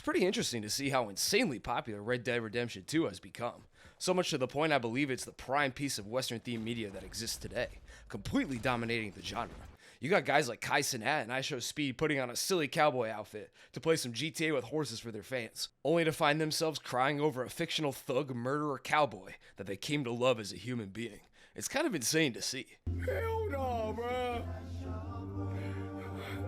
It's pretty interesting to see how insanely popular Red Dead Redemption 2 has become. So much to the point I believe it's the prime piece of Western themed media that exists today, completely dominating the genre. You got guys like Kai Cenat and IShowSpeed putting on a silly cowboy outfit to play some GTA with horses for their fans, only to find themselves crying over a fictional thug, murderer cowboy that they came to love as a human being. It's kind of insane to see. Hell no, bro.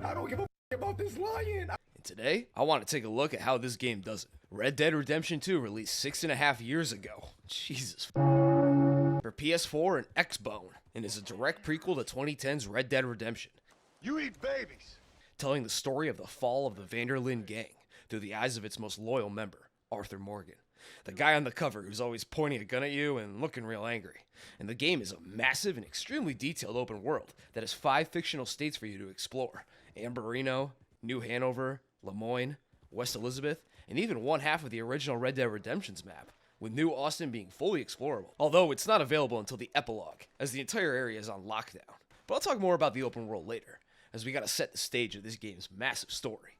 I don't give a about this lion. And today, I want to take a look at how this game does it. Red Dead Redemption 2 released 6.5 years ago. Jesus. For PS4 and Xbone, and is a direct prequel to 2010's Red Dead Redemption. You eat babies. Telling the story of the fall of the van der Linde gang through the eyes of its most loyal member, Arthur Morgan. The guy on the cover who's always pointing a gun at you and looking real angry. And the game is a massive and extremely detailed open world that has 5 fictional states for you to explore. Amberino, New Hanover, Lemoyne, West Elizabeth, and even one half of the original Red Dead Redemption's map, with New Austin being fully explorable. Although it's not available until the epilogue, as the entire area is on lockdown. But I'll talk more about the open world later, as we gotta set the stage of this game's massive story.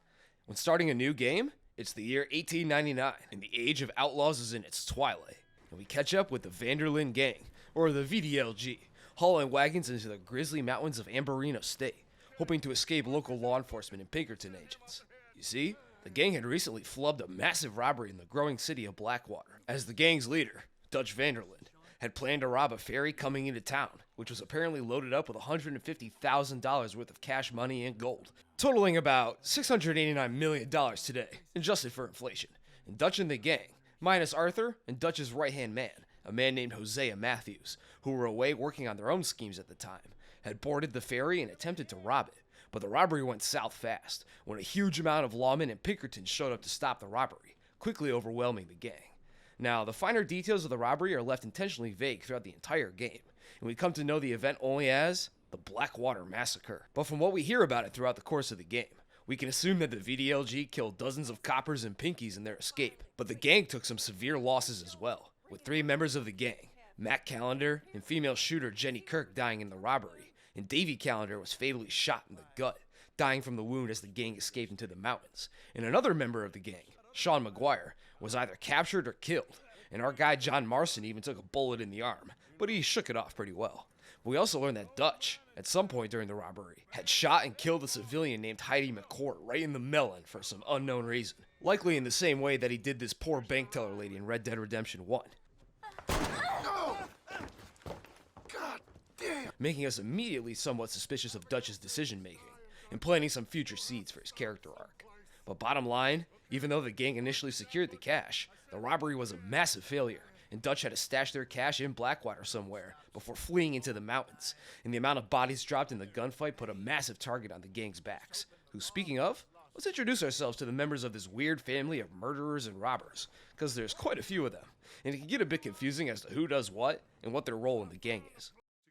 When starting a new game, it's the year 1899, and the age of outlaws is in its twilight. And we catch up with the van der Linde gang, or the VDLG, hauling wagons into the grisly mountains of Amberino State, hoping to escape local law enforcement and Pinkerton agents. You see, the gang had recently flubbed a massive robbery in the growing city of Blackwater, as the gang's leader, Dutch van der Linde, had planned to rob a ferry coming into town, which was apparently loaded up with $150,000 worth of cash money and gold, totaling about $689 million today, adjusted for inflation. And Dutch and the gang, minus Arthur and Dutch's right-hand man, a man named Hosea Matthews, who were away working on their own schemes at the time, had boarded the ferry and attempted to rob it. But the robbery went south fast, when a huge amount of lawmen and Pinkertons showed up to stop the robbery, quickly overwhelming the gang. Now, the finer details of the robbery are left intentionally vague throughout the entire game, and we come to know the event only as the Blackwater Massacre. But from what we hear about it throughout the course of the game, we can assume that the VDLG killed dozens of coppers and pinkies in their escape. But the gang took some severe losses as well, with 3 members of the gang, Matt Callender and female shooter Jenny Kirk, dying in the robbery, and Davy Callender was fatally shot in the gut, dying from the wound as the gang escaped into the mountains. And another member of the gang, Sean McGuire, was either captured or killed, and our guy John Marston even took a bullet in the arm, but he shook it off pretty well. We also learned that Dutch, at some point during the robbery, had shot and killed a civilian named Heidi McCourt right in the melon for some unknown reason, likely in the same way that he did this poor bank teller lady in Red Dead Redemption 1. Making us immediately somewhat suspicious of Dutch's decision-making, and planting some future seeds for his character arc. But bottom line, even though the gang initially secured the cash, the robbery was a massive failure, and Dutch had to stash their cash in Blackwater somewhere before fleeing into the mountains, and the amount of bodies dropped in the gunfight put a massive target on the gang's backs, who, speaking of, let's introduce ourselves to the members of this weird family of murderers and robbers, because there's quite a few of them, and it can get a bit confusing as to who does what and what their role in the gang is.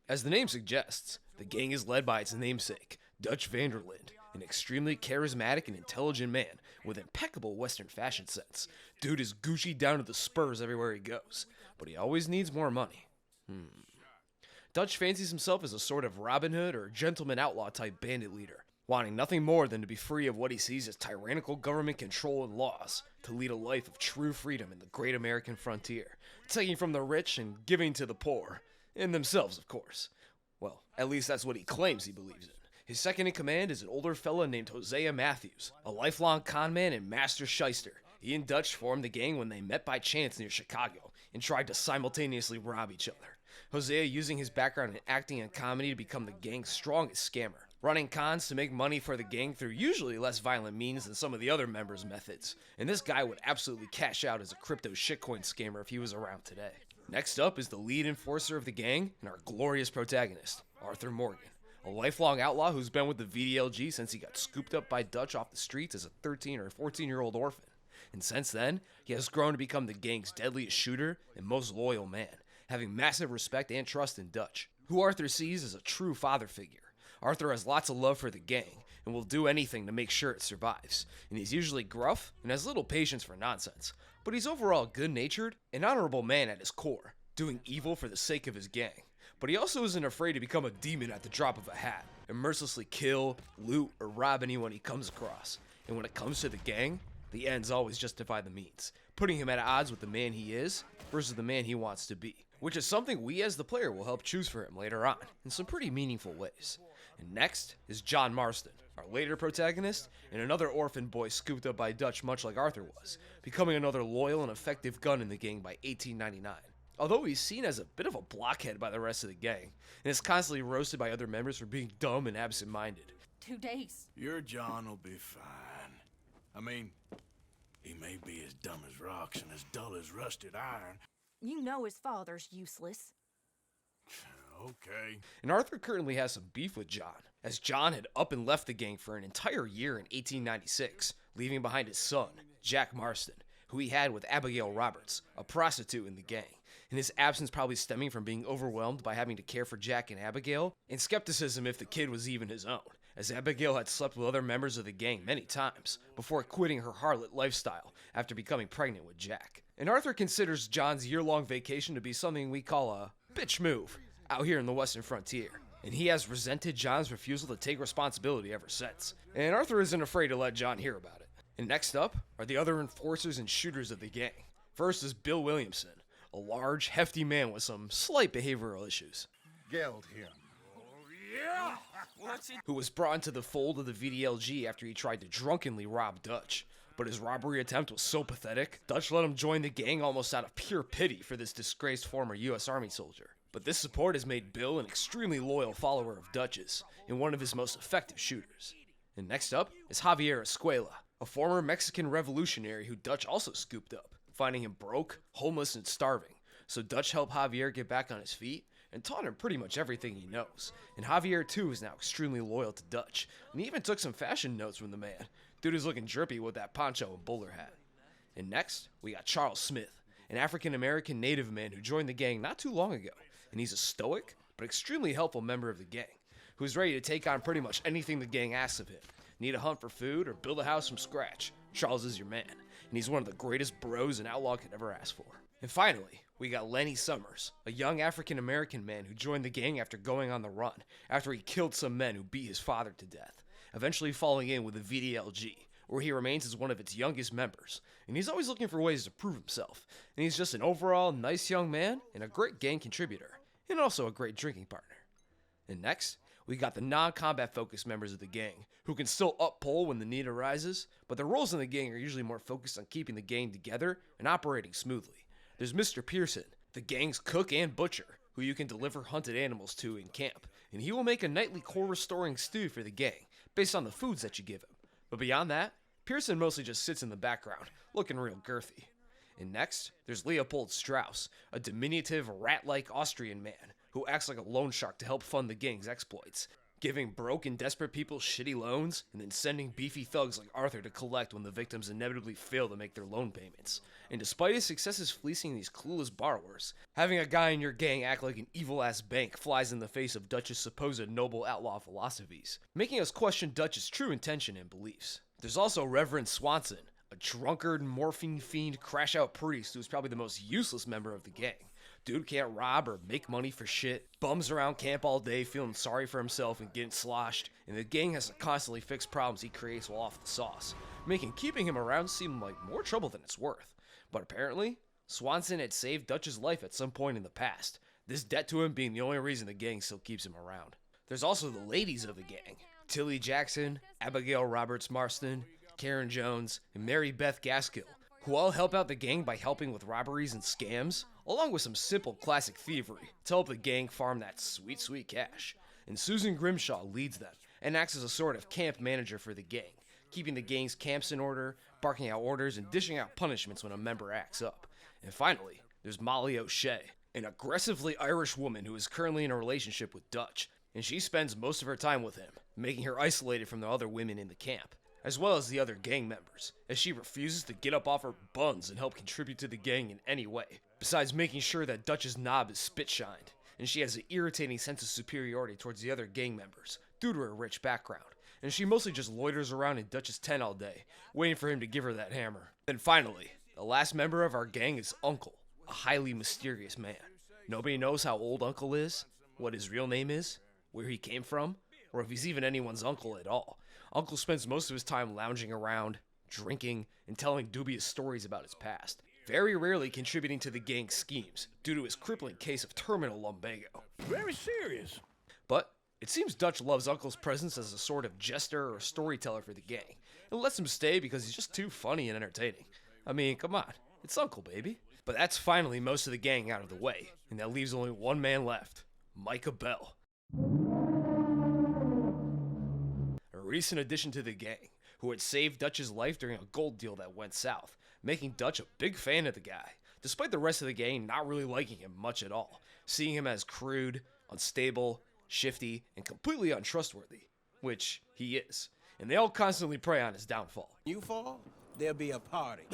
As the name suggests, the gang is led by its namesake, Dutch van der Linde, an extremely charismatic and intelligent man with impeccable Western fashion sense. Dude is Gucci down to the spurs everywhere he goes, but he always needs more money. Dutch fancies himself as a sort of Robin Hood or gentleman outlaw type bandit leader, wanting nothing more than to be free of what he sees as tyrannical government control and laws, to lead a life of true freedom in the great American frontier, taking from the rich and giving to the poor. And themselves, of course. Well, at least that's what he claims he believes in. His second in command is an older fella named Hosea Matthews, a lifelong conman and master shyster. He and Dutch formed the gang when they met by chance near Chicago and tried to simultaneously rob each other. Hosea using his background in acting and comedy to become the gang's strongest scammer, running cons to make money for the gang through usually less violent means than some of the other members' methods. And this guy would absolutely cash out as a crypto shitcoin scammer if he was around today. Next up is the lead enforcer of the gang and our glorious protagonist, Arthur Morgan, a lifelong outlaw who's been with the VDLG since he got scooped up by Dutch off the streets as a 13 or 14-year-old orphan. And since then, he has grown to become the gang's deadliest shooter and most loyal man, having massive respect and trust in Dutch, who Arthur sees as a true father figure. Arthur has lots of love for the gang and will do anything to make sure it survives, and he's usually gruff and has little patience for nonsense, but he's overall good-natured and honorable man at his core, doing evil for the sake of his gang. But he also isn't afraid to become a demon at the drop of a hat, and mercilessly kill, loot, or rob anyone he comes across. And when it comes to the gang, The ends always justify the means, putting him at odds with the man he is versus the man he wants to be, which is something we as the player will help choose for him later on in some pretty meaningful ways. And next is John Marston, our later protagonist, and another orphan boy scooped up by Dutch much like Arthur was, becoming another loyal and effective gun in the gang by 1899. Although he's seen as a bit of a blockhead by the rest of the gang, and is constantly roasted by other members for being dumb and absent-minded. 2 days. Your John will be fine. I mean, he may be as dumb as rocks and as dull as rusted iron. You know his father's useless. Okay. And Arthur currently has some beef with John, as John had up and left the gang for an entire year in 1896, leaving behind his son, Jack Marston, who he had with Abigail Roberts, a prostitute in the gang, and his absence probably stemming from being overwhelmed by having to care for Jack and Abigail, and skepticism if the kid was even his own, as Abigail had slept with other members of the gang many times, before quitting her harlot lifestyle after becoming pregnant with Jack. And Arthur considers John's year-long vacation to be something we call a bitch move, out here in the western frontier, and he has resented John's refusal to take responsibility ever since, and Arthur isn't afraid to let John hear about it. And next up are the other enforcers and shooters of the gang. First is Bill Williamson, a large, hefty man with some slight behavioral issues, Geld him. who was brought into the fold of the VDLG after he tried to drunkenly rob Dutch. But his robbery attempt was so pathetic, Dutch let him join the gang almost out of pure pity for this disgraced former US Army soldier. But this support has made Bill an extremely loyal follower of Dutch's, and one of his most effective shooters. And next up is Javier Escuela, a former Mexican revolutionary who Dutch also scooped up, finding him broke, homeless, and starving. So Dutch helped Javier get back on his feet, and taught him pretty much everything he knows. And Javier too is now extremely loyal to Dutch, and he even took some fashion notes from the man. Dude is looking drippy with that poncho and bowler hat. And next, we got Charles Smith, an African-American native man who joined the gang not too long ago. And he's a stoic, but extremely helpful member of the gang, who's ready to take on pretty much anything the gang asks of him. Need a hunt for food or build a house from scratch? Charles is your man, and he's one of the greatest bros an outlaw could ever ask for. And finally, we got Lenny Summers, a young African-American man who joined the gang after going on the run, after he killed some men who beat his father to death, eventually falling in with the VDLG, where he remains as one of its youngest members, and he's always looking for ways to prove himself, and he's just an overall nice young man and a great gang contributor, and also a great drinking partner. And next, we got the non-combat focused members of the gang, who can still up-pole when the need arises, but their roles in the gang are usually more focused on keeping the gang together and operating smoothly. There's Mr. Pearson, the gang's cook and butcher, who you can deliver hunted animals to in camp, and he will make a nightly core-restoring stew for the gang, based on the foods that you give him. But beyond that, Pearson mostly just sits in the background, looking real girthy. And next, there's Leopold Strauss, a diminutive, rat-like Austrian man who acts like a loan shark to help fund the gang's exploits, giving broke and desperate people shitty loans, and then sending beefy thugs like Arthur to collect when the victims inevitably fail to make their loan payments. And despite his successes fleecing these clueless borrowers, having a guy in your gang act like an evil-ass bank flies in the face of Dutch's supposed noble outlaw philosophies, making us question Dutch's true intention and beliefs. There's also Reverend Swanson, a drunkard, morphine fiend, crash-out priest who's probably the most useless member of the gang. Dude can't rob or make money for shit, bums around camp all day feeling sorry for himself and getting sloshed, and the gang has to constantly fix problems he creates while off the sauce, making keeping him around seem like more trouble than it's worth. But apparently, Swanson had saved Dutch's life at some point in the past, this debt to him being the only reason the gang still keeps him around. There's also the ladies of the gang, Tilly Jackson, Abigail Roberts Marston, Karen Jones, and Mary Beth Gaskill, who all help out the gang by helping with robberies and scams, along with some simple classic thievery to help the gang farm that sweet, sweet cash. And Susan Grimshaw leads them and acts as a sort of camp manager for the gang, keeping the gang's camps in order, barking out orders, and dishing out punishments when a member acts up. And finally, there's Molly O'Shea, an aggressively Irish woman who is currently in a relationship with Dutch, and she spends most of her time with him, making her isolated from the other women in the camp, as well as the other gang members, as she refuses to get up off her buns and help contribute to the gang in any way, besides making sure that Dutch's knob is spit-shined, and she has an irritating sense of superiority towards the other gang members, due to her rich background, and she mostly just loiters around in Dutch's tent all day, waiting for him to give her that hammer. And finally, the last member of our gang is Uncle, a highly mysterious man. Nobody knows how old Uncle is, what his real name is, where he came from, or if he's even anyone's uncle at all. Uncle spends most of his time lounging around, drinking, and telling dubious stories about his past, very rarely contributing to the gang's schemes due to his crippling case of terminal lumbago. Very serious. But it seems Dutch loves Uncle's presence as a sort of jester or storyteller for the gang, and lets him stay because he's just too funny and entertaining. I mean, come on, it's Uncle, baby. But that's finally most of the gang out of the way, and that leaves only one man left, Micah Bell. A recent addition to the gang, who had saved Dutch's life during a gold deal that went south, making Dutch a big fan of the guy, despite the rest of the gang not really liking him much at all, seeing him as crude, unstable, shifty, and completely untrustworthy, which he is, and they all constantly prey on his downfall. You fall, there'll be a party.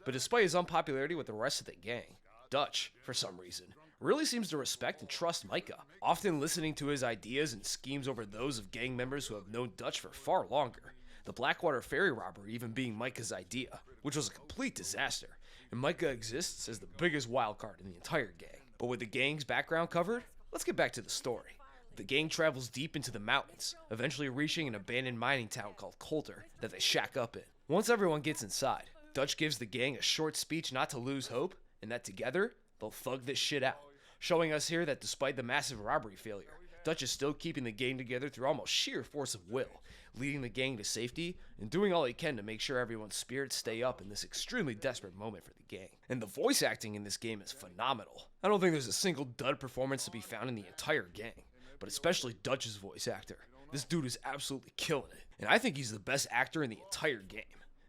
But despite his unpopularity with the rest of the gang, Dutch, for some reason, really seems to respect and trust Micah, often listening to his ideas and schemes over those of gang members who have known Dutch for far longer. The Blackwater ferry robbery even being Micah's idea, which was a complete disaster, and Micah exists as the biggest wild card in the entire gang. But with the gang's background covered, let's get back to the story. The gang travels deep into the mountains, eventually reaching an abandoned mining town called Coulter that they shack up in. Once everyone gets inside, Dutch gives the gang a short speech not to lose hope, and that together, they'll thug this shit out, showing us here that despite the massive robbery failure, Dutch is still keeping the gang together through almost sheer force of will, leading the gang to safety, and doing all he can to make sure everyone's spirits stay up in this extremely desperate moment for the gang. And the voice acting in this game is phenomenal. I don't think there's a single dud performance to be found in the entire gang, but especially Dutch's voice actor. This dude is absolutely killing it, and I think he's the best actor in the entire game.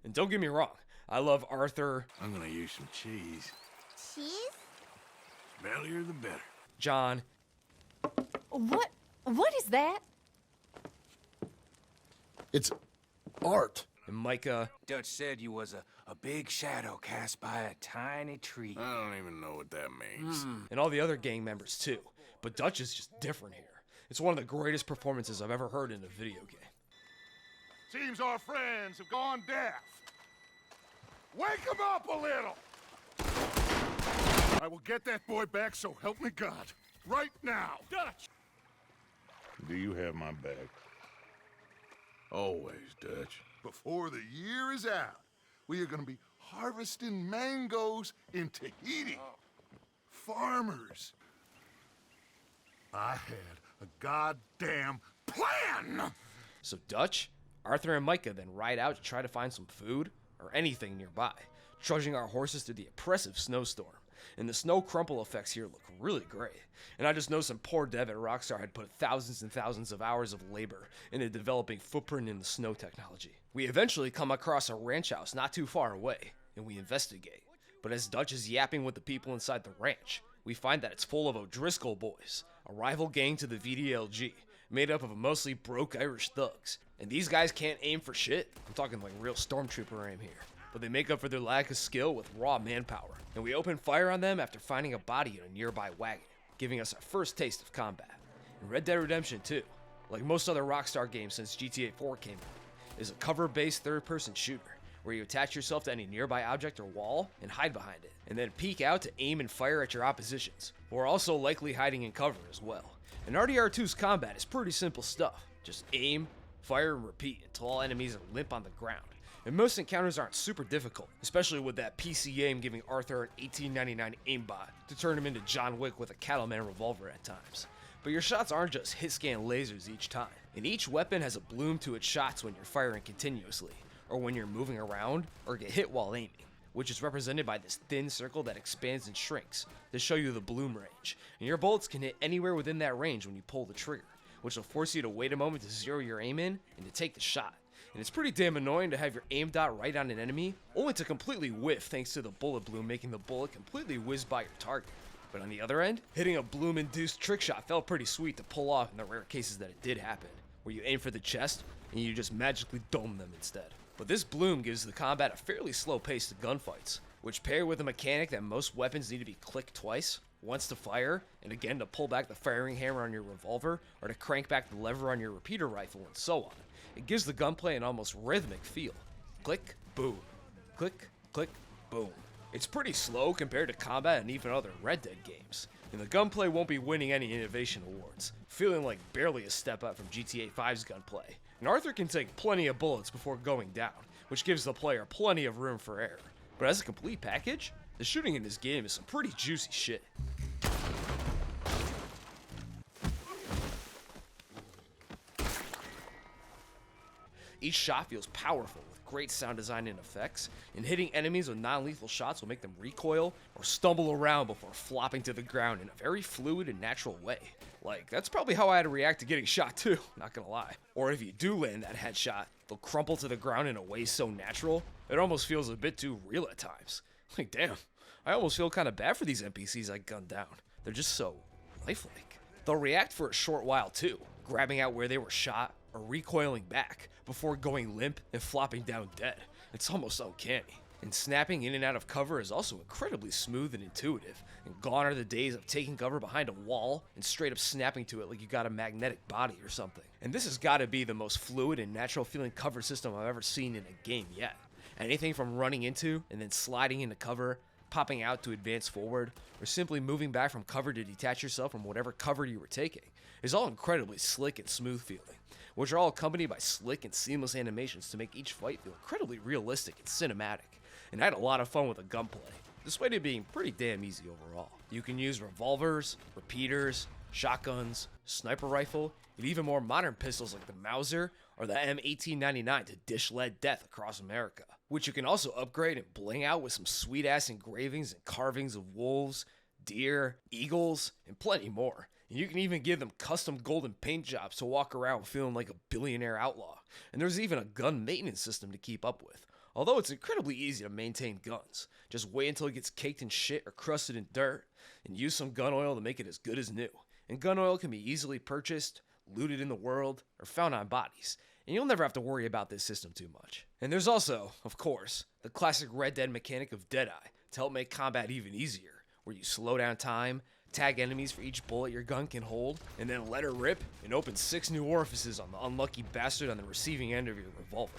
And don't get me wrong, I love Arthur, I'm gonna use some cheese. Cheese? Smellier the better. John, What is that? It's art. and Micah. Dutch said you was a big shadow cast by a tiny tree. I don't even know what that means. And all the other gang members too. But Dutch is just different here. It's one of the greatest performances I've ever heard in a video game. Seems our friends have gone deaf. Wake them up a little. I will get that boy back, so help me God. Right now. Dutch! Do you have my back? Always, Dutch. Before the year is out, we are going to be harvesting mangoes in Tahiti. Farmers. I had a goddamn plan! So Dutch, Arthur, and Micah then ride out to try to find some food or anything nearby, trudging our horses through the oppressive snowstorm. And the snow crumple effects here look really great. And I just know some poor dev at Rockstar had put thousands and thousands of hours of labor into developing footprint in the snow technology. We eventually come across a ranch house not too far away, and we investigate. But as Dutch is yapping with the people inside the ranch, we find that it's full of O'Driscoll boys, a rival gang to the VDLG, made up of mostly broke Irish thugs. And these guys can't aim for shit. I'm talking like real stormtrooper aim here. But they make up for their lack of skill with raw manpower. And we open fire on them after finding a body in a nearby wagon, giving us our first taste of combat. And Red Dead Redemption 2, like most other Rockstar games since GTA 4 came out, is a cover-based third-person shooter, where you attach yourself to any nearby object or wall and hide behind it, and then peek out to aim and fire at your oppositions, who are also likely hiding in cover as well. And RDR2's combat is pretty simple stuff. Just aim, fire, and repeat until all enemies are limp on the ground. And most encounters aren't super difficult, especially with that PC aim giving Arthur an 1899 aimbot to turn him into John Wick with a cattleman revolver at times. But your shots aren't just hit-scan lasers each time, and each weapon has a bloom to its shots when you're firing continuously, or when you're moving around, or get hit while aiming, which is represented by this thin circle that expands and shrinks to show you the bloom range, and your bullets can hit anywhere within that range when you pull the trigger, which will force you to wait a moment to zero your aim in and to take the shot. And it's pretty damn annoying to have your aim dot right on an enemy, only to completely whiff thanks to the bullet bloom making the bullet completely whiz by your target. But on the other end, hitting a bloom-induced trick shot felt pretty sweet to pull off in the rare cases that it did happen, where you aim for the chest and you just magically dome them instead. But this bloom gives the combat a fairly slow pace to gunfights, which pair with a mechanic that most weapons need to be clicked twice, once to fire, and again to pull back the firing hammer on your revolver, or to crank back the lever on your repeater rifle, and so on. It gives the gunplay an almost rhythmic feel. Click, boom. Click, click, boom. It's pretty slow compared to combat and even other Red Dead games, and the gunplay won't be winning any innovation awards, feeling like barely a step up from GTA 5's gunplay. And Arthur can take plenty of bullets before going down, which gives the player plenty of room for error. But as a complete package, the shooting in this game is some pretty juicy shit. Each shot feels powerful with great sound design and effects, and hitting enemies with non-lethal shots will make them recoil or stumble around before flopping to the ground in a very fluid and natural way. Like, that's probably how I had to react to getting shot too, not gonna lie. Or if you do land that headshot, they'll crumple to the ground in a way so natural, it almost feels a bit too real at times. Like, damn, I almost feel kind of bad for these NPCs I gunned down. They're just so lifelike. They'll react for a short while too, grabbing out where they were shot or recoiling back before going limp and flopping down dead. It's almost uncanny. And snapping in and out of cover is also incredibly smooth and intuitive, and gone are the days of taking cover behind a wall and straight up snapping to it like you got a magnetic body or something. And this has got to be the most fluid and natural feeling cover system I've ever seen in a game yet. Anything from running into and then sliding into cover, popping out to advance forward, or simply moving back from cover to detach yourself from whatever cover you were taking is all incredibly slick and smooth feeling, which are all accompanied by slick and seamless animations to make each fight feel incredibly realistic and cinematic. And I had a lot of fun with the gunplay, despite it being pretty damn easy overall. You can use revolvers, repeaters, shotguns, sniper rifle, and even more modern pistols like the Mauser or the M1899 to dish lead death across America, which you can also upgrade and bling out with some sweet ass engravings and carvings of wolves, deer, eagles, and plenty more. And you can even give them custom golden paint jobs to walk around feeling like a billionaire outlaw. And there's even a gun maintenance system to keep up with. Although it's incredibly easy to maintain guns. Just wait until it gets caked in shit or crusted in dirt, and use some gun oil to make it as good as new. And gun oil can be easily purchased, looted in the world, or found on bodies. And you'll never have to worry about this system too much. And there's also, of course, the classic Red Dead mechanic of Deadeye to help make combat even easier, where you slow down time, tag enemies for each bullet your gun can hold, and then let her rip and open 6 new orifices on the unlucky bastard on the receiving end of your revolver.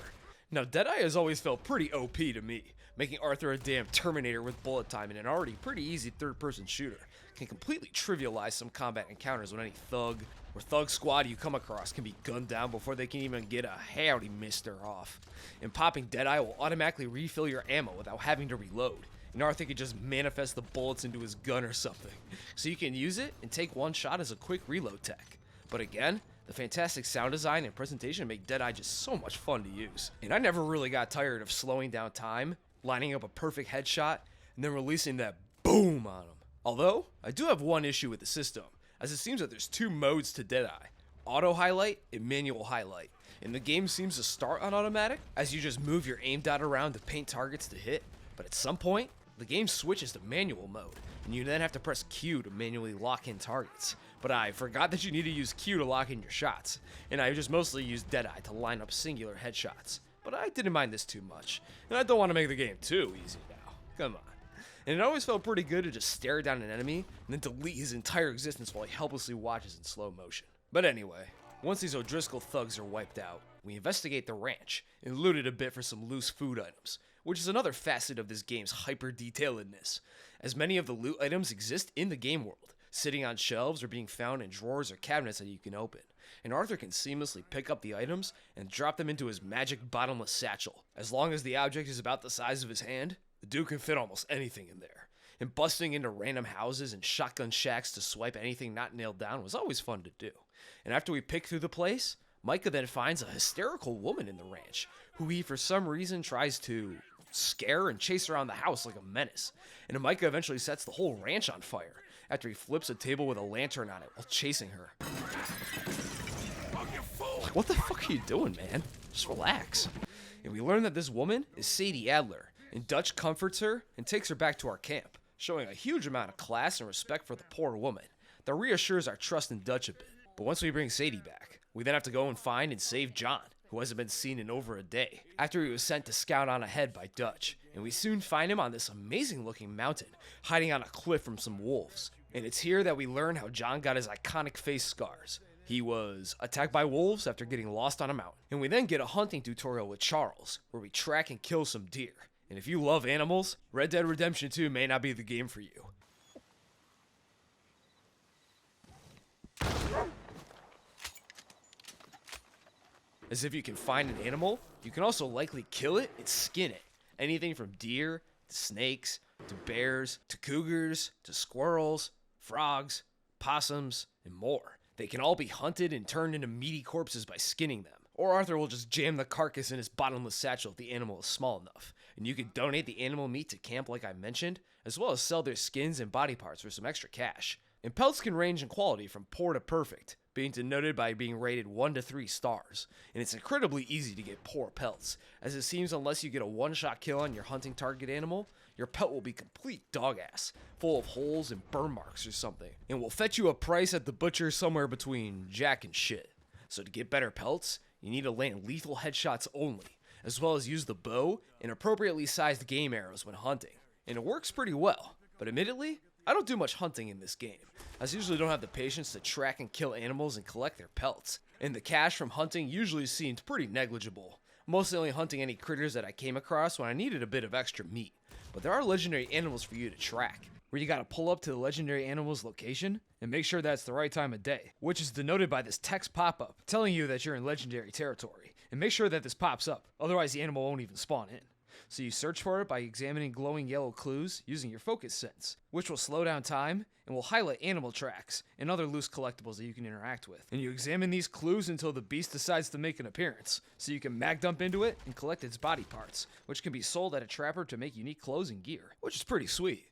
Now, Deadeye has always felt pretty OP to me, making Arthur a damn Terminator with bullet time in an already pretty easy third-person shooter can completely trivialize some combat encounters when any thug or thug squad you come across can be gunned down before they can even get a howdy mister off. And popping Deadeye will automatically refill your ammo without having to reload, and Arthur can just manifest the bullets into his gun or something, so you can use it and take one shot as a quick reload tech. But again, the fantastic sound design and presentation make Deadeye just so much fun to use. And I never really got tired of slowing down time, lining up a perfect headshot, and then releasing that boom on him. Although, I do have one issue with the system, as it seems that there's 2 modes to Deadeye, auto highlight and manual highlight. And the game seems to start on automatic, as you just move your aim dot around to paint targets to hit, but at some point, the game switches to manual mode, and you then have to press Q to manually lock in targets. But I forgot that you need to use Q to lock in your shots, and I just mostly used Deadeye to line up singular headshots. But I didn't mind this too much, and I don't want to make the game too easy now. Come on. And it always felt pretty good to just stare down an enemy, and then delete his entire existence while he helplessly watches in slow motion. But anyway, once these O'Driscoll thugs are wiped out, we investigate the ranch, and loot it a bit for some loose food items, which is another facet of this game's hyper-detailedness, as many of the loot items exist in the game world, sitting on shelves or being found in drawers or cabinets that you can open. And Arthur can seamlessly pick up the items and drop them into his magic bottomless satchel. As long as the object is about the size of his hand, the dude can fit almost anything in there. And busting into random houses and shotgun shacks to swipe anything not nailed down was always fun to do. And after we pick through the place, Micah then finds a hysterical woman in the ranch, who he for some reason tries to scare and chase around the house like a menace. And Micah eventually sets the whole ranch on fire, after he flips a table with a lantern on it while chasing her. Like, what the fuck are you doing, man? Just relax. And we learn that this woman is Sadie Adler, and Dutch comforts her and takes her back to our camp, showing a huge amount of class and respect for the poor woman that reassures our trust in Dutch a bit. But once we bring Sadie back, we then have to go and find and save John, who hasn't been seen in over a day, after he was sent to scout on ahead by Dutch. And we soon find him on this amazing looking mountain, hiding on a cliff from some wolves. And it's here that we learn how John got his iconic face scars. He was attacked by wolves after getting lost on a mountain. And we then get a hunting tutorial with Charles, where we track and kill some deer. And if you love animals, Red Dead Redemption 2 may not be the game for you. As if you can find an animal, you can also likely kill it and skin it. Anything from deer, to snakes, to bears, to cougars, to squirrels, frogs, possums, and more. They can all be hunted and turned into meaty corpses by skinning them. Or Arthur will just jam the carcass in his bottomless satchel if the animal is small enough. And you can donate the animal meat to camp like I mentioned, as well as sell their skins and body parts for some extra cash. And pelts can range in quality from poor to perfect, being denoted by being rated 1 to 3 stars. And it's incredibly easy to get poor pelts, as it seems unless you get a one-shot kill on your hunting target animal, your pelt will be complete dog-ass, full of holes and burn marks or something, and will fetch you a price at the butcher somewhere between jack and shit. So to get better pelts, you need to land lethal headshots only, as well as use the bow and appropriately sized game arrows when hunting. And it works pretty well, but admittedly, I don't do much hunting in this game, as I usually don't have the patience to track and kill animals and collect their pelts, and the cash from hunting usually seemed pretty negligible, mostly only hunting any critters that I came across when I needed a bit of extra meat. But there are legendary animals for you to track, where you gotta pull up to the legendary animal's location and make sure that's the right time of day, which is denoted by this text pop-up telling you that you're in legendary territory, and make sure that this pops up, otherwise the animal won't even spawn in. So you search for it by examining glowing yellow clues using your focus sense, which will slow down time and will highlight animal tracks and other loose collectibles that you can interact with. And you examine these clues until the beast decides to make an appearance, so you can mag dump into it and collect its body parts, which can be sold at a trapper to make unique clothes and gear, which is pretty sweet.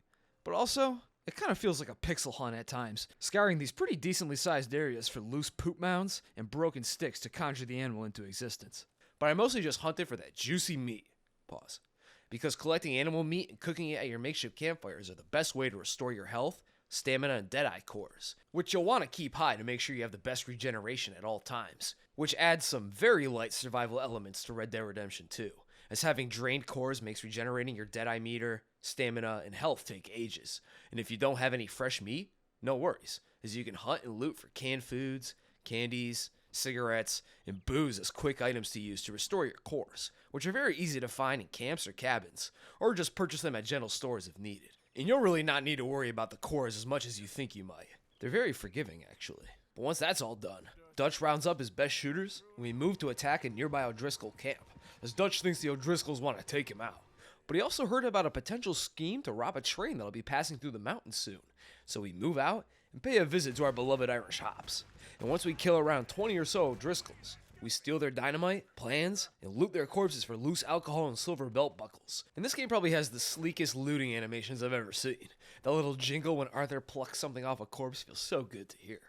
But also, it kind of feels like a pixel hunt at times, scouring these pretty decently sized areas for loose poop mounds and broken sticks to conjure the animal into existence. But I mostly just hunted for that juicy meat. Pause. Because collecting animal meat and cooking it at your makeshift campfires are the best way to restore your health, stamina, and deadeye cores, which you'll want to keep high to make sure you have the best regeneration at all times, which adds some very light survival elements to Red Dead Redemption 2, as having drained cores makes regenerating your deadeye meter, stamina, and health take ages, and if you don't have any fresh meat, no worries, as you can hunt and loot for canned foods, candies, cigarettes, and booze as quick items to use to restore your cores, which are very easy to find in camps or cabins, or just purchase them at gentle stores if needed. And you'll really not need to worry about the cores as much as you think you might. They're very forgiving, actually. But once that's all done, Dutch rounds up his best shooters, and we move to attack a nearby O'Driscoll camp, as Dutch thinks the O'Driscolls want to take him out. But he also heard about a potential scheme to rob a train that'll be passing through the mountains soon, so we move out and pay a visit to our beloved Irish hops. And once we kill around 20 or so O'Driscolls, we steal their dynamite, plans, and loot their corpses for loose alcohol and silver belt buckles. And this game probably has the sleekest looting animations I've ever seen. That little jingle when Arthur plucks something off a corpse feels so good to hear.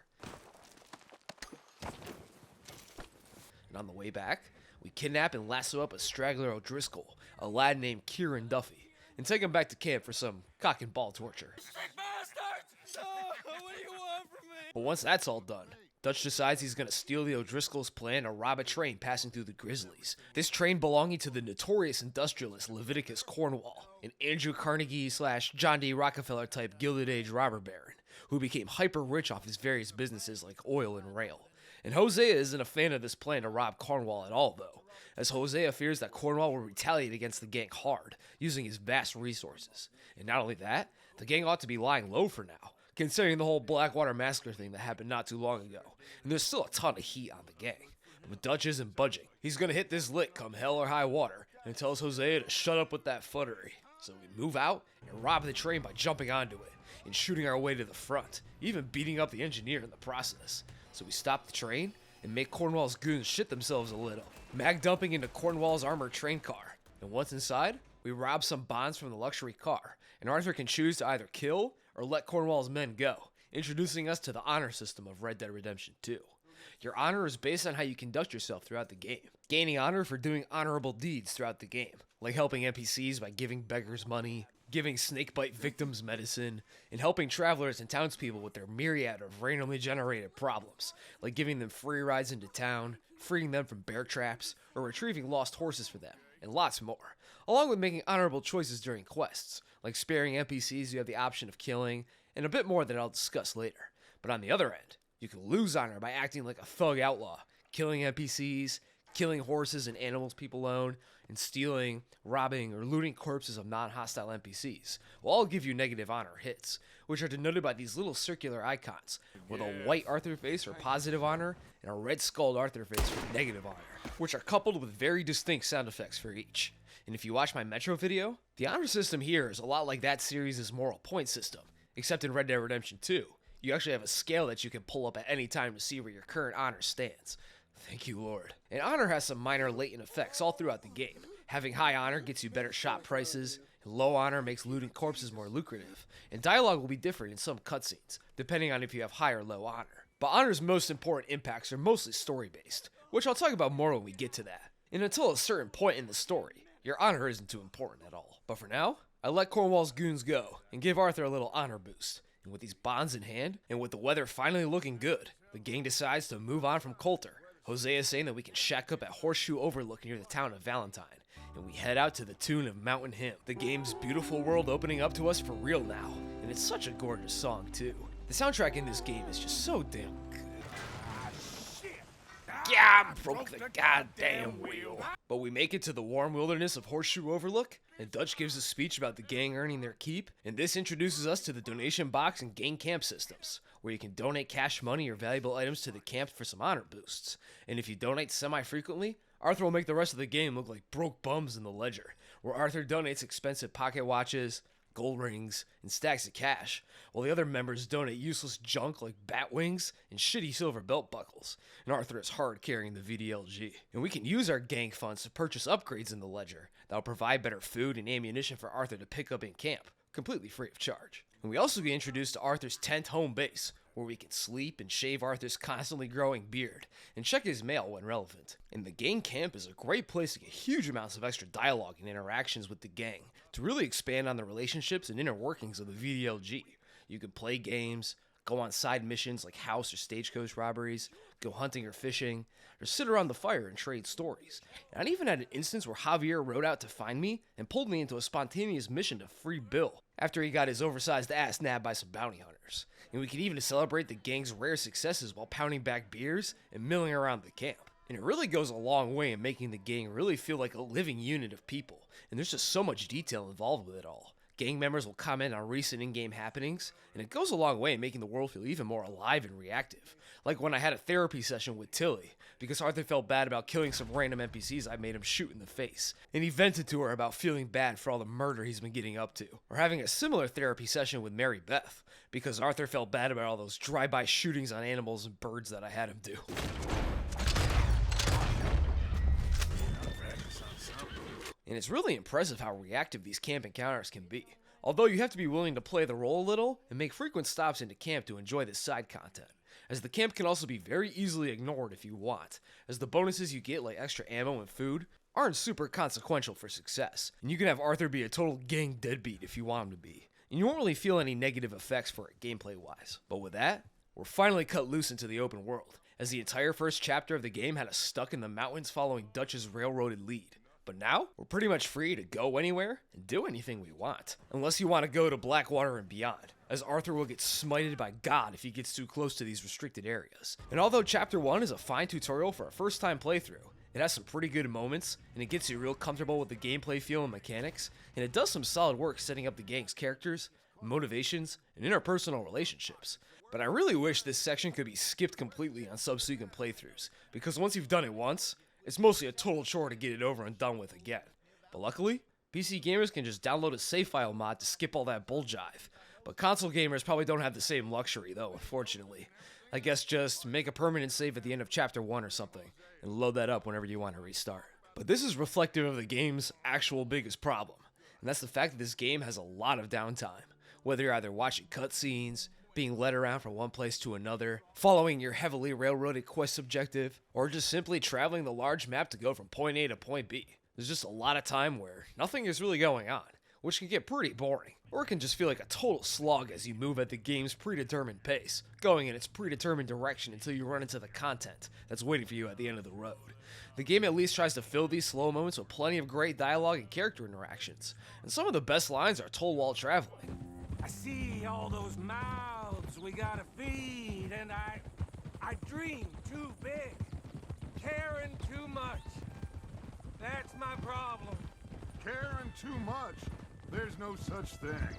And on the way back, we kidnap and lasso up a straggler O'Driscoll, a lad named Kieran Duffy, and take him back to camp for some cock and ball torture. What do you want from me? But once that's all done, Dutch decides he's going to steal the O'Driscoll's plan to rob a train passing through the Grizzlies. This train belonging to the notorious industrialist Leviticus Cornwall, an Andrew Carnegie / John D. Rockefeller type Gilded Age robber baron, who became hyper rich off his various businesses like oil and rail. And Hosea isn't a fan of this plan to rob Cornwall at all, though, as Hosea fears that Cornwall will retaliate against the gang hard, using his vast resources. And not only that, the gang ought to be lying low for now, considering the whole Blackwater massacre thing that happened not too long ago, and there's still a ton of heat on the gang. But Dutch isn't budging. He's gonna hit this lick come hell or high water, and tells Hosea to shut up with that futtery. So we move out and rob the train by jumping onto it, and shooting our way to the front, even beating up the engineer in the process. So we stop the train, and make Cornwall's goons shit themselves a little, mag dumping into Cornwall's armored train car. And once inside, we rob some bonds from the luxury car, and Arthur can choose to either kill or let Cornwall's men go, introducing us to the honor system of Red Dead Redemption 2. Your honor is based on how you conduct yourself throughout the game, gaining honor for doing honorable deeds throughout the game, like helping NPCs by giving beggars money, giving snakebite victims medicine, and helping travelers and townspeople with their myriad of randomly generated problems, like giving them free rides into town, freeing them from bear traps, or retrieving lost horses for them, and lots more, along with making honorable choices during quests, like sparing NPCs you have the option of killing, and a bit more that I'll discuss later. But on the other end, you can lose honor by acting like a thug outlaw, killing NPCs, killing horses and animals people own, and stealing, robbing, or looting corpses of non-hostile NPCs will all give you negative honor hits, which are denoted by these little circular icons, with a white Arthur face for positive honor and a red skulled Arthur face for negative honor, which are coupled with very distinct sound effects for each. And if you watch my Metro video, the honor system here is a lot like that series' moral point system, except in Red Dead Redemption 2, you actually have a scale that you can pull up at any time to see where your current honor stands. Thank you, Lord. And honor has some minor latent effects all throughout the game. Having high honor gets you better shot prices, and low honor makes looting corpses more lucrative, and dialogue will be different in some cutscenes, depending on if you have high or low honor. But honor's most important impacts are mostly story-based, which I'll talk about more when we get to that. And until a certain point in the story, your honor isn't too important at all. But for now, I let Cornwall's goons go, and give Arthur a little honor boost. And with these bonds in hand, and with the weather finally looking good, the gang decides to move on from Coulter. Hosea is saying that we can shack up at Horseshoe Overlook near the town of Valentine, and we head out to the tune of Mountain Hymn, the game's beautiful world opening up to us for real now, and it's such a gorgeous song too. The soundtrack in this game is just so damn good. Yeah, broke the goddamn wheel. But we make it to the warm wilderness of Horseshoe Overlook, and Dutch gives a speech about the gang earning their keep, and this introduces us to the donation box and gang camp systems, where you can donate cash money or valuable items to the camp for some honor boosts. And if you donate semi-frequently, Arthur will make the rest of the game look like broke bums in the ledger, where Arthur donates expensive pocket watches, gold rings, and stacks of cash, while the other members donate useless junk like bat wings and shitty silver belt buckles, and Arthur is hard carrying the VDLG. And we can use our gang funds to purchase upgrades in the ledger that will provide better food and ammunition for Arthur to pick up in camp, completely free of charge. And we also get introduced to Arthur's 10th home base, where we can sleep and shave Arthur's constantly growing beard, and check his mail when relevant. And the gang camp is a great place to get huge amounts of extra dialogue and interactions with the gang, to really expand on the relationships and inner workings of the VDLG. You can play games, go on side missions like house or stagecoach robberies, go hunting or fishing, or sit around the fire and trade stories. And I even had an instance where Javier rode out to find me and pulled me into a spontaneous mission to free Bill, after he got his oversized ass nabbed by some bounty hunters. And we can even celebrate the gang's rare successes while pounding back beers and milling around the camp. And it really goes a long way in making the gang really feel like a living unit of people, and there's just so much detail involved with it all. Gang members will comment on recent in-game happenings, and it goes a long way in making the world feel even more alive and reactive. Like when I had a therapy session with Tilly, because Arthur felt bad about killing some random NPCs I made him shoot in the face, and he vented to her about feeling bad for all the murder he's been getting up to. Or having a similar therapy session with Mary Beth, because Arthur felt bad about all those drive-by shootings on animals and birds that I had him do. And it's really impressive how reactive these camp encounters can be, although you have to be willing to play the role a little and make frequent stops into camp to enjoy this side content, as the camp can also be very easily ignored if you want, as the bonuses you get like extra ammo and food aren't super consequential for success, and you can have Arthur be a total gang deadbeat if you want him to be, and you won't really feel any negative effects for it gameplay wise. But with that, we're finally cut loose into the open world, as the entire first chapter of the game had us stuck in the mountains following Dutch's railroaded lead. But now, we're pretty much free to go anywhere and do anything we want. Unless you want to go to Blackwater and beyond, as Arthur will get smited by God if he gets too close to these restricted areas. And although Chapter 1 is a fine tutorial for a first time playthrough, it has some pretty good moments, and it gets you real comfortable with the gameplay feel and mechanics, and it does some solid work setting up the gang's characters, motivations, and interpersonal relationships. But I really wish this section could be skipped completely on subsequent playthroughs, because once you've done it once, it's mostly a total chore to get it over and done with again. But luckily, PC gamers can just download a save file mod to skip all that bull jive. But console gamers probably don't have the same luxury though, unfortunately. I guess just make a permanent save at the end of Chapter 1 or something, and load that up whenever you want to restart. But this is reflective of the game's actual biggest problem, and that's the fact that this game has a lot of downtime. Whether you're either watching cutscenes, being led around from one place to another, following your heavily railroaded quest objective, or just simply traveling the large map to go from point A to point B. There's just a lot of time where nothing is really going on, which can get pretty boring, or it can just feel like a total slog as you move at the game's predetermined pace, going in its predetermined direction until you run into the content that's waiting for you at the end of the road. The game at least tries to fill these slow moments with plenty of great dialogue and character interactions, and some of the best lines are told while traveling. I see all those mouths we gotta feed, and I dream too big, caring too much. caring too much. There's no such thing.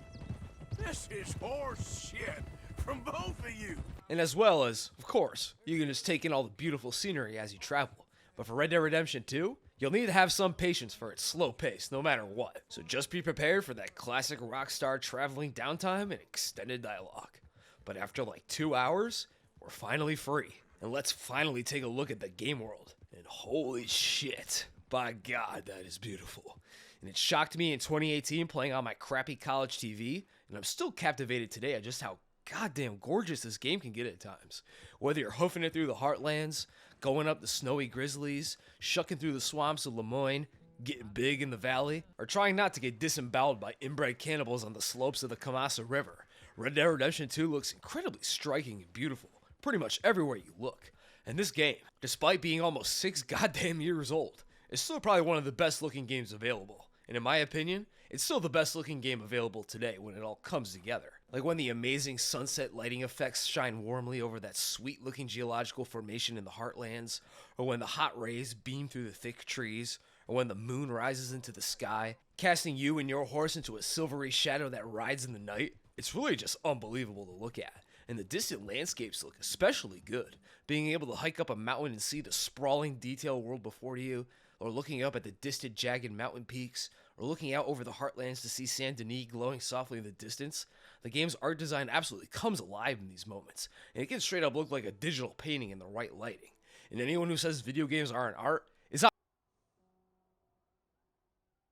This is horse shit from both of you. And as well as, of course, you can just take in all the beautiful scenery as you travel. But for Red Dead Redemption 2, you'll need to have some patience for its slow pace, no matter what. So just be prepared for that classic Rockstar traveling downtime and extended dialogue. But after like 2 hours, we're finally free. And let's finally take a look at the game world. And holy shit, by God, that is beautiful. And it shocked me in 2018 playing on my crappy college TV, and I'm still captivated today at just how goddamn gorgeous this game can get at times. Whether you're hoofing it through the Heartlands, going up the snowy grizzlies, shucking through the swamps of Lemoyne, getting big in the valley, or trying not to get disemboweled by inbred cannibals on the slopes of the Kamasa River, Red Dead Redemption 2 looks incredibly striking and beautiful, pretty much everywhere you look. And this game, despite being almost 6 goddamn years old, is still probably one of the best looking games available. And in my opinion, it's still the best looking game available today when it all comes together. Like when the amazing sunset lighting effects shine warmly over that sweet looking geological formation in the Heartlands, or when the hot rays beam through the thick trees, or when the moon rises into the sky, casting you and your horse into a silvery shadow that rides in the night. It's really just unbelievable to look at. And the distant landscapes look especially good. Being able to hike up a mountain and see the sprawling detailed world before you, or looking up at the distant jagged mountain peaks, or looking out over the Heartlands to see Saint Denis glowing softly in the distance, the game's art design absolutely comes alive in these moments, and it can straight up look like a digital painting in the right lighting. And anyone who says video games aren't art is out.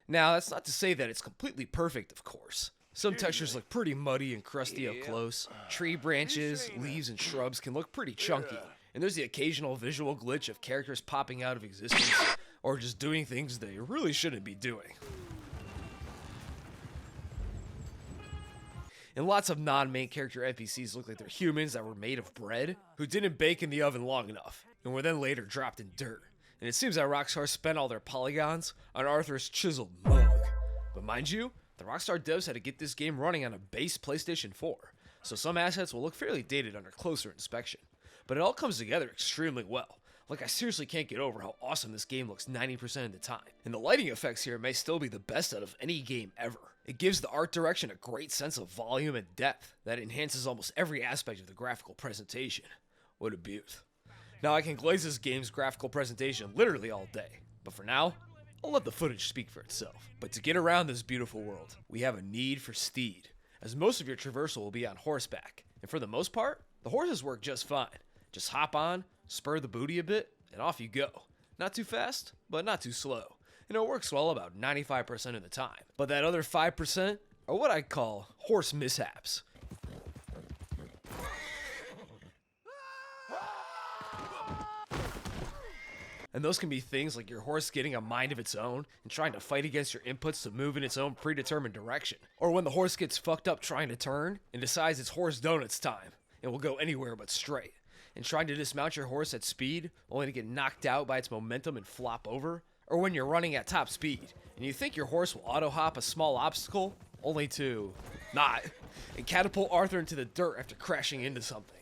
Now, that's not to say that it's completely perfect, of course. Some textures look pretty muddy and crusty up close. Tree branches, leaves, and shrubs can look pretty chunky, and there's the occasional visual glitch of characters popping out of existence, or just doing things they really shouldn't be doing. And lots of non-main character NPCs look like they're humans that were made of bread, who didn't bake in the oven long enough, and were then later dropped in dirt. And it seems that Rockstar spent all their polygons on Arthur's chiseled mug. But mind you, the Rockstar devs had to get this game running on a base PlayStation 4, so some assets will look fairly dated under closer inspection. But it all comes together extremely well. Like, I seriously can't get over how awesome this game looks 90% of the time. And the lighting effects here may still be the best out of any game ever. It gives the art direction a great sense of volume and depth that enhances almost every aspect of the graphical presentation. What a beaut. Now, I can glaze this game's graphical presentation literally all day, but for now, I'll let the footage speak for itself. But to get around this beautiful world, we have a need for steed, as most of your traversal will be on horseback, and for the most part, the horses work just fine. Just hop on, spur the booty a bit, and off you go. Not too fast, but not too slow. And it works well about 95% of the time. But that other 5% are what I call horse mishaps. And those can be things like your horse getting a mind of its own and trying to fight against your inputs to move in its own predetermined direction. Or when the horse gets fucked up trying to turn and decides it's horse donuts time and will go anywhere but straight. And trying to dismount your horse at speed only to get knocked out by its momentum and flop over. Or when you're running at top speed and you think your horse will auto-hop a small obstacle only to not and catapult Arthur into the dirt after crashing into something.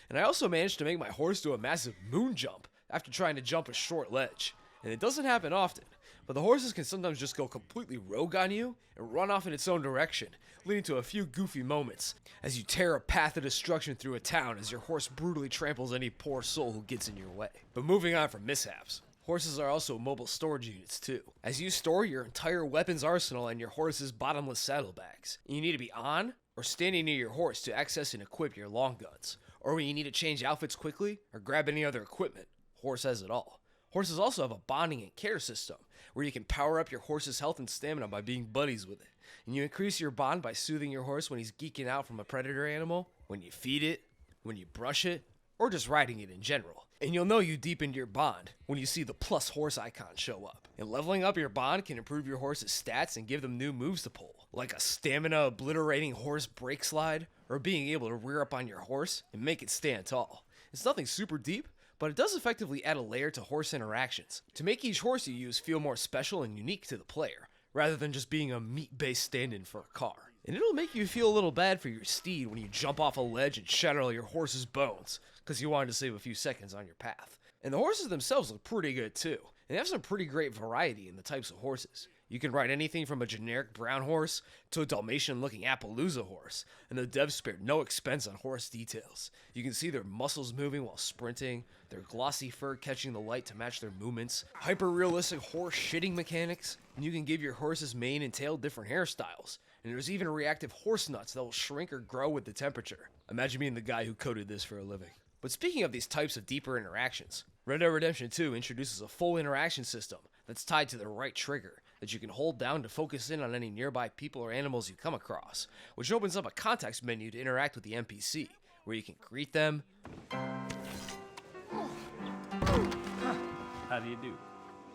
And I also managed to make my horse do a massive moon jump after trying to jump a short ledge. And it doesn't happen often, but the horses can sometimes just go completely rogue on you and run off in its own direction, leading to a few goofy moments as you tear a path of destruction through a town as your horse brutally tramples any poor soul who gets in your way. But moving on from mishaps, horses are also mobile storage units too, as you store your entire weapons arsenal in your horse's bottomless saddlebags. You need to be on or standing near your horse to access and equip your long guns, or when you need to change outfits quickly or grab any other equipment. Horse has it all. Horses also have a bonding and care system where you can power up your horse's health and stamina by being buddies with it. And you increase your bond by soothing your horse when he's geeking out from a predator animal, when you feed it, when you brush it, or just riding it in general. And you'll know you deepened your bond when you see the plus horse icon show up. And leveling up your bond can improve your horse's stats and give them new moves to pull, like a stamina obliterating horse brake slide, or being able to rear up on your horse and make it stand tall. It's nothing super deep, but it does effectively add a layer to horse interactions to make each horse you use feel more special and unique to the player, rather than just being a meat-based stand-in for a car. And it'll make you feel a little bad for your steed when you jump off a ledge and shatter all your horse's bones, because you wanted to save a few seconds on your path. And the horses themselves look pretty good too, And they have some pretty great variety in the types of horses. You can ride anything from a generic brown horse to a Dalmatian-looking Appaloosa horse, and the devs spared no expense on horse details. You can see their muscles moving while sprinting, their glossy fur catching the light to match their movements, hyper-realistic horse shitting mechanics, and you can give your horse's mane and tail different hairstyles. And there's even reactive horse nuts that will shrink or grow with the temperature. Imagine being the guy who coded this for a living. But speaking of these types of deeper interactions, Red Dead Redemption 2 introduces a full interaction system that's tied to the right trigger that you can hold down to focus in on any nearby people or animals you come across, which opens up a context menu to interact with the NPC, where you can greet them. How do you do?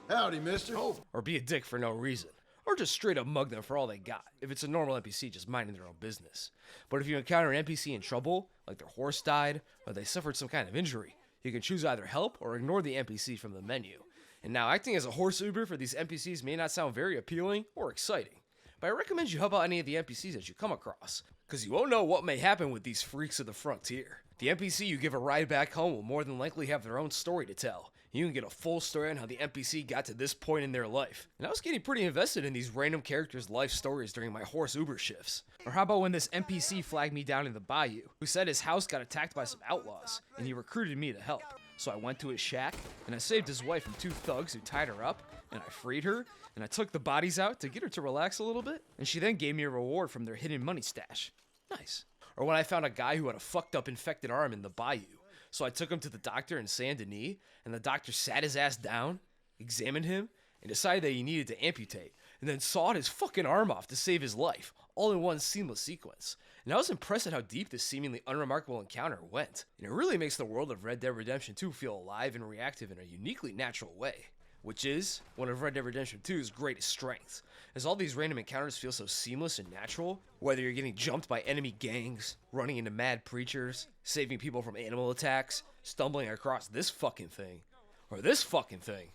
Howdy, mister. Or be a dick for no reason, or just straight up mug them for all they got, if it's a normal NPC just minding their own business. But if you encounter an NPC in trouble, like their horse died, or they suffered some kind of injury, you can choose either help or ignore the NPC from the menu. And now acting as a horse Uber for these NPCs may not sound very appealing or exciting, but I recommend you help out any of the NPCs that you come across, because you won't know what may happen with these freaks of the frontier. The NPC you give a ride back home will more than likely have their own story to tell. You can get a full story on how the NPC got to this point in their life. And I was getting pretty invested in these random characters' life stories during my horse Uber shifts. Or how about when this NPC flagged me down in the bayou, who said his house got attacked by some outlaws, and he recruited me to help. So I went to his shack, and I saved his wife from two thugs who tied her up, and I freed her, and I took the bodies out to get her to relax a little bit, and she then gave me a reward from their hidden money stash. Nice. Or when I found a guy who had a fucked up infected arm in the bayou. So I took him to the doctor in Saint Denis, and the doctor sat his ass down, examined him, and decided that he needed to amputate, and then sawed his fucking arm off to save his life, all in one seamless sequence. And I was impressed at how deep this seemingly unremarkable encounter went. And it really makes the world of Red Dead Redemption 2 feel alive and reactive in a uniquely natural way, which is one of Red Dead Redemption 2's greatest strengths, as all these random encounters feel so seamless and natural, whether you're getting jumped by enemy gangs, running into mad preachers, saving people from animal attacks, stumbling across this fucking thing, or this fucking thing,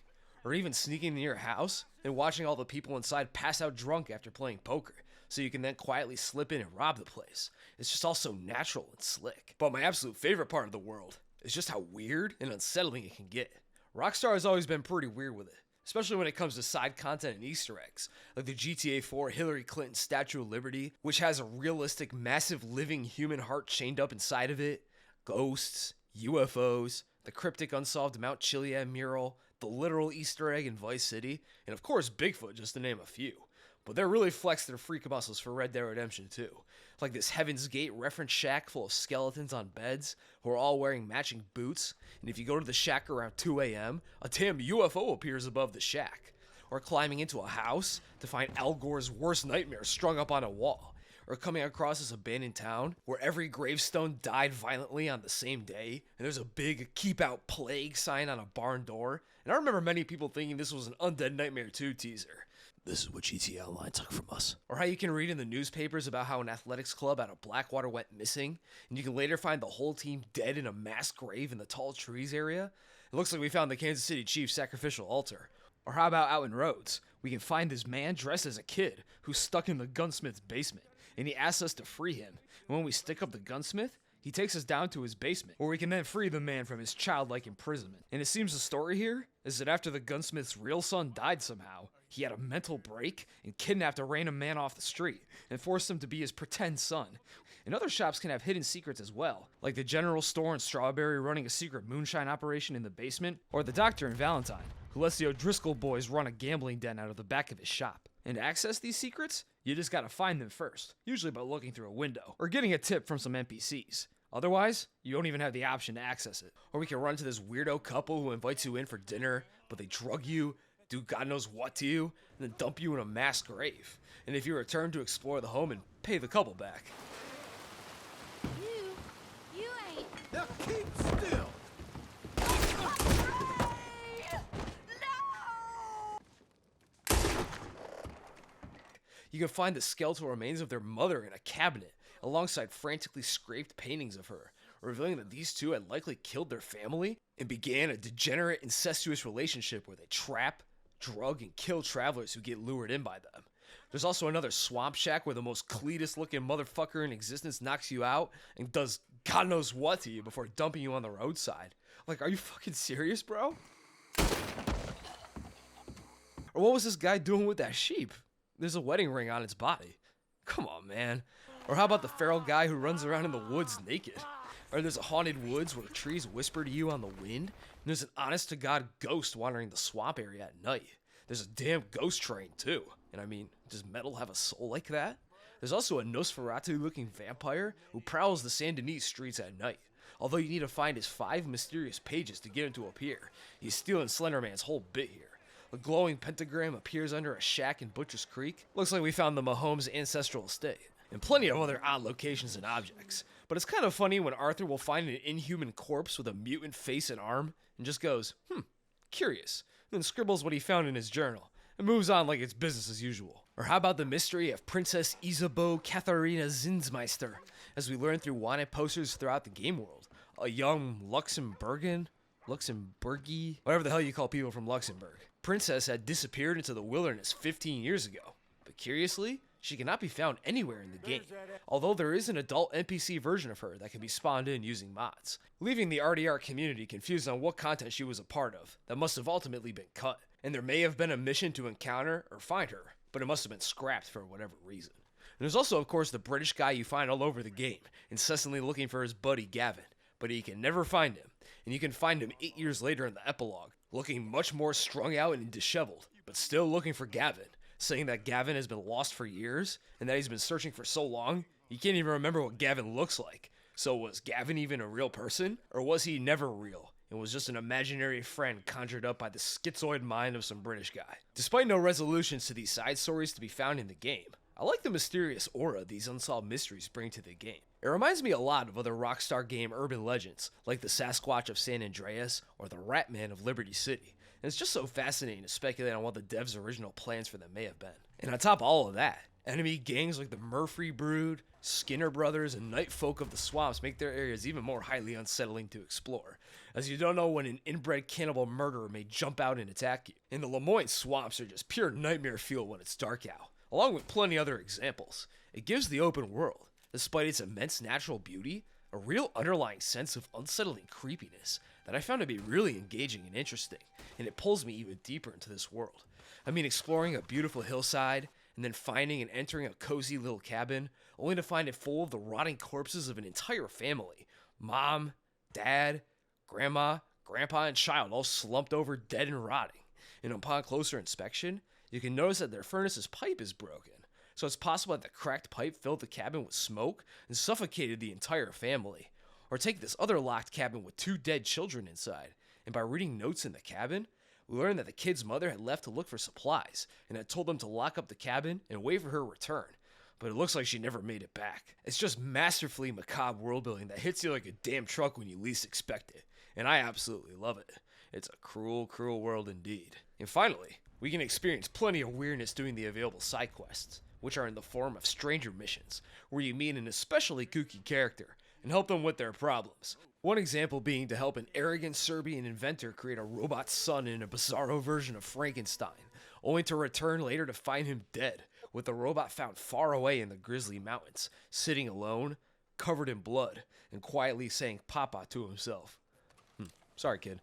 or even sneaking into your house and watching all the people inside pass out drunk after playing poker, so you can then quietly slip in and rob the place. It's just all so natural and slick. But my absolute favorite part of the world is just how weird and unsettling it can get. Rockstar has always been pretty weird with it, especially when it comes to side content and Easter eggs, like the GTA 4 Hillary Clinton Statue of Liberty, which has a realistic, massive living human heart chained up inside of it, ghosts, UFOs, the cryptic unsolved Mount Chiliad mural, the literal Easter egg in Vice City, and of course Bigfoot, just to name a few. But they're really flexed their freak muscles for Red Dead Redemption 2. Like this Heaven's Gate reference shack full of skeletons on beds who are all wearing matching boots, and if you go to the shack around 2 a.m., a damn UFO appears above the shack. Or climbing into a house to find Al Gore's worst nightmare strung up on a wall. Or coming across this abandoned town where every gravestone died violently on the same day, and there's a big Keep Out Plague sign on a barn door. And I remember many people thinking this was an Undead Nightmare 2 teaser. This is what GTA Online took from us. Or how you can read in the newspapers about how an athletics club out of Blackwater went missing, and you can later find the whole team dead in a mass grave in the tall trees area. It looks like we found the Kansas City Chiefs sacrificial altar. Or how about out in Rhodes? We can find this man dressed as a kid who's stuck in the gunsmith's basement, and he asks us to free him. And when we stick up the gunsmith, he takes us down to his basement, where we can then free the man from his childlike imprisonment. And it seems the story here is that after the gunsmith's real son died somehow, he had a mental break and kidnapped a random man off the street and forced him to be his pretend son. And other shops can have hidden secrets as well, like the general store in Strawberry running a secret moonshine operation in the basement, or the doctor in Valentine, who lets the O'Driscoll boys run a gambling den out of the back of his shop. And to access these secrets, you just gotta find them first, usually by looking through a window, or getting a tip from some NPCs. Otherwise, you don't even have the option to access it. Or we can run to this weirdo couple who invites you in for dinner, but they drug you, do God knows what to you, and then dump you in a mass grave. And if you return to explore the home and pay the couple back. You ain't. Now keep still. You can find the skeletal remains of their mother in a cabinet, alongside frantically scraped paintings of her, revealing that these two had likely killed their family and began a degenerate, incestuous relationship where they trap, drug, and kill travelers who get lured in by them. There's also another swamp shack where the most Cletus-looking motherfucker in existence knocks you out and does God knows what to you before dumping you on the roadside. Like, are you fucking serious, bro? Or what was this guy doing with that sheep? There's a wedding ring on its body. Come on, man. Or how about the feral guy who runs around in the woods naked? Or there's a haunted woods where trees whisper to you on the wind, and there's an honest-to-God ghost wandering the swamp area at night. There's a damn ghost train, too. And I mean, does metal have a soul like that? There's also a Nosferatu-looking vampire who prowls the Saint Denis streets at night. Although you need to find his 5 mysterious pages to get him to appear. He's stealing Slenderman's whole bit here. A glowing pentagram appears under a shack in Butcher's Creek. Looks like we found the Mahomes' ancestral estate. And plenty of other odd locations and objects. But it's kind of funny when Arthur will find an inhuman corpse with a mutant face and arm, and just goes, curious, and then scribbles what he found in his journal, and moves on like it's business as usual. Or how about the mystery of Princess Isabeau Katharina Zinsmeister, as we learn through wanted posters throughout the game world. A young Luxembourgie, whatever the hell you call people from Luxembourg. Princess had disappeared into the wilderness 15 years ago, but curiously, she cannot be found anywhere in the game, although there is an adult NPC version of her that can be spawned in using mods, leaving the RDR community confused on what content she was a part of that must have ultimately been cut. And there may have been a mission to encounter or find her, but it must have been scrapped for whatever reason. And there's also, of course, the British guy you find all over the game, incessantly looking for his buddy Gavin, but he can never find him, and you can find him 8 years later in the epilogue, looking much more strung out and disheveled, but still looking for Gavin, saying that Gavin has been lost for years, and that he's been searching for so long, he can't even remember what Gavin looks like. So was Gavin even a real person, or was he never real, and was just an imaginary friend conjured up by the schizoid mind of some British guy? Despite no resolutions to these side stories to be found in the game, I like the mysterious aura these unsolved mysteries bring to the game. It reminds me a lot of other Rockstar game urban legends, like the Sasquatch of San Andreas, or the Ratman of Liberty City. And it's just so fascinating to speculate on what the devs' original plans for them may have been. And on top of all of that, enemy gangs like the Murphy Brood, Skinner Brothers, and Night Folk of the Swamps make their areas even more highly unsettling to explore, as you don't know when an inbred cannibal murderer may jump out and attack you. And the Lemoyne Swamps are just pure nightmare fuel when it's dark out, along with plenty other examples. It gives the open world, despite its immense natural beauty, a real underlying sense of unsettling creepiness that I found to be really engaging and interesting, and it pulls me even deeper into this world. I mean, exploring a beautiful hillside, and then finding and entering a cozy little cabin, only to find it full of the rotting corpses of an entire family. Mom, dad, grandma, grandpa, and child all slumped over dead and rotting. And upon closer inspection, you can notice that their furnace's pipe is broken. So it's possible that the cracked pipe filled the cabin with smoke and suffocated the entire family. Or take this other locked cabin with 2 dead children inside, and by reading notes in the cabin, we learned that the kid's mother had left to look for supplies, and had told them to lock up the cabin and wait for her return. But it looks like she never made it back. It's just masterfully macabre world building that hits you like a damn truck when you least expect it, and I absolutely love it. It's a cruel, cruel world indeed. And finally, we can experience plenty of weirdness doing the available side quests, which are in the form of stranger missions, where you meet an especially kooky character and help them with their problems. One example being to help an arrogant Serbian inventor create a robot son in a bizarro version of Frankenstein, only to return later to find him dead, with the robot found far away in the Grizzly Mountains, sitting alone, covered in blood, and quietly saying "Papa" to himself. Sorry, kid.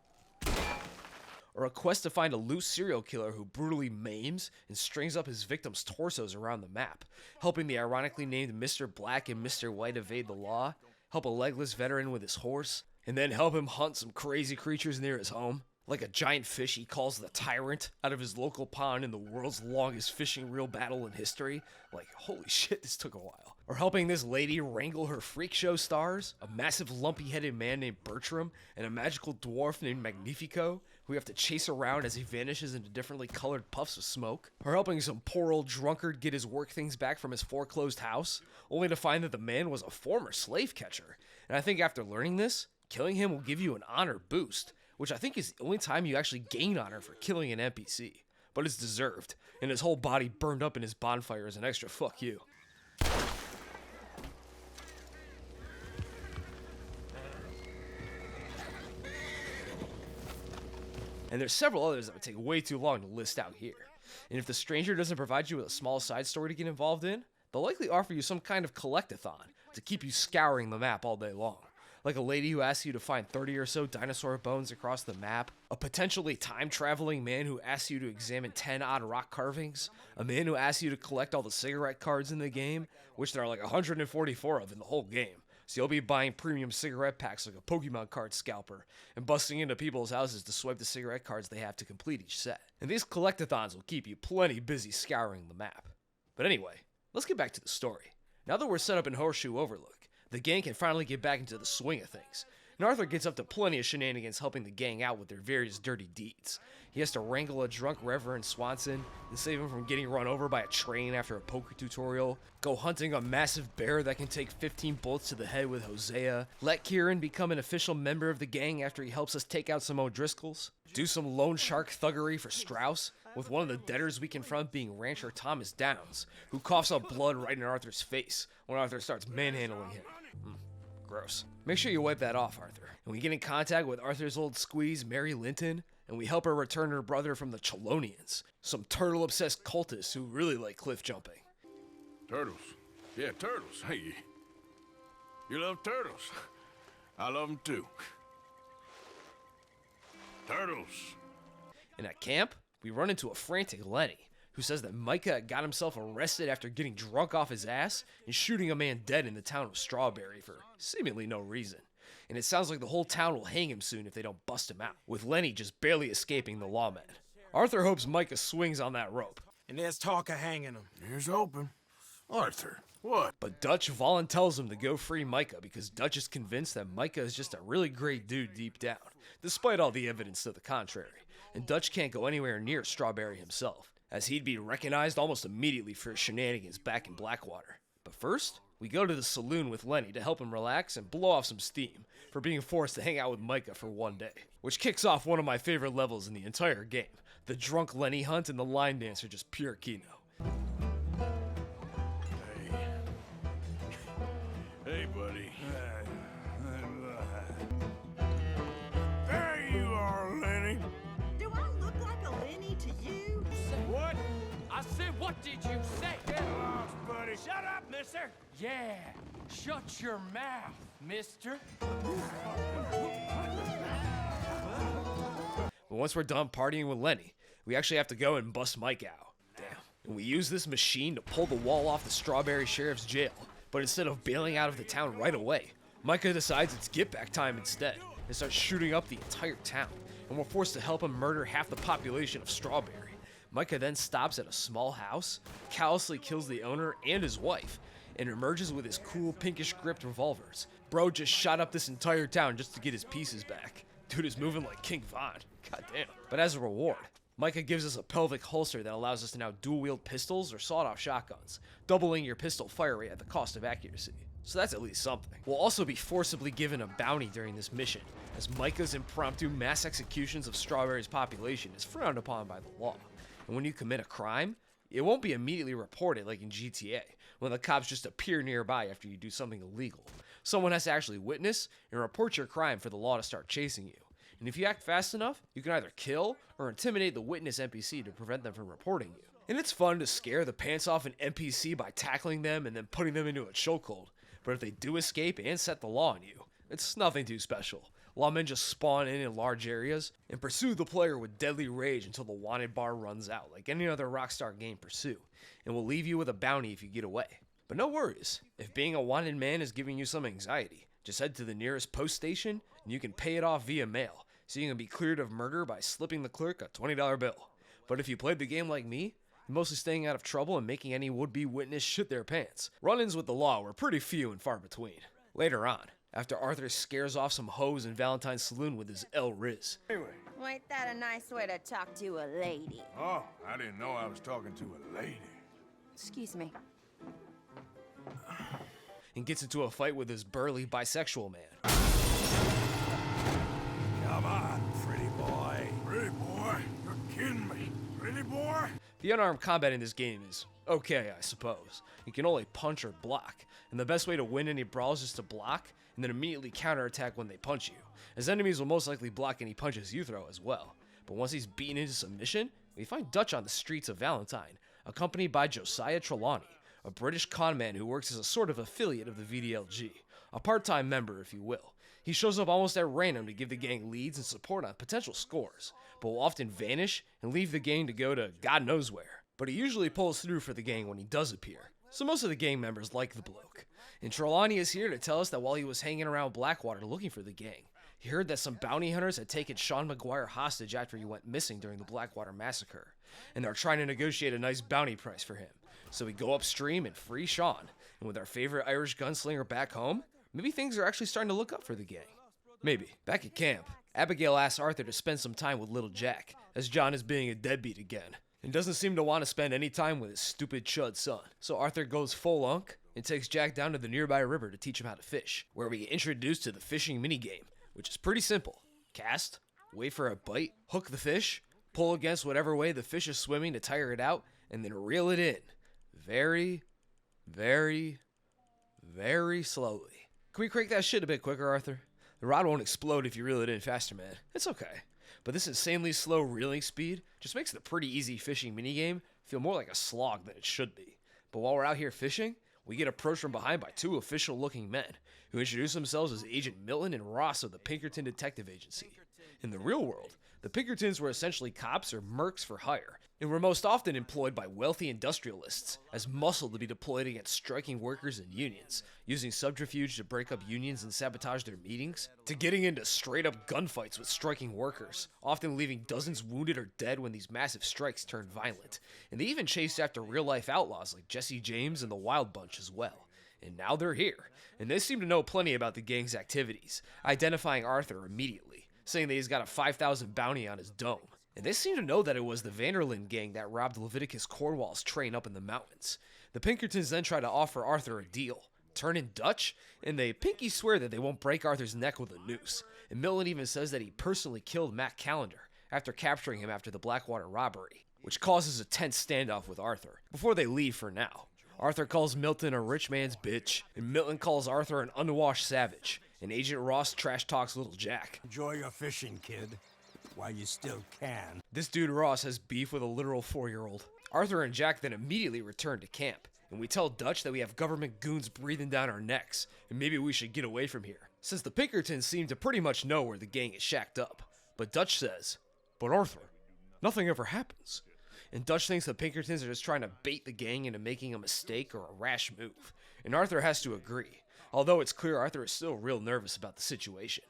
Or a quest to find a loose serial killer who brutally maims and strings up his victims' torsos around the map, helping the ironically named Mr. Black and Mr. White evade the law, help a legless veteran with his horse, and then help him hunt some crazy creatures near his home, like a giant fish he calls the Tyrant out of his local pond in the world's longest fishing reel battle in history. Like, holy shit, this took a while. Or helping this lady wrangle her freak show stars, a massive lumpy-headed man named Bertram, and a magical dwarf named Magnifico, who we have to chase around as he vanishes into differently colored puffs of smoke. Or helping some poor old drunkard get his work things back from his foreclosed house, only to find that the man was a former slave catcher. And I think after learning this, killing him will give you an honor boost, which I think is the only time you actually gain honor for killing an NPC. But it's deserved, and his whole body burned up in his bonfire as an extra fuck you. And there's several others that would take way too long to list out here. And if the stranger doesn't provide you with a small side story to get involved in, they'll likely offer you some kind of collectathon to keep you scouring the map all day long. like a lady who asks you to find 30 or so dinosaur bones across the map, a potentially time-traveling man who asks you to examine 10 odd rock carvings, a man who asks you to collect all the cigarette cards in the game, which there are like 144 of in the whole game. So you'll be buying premium cigarette packs like a Pokemon card scalper, and busting into people's houses to swipe the cigarette cards they have to complete each set. And these collectathons will keep you plenty busy scouring the map. But anyway, let's get back to the story. Now that we're set up in Horseshoe Overlook, the gang can finally get back into the swing of things, and Arthur gets up to plenty of shenanigans helping the gang out with their various dirty deeds. He has to wrangle a drunk Reverend Swanson and save him from getting run over by a train after a poker tutorial, go hunting a massive bear that can take 15 bullets to the head with Hosea, let Kieran become an official member of the gang after he helps us take out some O'Driscolls, do some loan shark thuggery for Strauss, with one of the debtors we confront being rancher Thomas Downs, who coughs up blood right in Arthur's face when Arthur starts manhandling him. Gross. Make sure you wipe that off, Arthur. And we get in contact with Arthur's old squeeze, Mary Linton, and we help her return her brother from the Chelonians, some turtle-obsessed cultists who really like cliff jumping. Turtles. Yeah, turtles. Hey, you love turtles. I love them too. Turtles. And at camp, we run into a frantic Lenny, who says that Micah got himself arrested after getting drunk off his ass and shooting a man dead in the town of Strawberry for seemingly no reason. And it sounds like the whole town will hang him soon if they don't bust him out, with Lenny just barely escaping the lawmen. Arthur hopes Micah swings on that rope, And there's talk of hanging him. Here's hoping. Arthur, what? but Dutch voluntells him to go free Micah because Dutch is convinced that Micah is just a really great dude deep down, despite all the evidence to the contrary. And Dutch can't go anywhere near Strawberry himself, as he'd be recognized almost immediately for his shenanigans back in Blackwater. But first, we go to the saloon with Lenny to help him relax and blow off some steam for being forced to hang out with Micah for one day, which kicks off one of my favorite levels in the entire game. The drunk Lenny hunt and the line dance are just pure kino. Hey, buddy. There you are, Lenny. Do I look like a Lenny to you? What? I said, what did you say? Get lost, buddy. Shut up, mister. Yeah, shut your mouth, mister. But once we're done partying with Lenny, we actually have to go and bust Mike out. Damn. And we use this machine to pull the wall off the Strawberry Sheriff's jail. But instead of bailing out of the town right away, Micah decides it's get back time instead and starts shooting up the entire town. And we're forced to help him murder half the population of Strawberry. Micah then stops at a small house, callously kills the owner and his wife, and emerges with his cool pinkish gripped revolvers. Bro just shot up this entire town just to get his pieces back. Dude is moving like King Von. Goddamn. But as a reward, Micah gives us a pelvic holster that allows us to now dual-wield pistols or sawed-off shotguns, doubling your pistol fire rate at the cost of accuracy. So that's at least something. We'll also be forcibly given a bounty during this mission, as Micah's impromptu mass executions of Strawberry's population is frowned upon by the law. And when you commit a crime, it won't be immediately reported like in GTA, when the cops just appear nearby after you do something illegal. Someone has to actually witness and report your crime for the law to start chasing you. And if you act fast enough, you can either kill or intimidate the witness NPC to prevent them from reporting you. And it's fun to scare the pants off an NPC by tackling them and then putting them into a chokehold. But if they do escape and set the law on you, it's nothing too special. Lawmen just spawn in large areas and pursue the player with deadly rage until the wanted bar runs out, like any other Rockstar game Pursue, and will leave you with a bounty if you get away. But no worries, if being a wanted man is giving you some anxiety, just head to the nearest post station and you can pay it off via mail, so you can be cleared of murder by slipping the clerk a $20 bill. But if you played the game like me, mostly staying out of trouble and making any would-be witness shit their pants, run-ins with the law were pretty few and far between. Later on, after Arthur scares off some hoes in Valentine's saloon with his El Riz, Ain't that a nice way to talk to a lady? Oh, I didn't know I was talking to a lady. Excuse me. and gets into a fight with this burly bisexual man. Come on, pretty boy. Pretty boy? You're kidding me. Pretty boy? The unarmed combat in this game is okay, I suppose. You can only punch or block, and the best way to win any brawls is to block and then immediately counterattack when they punch you, as enemies will most likely block any punches you throw as well. But once he's beaten into submission, we find Dutch on the streets of Valentine, accompanied by Josiah Trelawney, a British conman who works as a sort of affiliate of the VDLG, a part-time member if you will. He shows up almost at random to give the gang leads and support on potential scores, but will often vanish and leave the gang to go to God knows where. But he usually pulls through for the gang when he does appear, so most of the gang members like the bloke. And Trelawney is here to tell us that while he was hanging around Blackwater looking for the gang, he heard that some bounty hunters had taken Sean McGuire hostage after he went missing during the Blackwater massacre, and they're trying to negotiate a nice bounty price for him. So we go upstream and free Sean, and with our favorite Irish gunslinger back home, maybe things are actually starting to look up for the gang. Maybe. Back at camp, Abigail asks Arthur to spend some time with little Jack, as John is being a deadbeat again, and doesn't seem to want to spend any time with his stupid chud son. So Arthur goes full unk and takes Jack down to the nearby river to teach him how to fish, where we get introduced to the fishing minigame, which is pretty simple. Cast, wait for a bite, hook the fish, pull against whatever way the fish is swimming to tire it out, and then reel it in. Very, very, very slowly. Can we crank that shit a bit quicker, Arthur? The rod won't explode if you reel it in faster, man. It's okay. But this insanely slow reeling speed just makes the pretty easy fishing minigame feel more like a slog than it should be. But while we're out here fishing, we get approached from behind by two official-looking men who introduce themselves as Agent Milton and Ross of the Pinkerton Detective Agency. In the real world, the Pinkertons were essentially cops or mercs for hire, and were most often employed by wealthy industrialists as muscle to be deployed against striking workers and unions, using subterfuge to break up unions and sabotage their meetings, to getting into straight-up gunfights with striking workers, often leaving dozens wounded or dead when these massive strikes turned violent. And they even chased after real-life outlaws like Jesse James and the Wild Bunch as well. And now they're here, and they seem to know plenty about the gang's activities, identifying Arthur immediately, saying that he's got a 5,000 bounty on his dome. And they seem to know that it was the Vanderlyn gang that robbed Leviticus Cornwall's train up in the mountains. The Pinkertons then try to offer Arthur a deal, turn in Dutch, and they pinky swear that they won't break Arthur's neck with a noose. And Milton even says that he personally killed Matt Callender after capturing him after the Blackwater robbery, which causes a tense standoff with Arthur, before they leave for now. Arthur calls Milton a rich man's bitch, and Milton calls Arthur an unwashed savage, and Agent Ross trash talks little Jack. Enjoy your fishing, kid, while you still can. This dude Ross has beef with a literal 4-year-old. Arthur and Jack then immediately return to camp, and we tell Dutch that we have government goons breathing down our necks, and maybe we should get away from here, since the Pinkertons seem to pretty much know where the gang is shacked up. But Dutch says, "But Arthur, nothing ever happens." And Dutch thinks the Pinkertons are just trying to bait the gang into making a mistake or a rash move, and Arthur has to agree, although it's clear Arthur is still real nervous about the situation.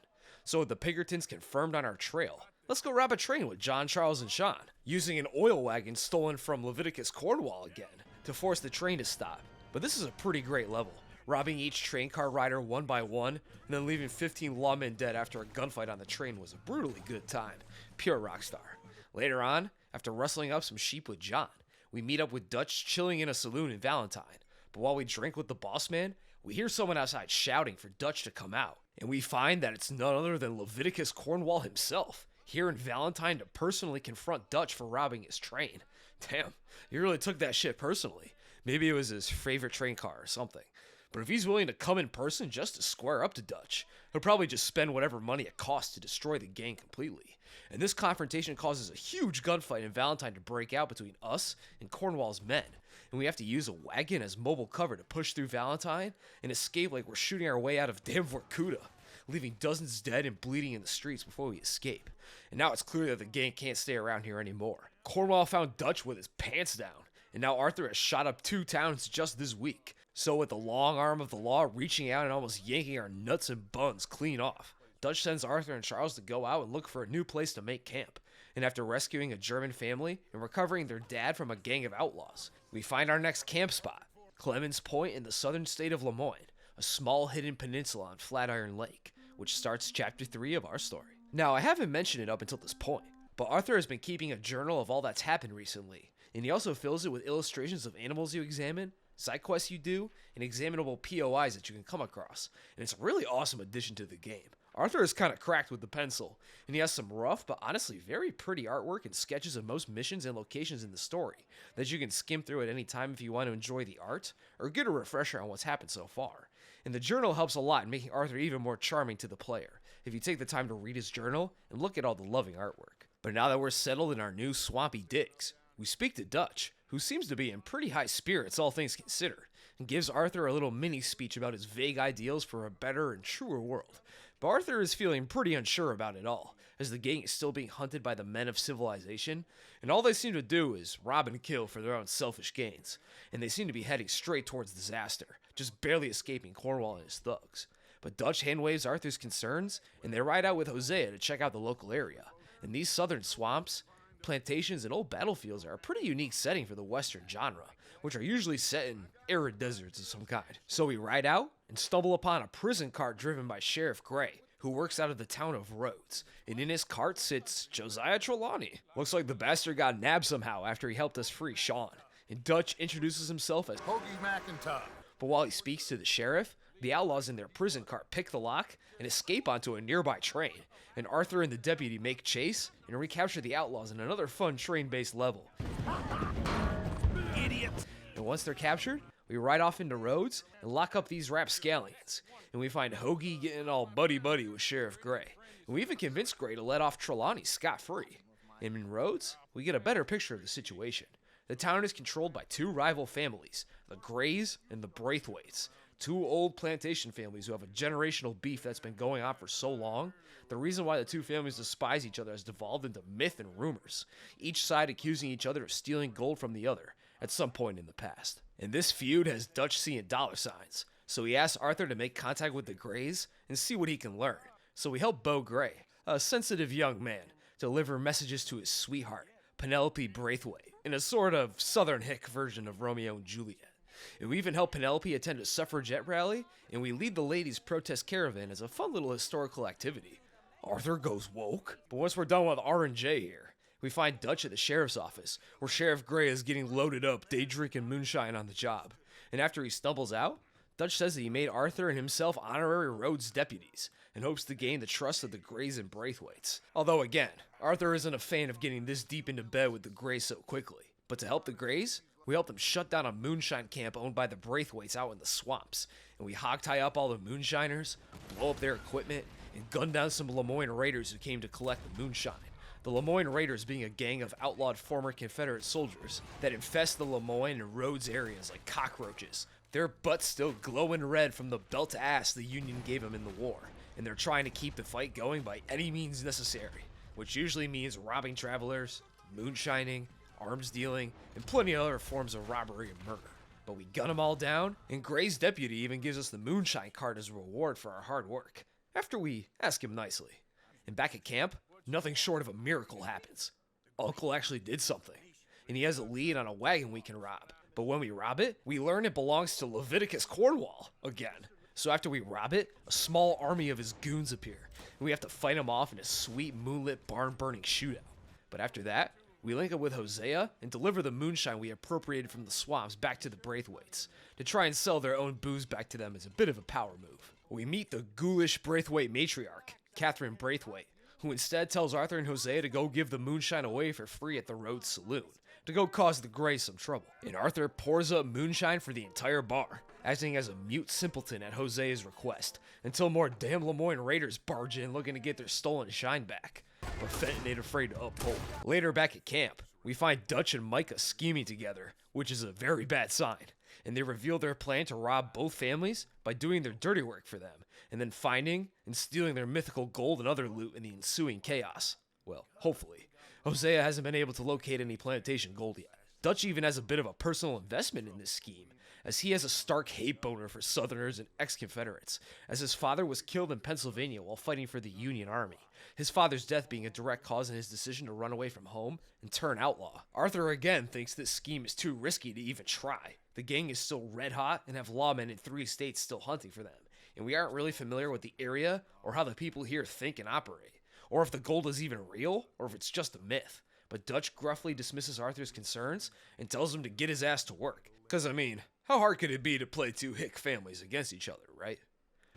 So with the Pinkertons confirmed on our trail, let's go rob a train with John, Charles, and Sean, using an oil wagon stolen from Leviticus Cornwall again, to force the train to stop. But this is a pretty great level, robbing each train car rider one by one, and then leaving 15 lawmen dead after a gunfight on the train was a brutally good time. Pure rockstar. Later on, after rustling up some sheep with John, we meet up with Dutch chilling in a saloon in Valentine. But while we drink with the boss man, we hear someone outside shouting for Dutch to come out, and we find that it's none other than Leviticus Cornwall himself, here in Valentine to personally confront Dutch for robbing his train. Damn, he really took that shit personally. Maybe it was his favorite train car or something. But if he's willing to come in person just to square up to Dutch, he'll probably just spend whatever money it costs to destroy the gang completely. And this confrontation causes a huge gunfight in Valentine to break out between us and Cornwall's men. And we have to use a wagon as mobile cover to push through Valentine and escape like we're shooting our way out of damn Vorkuta, leaving dozens dead and bleeding in the streets before we escape. And now it's clear that the gang can't stay around here anymore. Cornwall found Dutch with his pants down, and now Arthur has shot up 2 towns just this week. So with the long arm of the law reaching out and almost yanking our nuts and buns clean off, Dutch sends Arthur and Charles to go out and look for a new place to make camp. And after rescuing a German family and recovering their dad from a gang of outlaws, we find our next camp spot, Clemens Point in the southern state of Lemoyne, a small hidden peninsula on Flatiron Lake, which starts chapter 3 of our story. Now, I haven't mentioned it up until this point, but Arthur has been keeping a journal of all that's happened recently, and he also fills it with illustrations of animals you examine, side quests you do, and examinable POIs that you can come across, and it's a really awesome addition to the game. Arthur is kind of cracked with the pencil, and he has some rough but honestly very pretty artwork and sketches of most missions and locations in the story that you can skim through at any time if you want to enjoy the art or get a refresher on what's happened so far. And the journal helps a lot in making Arthur even more charming to the player if you take the time to read his journal and look at all the loving artwork. But now that we're settled in our new swampy digs, we speak to Dutch, who seems to be in pretty high spirits all things considered, and gives Arthur a little mini speech about his vague ideals for a better and truer world. But Arthur is feeling pretty unsure about it all, as the gang is still being hunted by the men of civilization, and all they seem to do is rob and kill for their own selfish gains, and they seem to be heading straight towards disaster, just barely escaping Cornwall and his thugs. But Dutch handwaves Arthur's concerns, and they ride out with Hosea to check out the local area. And these southern swamps, plantations, and old battlefields are a pretty unique setting for the western genre, which are usually set in arid deserts of some kind. So we ride out and stumble upon a prison cart driven by Sheriff Gray, who works out of the town of Rhodes, and in his cart sits Josiah Trelawney. Looks like the bastard got nabbed somehow after he helped us free Sean, and Dutch introduces himself as Hoagie McIntyre. But while he speaks to the sheriff, the outlaws in their prison cart pick the lock and escape onto a nearby train, and Arthur and the deputy make chase and recapture the outlaws in another fun train-based level. Idiot! And once they're captured, we ride off into Rhodes and lock up these rapscallions, and we find Hoagie getting all buddy-buddy with Sheriff Gray, and we even convince Gray to let off Trelawney scot-free. And in Rhodes, we get a better picture of the situation. The town is controlled by two rival families, the Grays and the Braithwaites, two old plantation families who have a generational beef that's been going on for so long. The reason why the two families despise each other has devolved into myth and rumors, each side accusing each other of stealing gold from the other at some point in the past. And this feud has Dutch seeing dollar signs, so he asks Arthur to make contact with the Grays and see what he can learn. So we help Beau Gray, a sensitive young man, deliver messages to his sweetheart, Penelope Braithwaite, in a sort of Southern hick version of Romeo and Juliet. And we even help Penelope attend a suffragette rally, and we lead the ladies' protest caravan as a fun little historical activity. Arthur goes woke, but once we're done with R&J here, we find Dutch at the sheriff's office, where Sheriff Gray is getting loaded up, day drinking moonshine on the job. And after he stumbles out, Dutch says that he made Arthur and himself honorary Rhodes deputies, and hopes to gain the trust of the Grays and Braithwaites. Although again, Arthur isn't a fan of getting this deep into bed with the Grays so quickly. But to help the Grays, we help them shut down a moonshine camp owned by the Braithwaites out in the swamps, and we hog-tie up all the moonshiners, blow up their equipment, and gun down some Lemoyne Raiders who came to collect the moonshine. The Lemoyne Raiders being a gang of outlawed former Confederate soldiers that infest the Lemoyne and Rhodes areas like cockroaches. Their butts still glowing red from the belt to ass the Union gave them in the war, and they're trying to keep the fight going by any means necessary, which usually means robbing travelers, moonshining, arms dealing, and plenty of other forms of robbery and murder. But we gun them all down, and Gray's deputy even gives us the moonshine card as a reward for our hard work, after we ask him nicely. And back at camp, nothing short of a miracle happens. Uncle actually did something, and he has a lead on a wagon we can rob. But when we rob it, we learn it belongs to Leviticus Cornwall again. So after we rob it, a small army of his goons appear, and we have to fight them off in a sweet moonlit barn-burning shootout. But after that, we link up with Hosea and deliver the moonshine we appropriated from the swamps back to the Braithwaites, to try and sell their own booze back to them as a bit of a power move. We meet the ghoulish Braithwaite matriarch, Catherine Braithwaite, who instead tells Arthur and Hosea to go give the moonshine away for free at the Rhodes Saloon, to go cause the Grays some trouble. And Arthur pours up moonshine for the entire bar, acting as a mute simpleton at Hosea's request, until more damn Lemoyne Raiders barge in looking to get their stolen shine back, but Fenton ain't afraid to uphold. Later back at camp, we find Dutch and Micah scheming together, which is a very bad sign, and they reveal their plan to rob both families by doing their dirty work for them, and then finding and stealing their mythical gold and other loot in the ensuing chaos. Well, hopefully. Hosea hasn't been able to locate any plantation gold yet. Dutch even has a bit of a personal investment in this scheme, as he has a stark hate boner for Southerners and ex-Confederates, as his father was killed in Pennsylvania while fighting for the Union Army, his father's death being a direct cause in his decision to run away from home and turn outlaw. Arthur again thinks this scheme is too risky to even try. The gang is still red hot and have lawmen in 3 states still hunting for them, and we aren't really familiar with the area or how the people here think and operate, or if the gold is even real or if it's just a myth. But Dutch gruffly dismisses Arthur's concerns and tells him to get his ass to work. Cause I mean, how hard could it be to play two hick families against each other, right?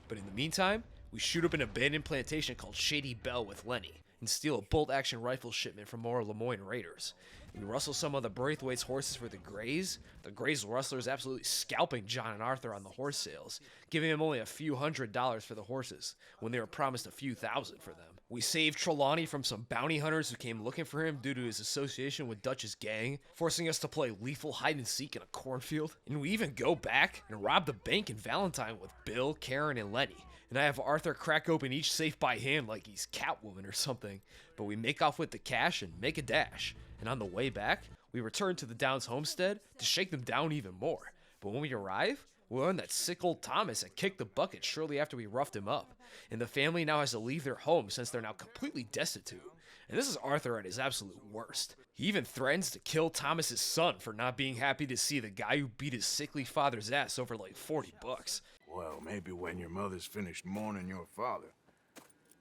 But in the meantime, we shoot up an abandoned plantation called Shady Bell with Lenny, and steal a bolt-action rifle shipment from more Lemoyne Raiders. We rustle some of the Braithwaite's horses for the Grays. The Grays rustlers absolutely scalping John and Arthur on the horse sales, giving them only a few $100s for the horses, when they were promised a few thousand for them. We saved Trelawney from some bounty hunters who came looking for him due to his association with Dutch's gang, forcing us to play lethal hide-and-seek in a cornfield. And we even go back and rob the bank in Valentine with Bill, Karen, and Lenny. And I have Arthur crack open each safe by hand like he's Catwoman or something. But we make off with the cash and make a dash. And on the way back, we return to the Downs homestead to shake them down even more. But when we arrive, we learn that sick old Thomas had kicked the bucket shortly after we roughed him up, and the family now has to leave their home since they're now completely destitute. And this is Arthur at his absolute worst. He even threatens to kill Thomas's son for not being happy to see the guy who beat his sickly father's ass over like $40. Well, maybe when your mother's finished mourning your father,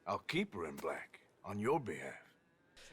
I'll keep her in black on your behalf.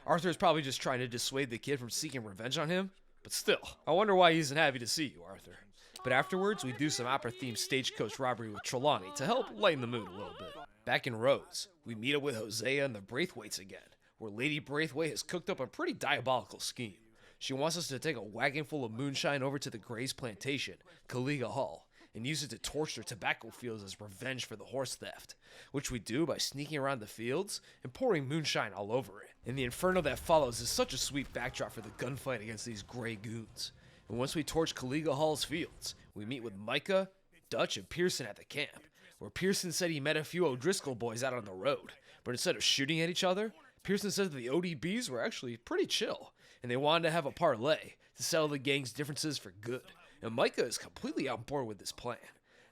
Arthur's probably just trying to dissuade the kid from seeking revenge on him, but still, I wonder why he isn't happy to see you, Arthur. But afterwards, we do some opera-themed stagecoach robbery with Trelawney to help lighten the mood a little bit. Back in Rhodes, we meet up with Hosea and the Braithwaites again, where Lady Braithwaite has cooked up a pretty diabolical scheme. She wants us to take a wagon full of moonshine over to the Gray's plantation, Caliga Hall, and use it to torch their tobacco fields as revenge for the horse theft, which we do by sneaking around the fields and pouring moonshine all over it. And the inferno that follows is such a sweet backdrop for the gunfight against these Gray goons. And once we torch Caliga Hall's fields, we meet with Micah, Dutch, and Pearson at the camp, where Pearson said he met a few O'Driscoll boys out on the road, but instead of shooting at each other, Pearson said that the ODBs were actually pretty chill, and they wanted to have a parlay to settle the gang's differences for good, and Micah is completely on board with this plan.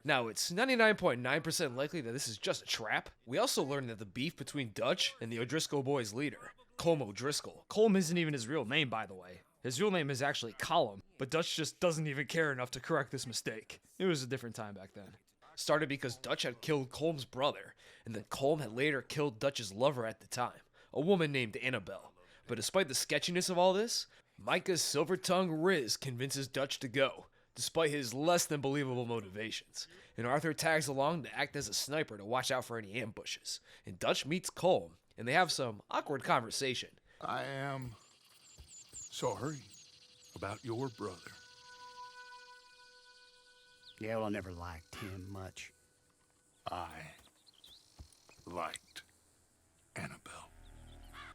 Now, it's 99.9% likely that this is just a trap. We also learned that the beef between Dutch and the O'Driscoll boys' leader, Colm O'Driscoll. Colm isn't even his real name, by the way. His real name is actually Colum, but Dutch just doesn't even care enough to correct this mistake. It was a different time back then. Started because Dutch had killed Colm's brother, and then Colm had later killed Dutch's lover at the time, a woman named Annabelle. But despite the sketchiness of all this, Micah's silver-tongued Riz convinces Dutch to go, despite his less than believable motivations. And Arthur tags along to act as a sniper to watch out for any ambushes. And Dutch meets Colm, and they have some awkward conversation. I am sorry about your brother. Yeah, well, I never liked him much. I liked Annabelle.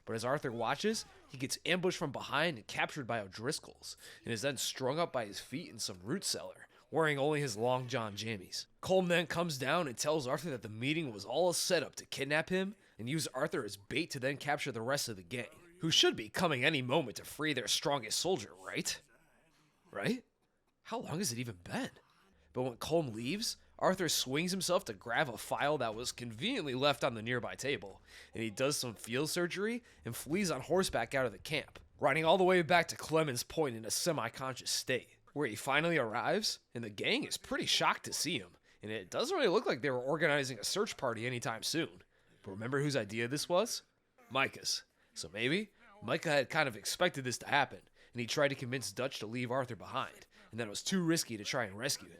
But as Arthur watches, he gets ambushed from behind and captured by O'Driscolls, and is then strung up by his feet in some root cellar, wearing only his long john jammies. Colm then comes down and tells Arthur that the meeting was all a setup to kidnap him and use Arthur as bait to then capture the rest of the gang, who should be coming any moment to free their strongest soldier, right? Right? How long has it even been? But when Colm leaves, Arthur swings himself to grab a file that was conveniently left on the nearby table, and he does some field surgery and flees on horseback out of the camp, riding all the way back to Clemens Point in a semi-conscious state, where he finally arrives, and the gang is pretty shocked to see him, and it doesn't really look like they were organizing a search party anytime soon. But remember whose idea this was? Micah's. So maybe Micah had kind of expected this to happen, and he tried to convince Dutch to leave Arthur behind, and that it was too risky to try and rescue him.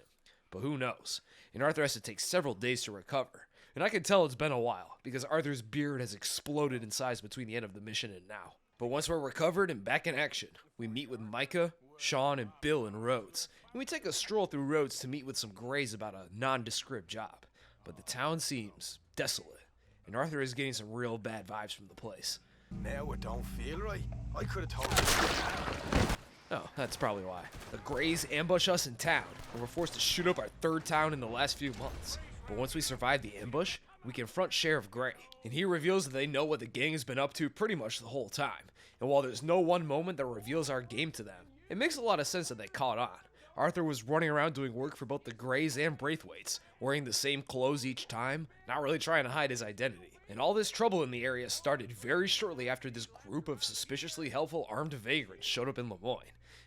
But who knows? And Arthur has to take several days to recover. And I can tell it's been a while, because Arthur's beard has exploded in size between the end of the mission and now. But once we're recovered and back in action, we meet with Micah, Sean, and Bill in Rhodes. And we take a stroll through Rhodes to meet with some Grays about a nondescript job. But the town seems desolate, and Arthur is getting some real bad vibes from the place. Now it don't feel right. I could have told you. Oh, that's probably why. The Grays ambush us in town, and we're forced to shoot up our third town in the last few months. But once we survive the ambush, we confront Sheriff Gray, and he reveals that they know what the gang has been up to pretty much the whole time. And while there's no one moment that reveals our game to them, it makes a lot of sense that they caught on. Arthur was running around doing work for both the Grays and Braithwaites, wearing the same clothes each time, not really trying to hide his identity. And all this trouble in the area started very shortly after this group of suspiciously helpful armed vagrants showed up in Lemoyne.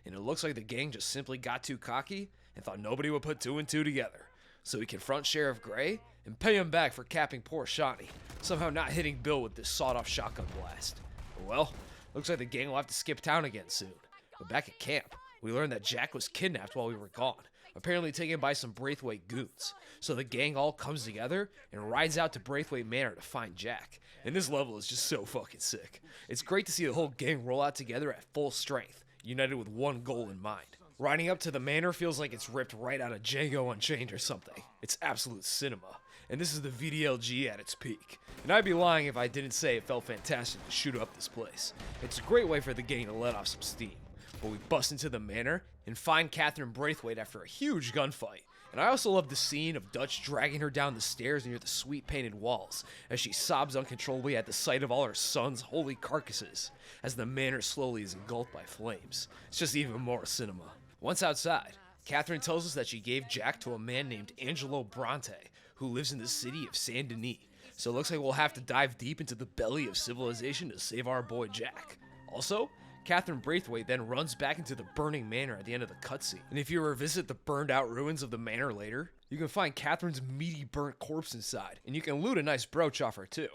And it looks like the gang just simply got too cocky and thought nobody would put two and two together. So we confront Sheriff Gray and pay him back for capping poor Shawnee, somehow not hitting Bill with this sawed-off shotgun blast. Well, looks like the gang will have to skip town again soon. But back at camp, we learned that Jack was kidnapped while we were gone, apparently taken by some Braithwaite goons. So the gang all comes together and rides out to Braithwaite Manor to find Jack. And this level is just so fucking sick. It's great to see the whole gang roll out together at full strength, united with one goal in mind. Riding up to the manor feels like it's ripped right out of Django Unchained or something. It's absolute cinema. and this is the VDLG at its peak. And I'd be lying if I didn't say it felt fantastic to shoot up this place. It's a great way for the gang to let off some steam. But we bust into the manor and find Catherine Braithwaite after a huge gunfight. And I also love the scene of Dutch dragging her down the stairs near the sweet painted walls as she sobs uncontrollably at the sight of all her son's holy carcasses as the manor slowly is engulfed by flames. It's just even more cinema. Once outside, Catherine tells us that she gave Jack to a man named Angelo Bronte, who lives in the city of Saint Denis. So it looks like we'll have to dive deep into the belly of civilization to save our boy Jack. Also, Catherine Braithwaite then runs back into the burning manor at the end of the cutscene. And if you revisit the burned out ruins of the manor later, you can find Catherine's meaty burnt corpse inside, and you can loot a nice brooch off her too.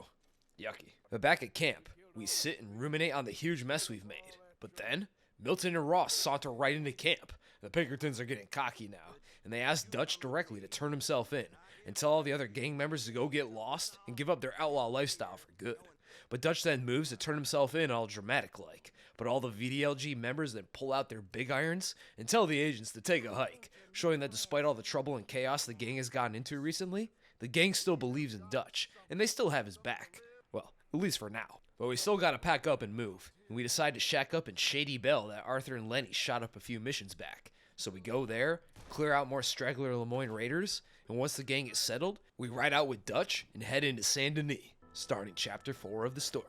Yucky. But back at camp, we sit and ruminate on the huge mess we've made. But then, Milton and Ross saunter right into camp. The Pinkertons are getting cocky now, and they ask Dutch directly to turn himself in and tell all the other gang members to go get lost and give up their outlaw lifestyle for good. But Dutch then moves to turn himself in all dramatic-like. But all the VDLG members then pull out their big irons and tell the agents to take a hike, showing that despite all the trouble and chaos the gang has gotten into recently, the gang still believes in Dutch, and they still have his back. Well, at least for now. But we still gotta pack up and move, and we decide to shack up in Shady Bell that Arthur and Lenny shot up a few missions back. So we go there, clear out more straggler Lemoyne Raiders, and once the gang is settled, we ride out with Dutch and head into Saint Denis, starting chapter 4 of the story.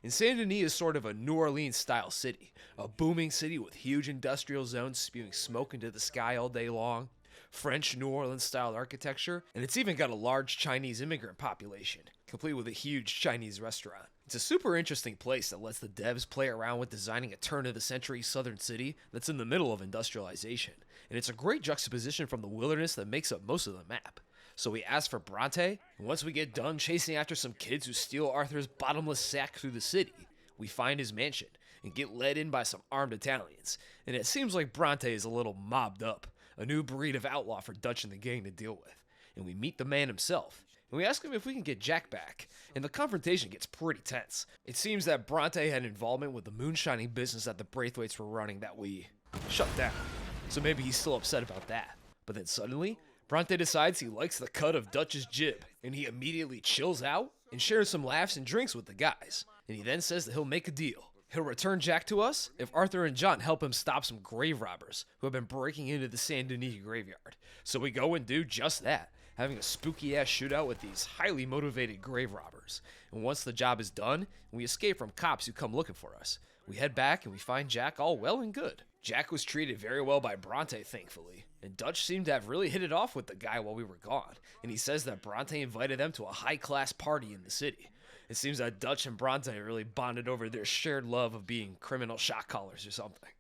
And Saint Denis is sort of a New Orleans-style city, a booming city with huge industrial zones spewing smoke into the sky all day long, French New Orleans-style architecture, and it's even got a large Chinese immigrant population, complete with a huge Chinese restaurant. It's a super interesting place that lets the devs play around with designing a turn-of-the-century southern city that's in the middle of industrialization, and it's a great juxtaposition from the wilderness that makes up most of the map. So we ask for Bronte, and once we get done chasing after some kids who steal Arthur's bottomless sack through the city, we find his mansion and get led in by some armed Italians. And it seems like Bronte is a little mobbed up, a new breed of outlaw for Dutch and the gang to deal with. And we meet the man himself, and we ask him if we can get Jack back, and the confrontation gets pretty tense. It seems that Bronte had involvement with the moonshining business that the Braithwaites were running that we shut down. So maybe he's still upset about that. But then suddenly, Bronte decides he likes the cut of Dutch's jib, and he immediately chills out and shares some laughs and drinks with the guys. And he then says that he'll make a deal. He'll return Jack to us if Arthur and John help him stop some grave robbers who have been breaking into the Saint Denis graveyard. So we go and do just that, having a spooky-ass shootout with these highly motivated grave robbers. And once the job is done, we escape from cops who come looking for us. We head back and we find Jack all well and good. Jack was treated very well by Bronte, thankfully, and Dutch seemed to have really hit it off with the guy while we were gone, and he says that Bronte invited them to a high-class party in the city. It seems that Dutch and Bronte really bonded over their shared love of being criminal shot callers or something.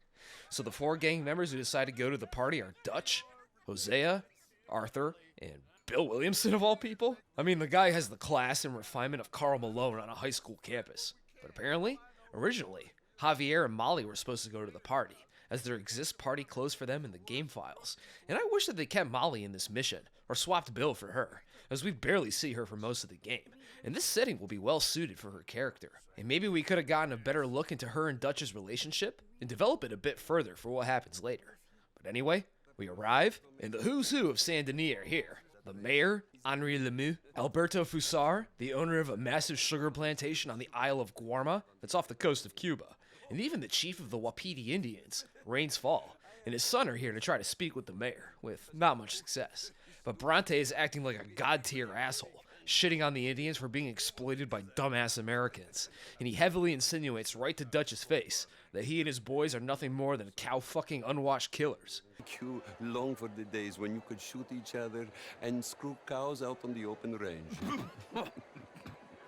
So the 4 gang members who decide to go to the party are Dutch, Hosea, Arthur, and Bill Williamson of all people. I mean, the guy has the class and refinement of Karl Malone on a high school campus. But apparently, originally, Javier and Molly were supposed to go to the party, as there exists party clothes for them in the game files. And I wish that they kept Molly in this mission, or swapped Bill for her, as we barely see her for most of the game. And this setting will be well suited for her character. And maybe we could have gotten a better look into her and Dutch's relationship, and develop it a bit further for what happens later. But anyway, we arrive, and the who's who of Saint Denis are here. The mayor, Henri Lemieux, Alberto Fusar, the owner of a massive sugar plantation on the Isle of Guarma that's off the coast of Cuba, and even the chief of the Wapiti Indians, Rains Fall, and his son are here to try to speak with the mayor, with not much success. But Bronte is acting like a god-tier asshole, shitting on the Indians for being exploited by dumbass Americans, and he heavily insinuates right to Dutch's face that he and his boys are nothing more than cow-fucking unwashed killers. You long for the days when you could shoot each other and screw cows out on the open range.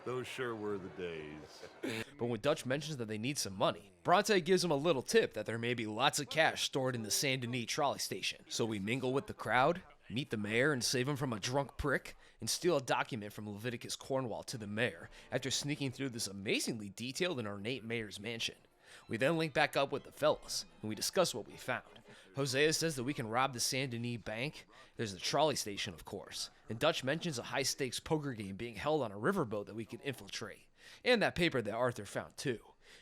Those sure were the days. But when Dutch mentions that they need some money, Bronte gives him a little tip that there may be lots of cash stored in the Saint Denis trolley station. So we mingle with the crowd, meet the mayor and save him from a drunk prick, and steal a document from Leviticus Cornwall to the mayor after sneaking through this amazingly detailed and ornate mayor's mansion. We then link back up with the fellas, and we discuss what we found. Hosea says that we can rob the Saint Denis bank. There's the trolley station, of course. And Dutch mentions a high-stakes poker game being held on a riverboat that we can infiltrate. And that paper that Arthur found, too.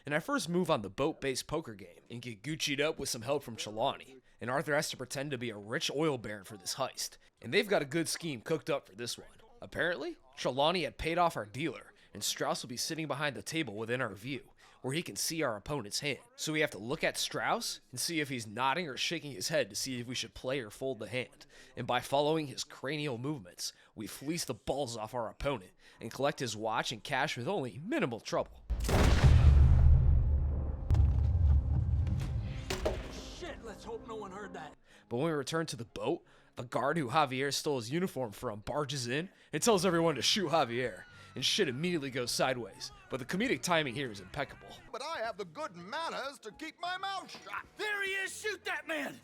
And I first move on the boat-based poker game and get Gucci'd up with some help from Trelawney. And Arthur has to pretend to be a rich oil baron for this heist. And they've got a good scheme cooked up for this one. Apparently, Trelawney had paid off our dealer, and Strauss will be sitting behind the table within our view, where he can see our opponent's hand. So we have to look at Strauss and see if he's nodding or shaking his head to see if we should play or fold the hand. And by following his cranial movements, we fleece the balls off our opponent and collect his watch and cash with only minimal trouble. Shit, let's hope no one heard that. But when we return to the boat, the guard who Javier stole his uniform from barges in and tells everyone to shoot Javier, and shit immediately goes sideways. But the comedic timing here is impeccable. But I have the good manners to keep my mouth shut. There he is! Shoot that man!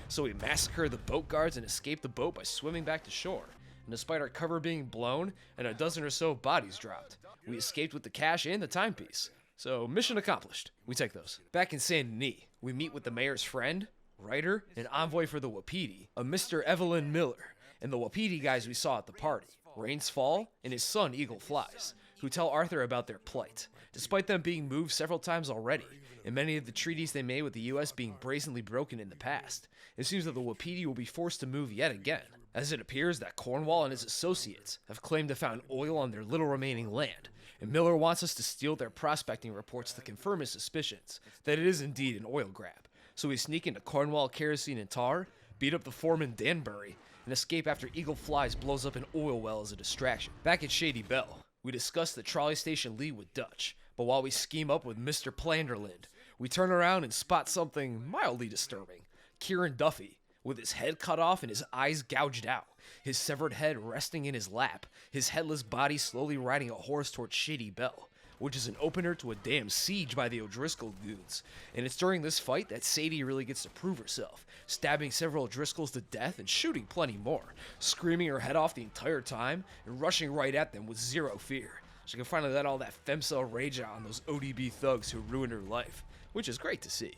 So we massacre the boat guards and escape the boat by swimming back to shore. And despite our cover being blown and a dozen or so bodies dropped, we escaped with the cash and the timepiece. So mission accomplished. We take those. Back in Saint Denis, we meet with the mayor's friend, writer, and envoy for the Wapiti, a Mr. Evelyn Miller, and the Wapiti guys we saw at the party, Rains Fall and his son Eagle Flies, who tell Arthur about their plight, despite them being moved several times already, and many of the treaties they made with the US being brazenly broken in the past. It seems that the Wapiti will be forced to move yet again, as it appears that Cornwall and his associates have claimed to found oil on their little remaining land, and Miller wants us to steal their prospecting reports to confirm his suspicions that it is indeed an oil grab. So we sneak into Cornwall Kerosene and Tar, beat up the foreman Danbury, and escape after Eagle Flies blows up an oil well as a distraction. Back at Shady Belle, we discuss the trolley station lead with Dutch, but while we scheme up with Mr. Planderland, we turn around and spot something mildly disturbing. Kieran Duffy, with his head cut off and his eyes gouged out, his severed head resting in his lap, his headless body slowly riding a horse towards Shady Belle, which is an opener to a damn siege by the O'Driscoll goons. And it's during this fight that Sadie really gets to prove herself, stabbing several O'Driscolls to death and shooting plenty more, screaming her head off the entire time and rushing right at them with zero fear. She can finally let all that femcel rage out on those ODB thugs who ruined her life, which is great to see.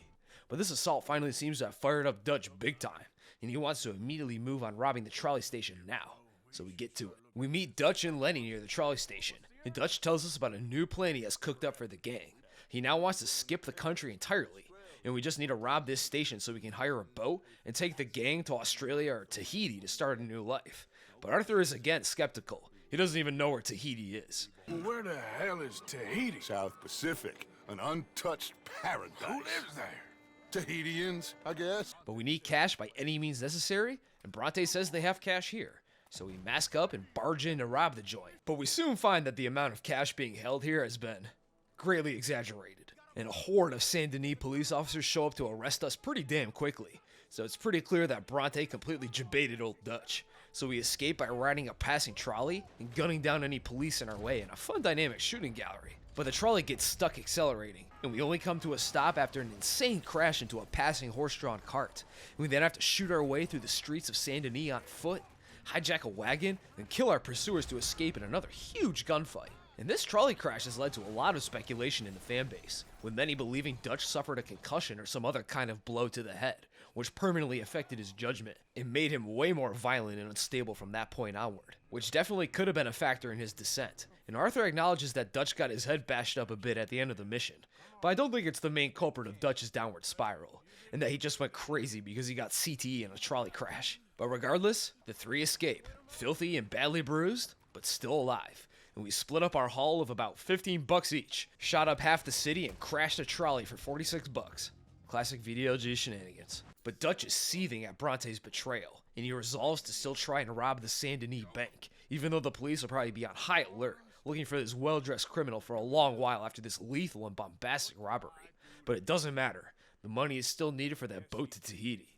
But this assault finally seems to have fired up Dutch big time, and he wants to immediately move on robbing the trolley station now. So we get to it. We meet Dutch and Lenny near the trolley station, and Dutch tells us about a new plan he has cooked up for the gang. He now wants to skip the country entirely, and we just need to rob this station so we can hire a boat and take the gang to Australia or Tahiti to start a new life. But Arthur is again skeptical. He doesn't even know where Tahiti is. Well, where the hell is Tahiti? South Pacific, an untouched paradise. Who lives there? Tahitians, I guess. But we need cash by any means necessary, and Bronte says they have cash here. So we mask up and barge in to rob the joint. But we soon find that the amount of cash being held here has been greatly exaggerated, and a horde of Saint Denis police officers show up to arrest us pretty damn quickly. So it's pretty clear that Bronte completely jebaited old Dutch. So we escape by riding a passing trolley and gunning down any police in our way in a fun dynamic shooting gallery. But the trolley gets stuck accelerating, and we only come to a stop after an insane crash into a passing horse-drawn cart. We then have to shoot our way through the streets of Saint Denis on foot, hijack a wagon, and kill our pursuers to escape in another huge gunfight. And this trolley crash has led to a lot of speculation in the fanbase, with many believing Dutch suffered a concussion or some other kind of blow to the head, which permanently affected his judgment and made him way more violent and unstable from that point onward, which definitely could have been a factor in his descent. And Arthur acknowledges that Dutch got his head bashed up a bit at the end of the mission, but I don't think it's the main culprit of Dutch's downward spiral, and that he just went crazy because he got CTE in a trolley crash. But regardless, the three escape, filthy and badly bruised, but still alive. And we split up our haul of about $15 each, shot up half the city, and crashed a trolley for $46. Classic VDLG shenanigans. But Dutch is seething at Bronte's betrayal, and he resolves to still try and rob the Saint Denis bank, even though the police will probably be on high alert, looking for this well-dressed criminal for a long while after this lethal and bombastic robbery. But it doesn't matter. The money is still needed for that boat to Tahiti.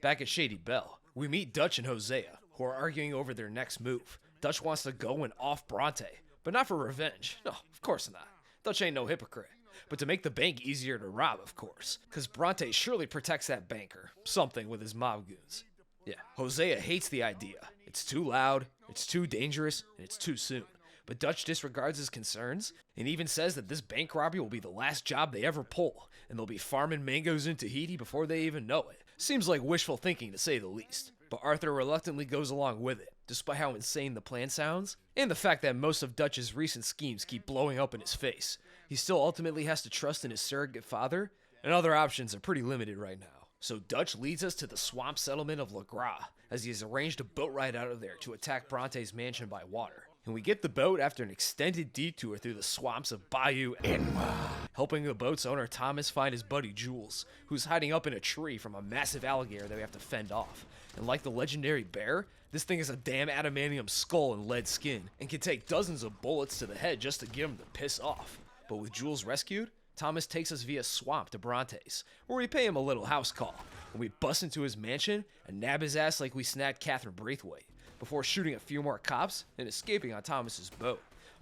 Back at Shady Belle, we meet Dutch and Hosea, who are arguing over their next move. Dutch wants to go and off Bronte, but not for revenge. No, of course not. Dutch ain't no hypocrite. But to make the bank easier to rob, of course, because Bronte surely protects that banker, something with his mob goons. Yeah, Hosea hates the idea. It's too loud, it's too dangerous, and it's too soon. But Dutch disregards his concerns, and even says that this bank robbery will be the last job they ever pull, and they'll be farming mangoes in Tahiti before they even know it. Seems like wishful thinking, to say the least. But Arthur reluctantly goes along with it, despite how insane the plan sounds, and the fact that most of Dutch's recent schemes keep blowing up in his face. He still ultimately has to trust in his surrogate father, and other options are pretty limited right now. So Dutch leads us to the swamp settlement of La Gras, as he has arranged a boat ride out of there to attack Bronte's mansion by water. And we get the boat after an extended detour through the swamps of Bayou Enma, helping the boat's owner Thomas find his buddy Jules, who's hiding up in a tree from a massive alligator that we have to fend off. And like the legendary bear, this thing is a damn adamantium skull and lead skin, and can take dozens of bullets to the head just to get him to piss off. But with Jules rescued, Thomas takes us via swamp to Bronte's, where we pay him a little house call, and we bust into his mansion and nab his ass like we snagged Catherine Braithwaite, before shooting a few more cops and escaping on Thomas's boat.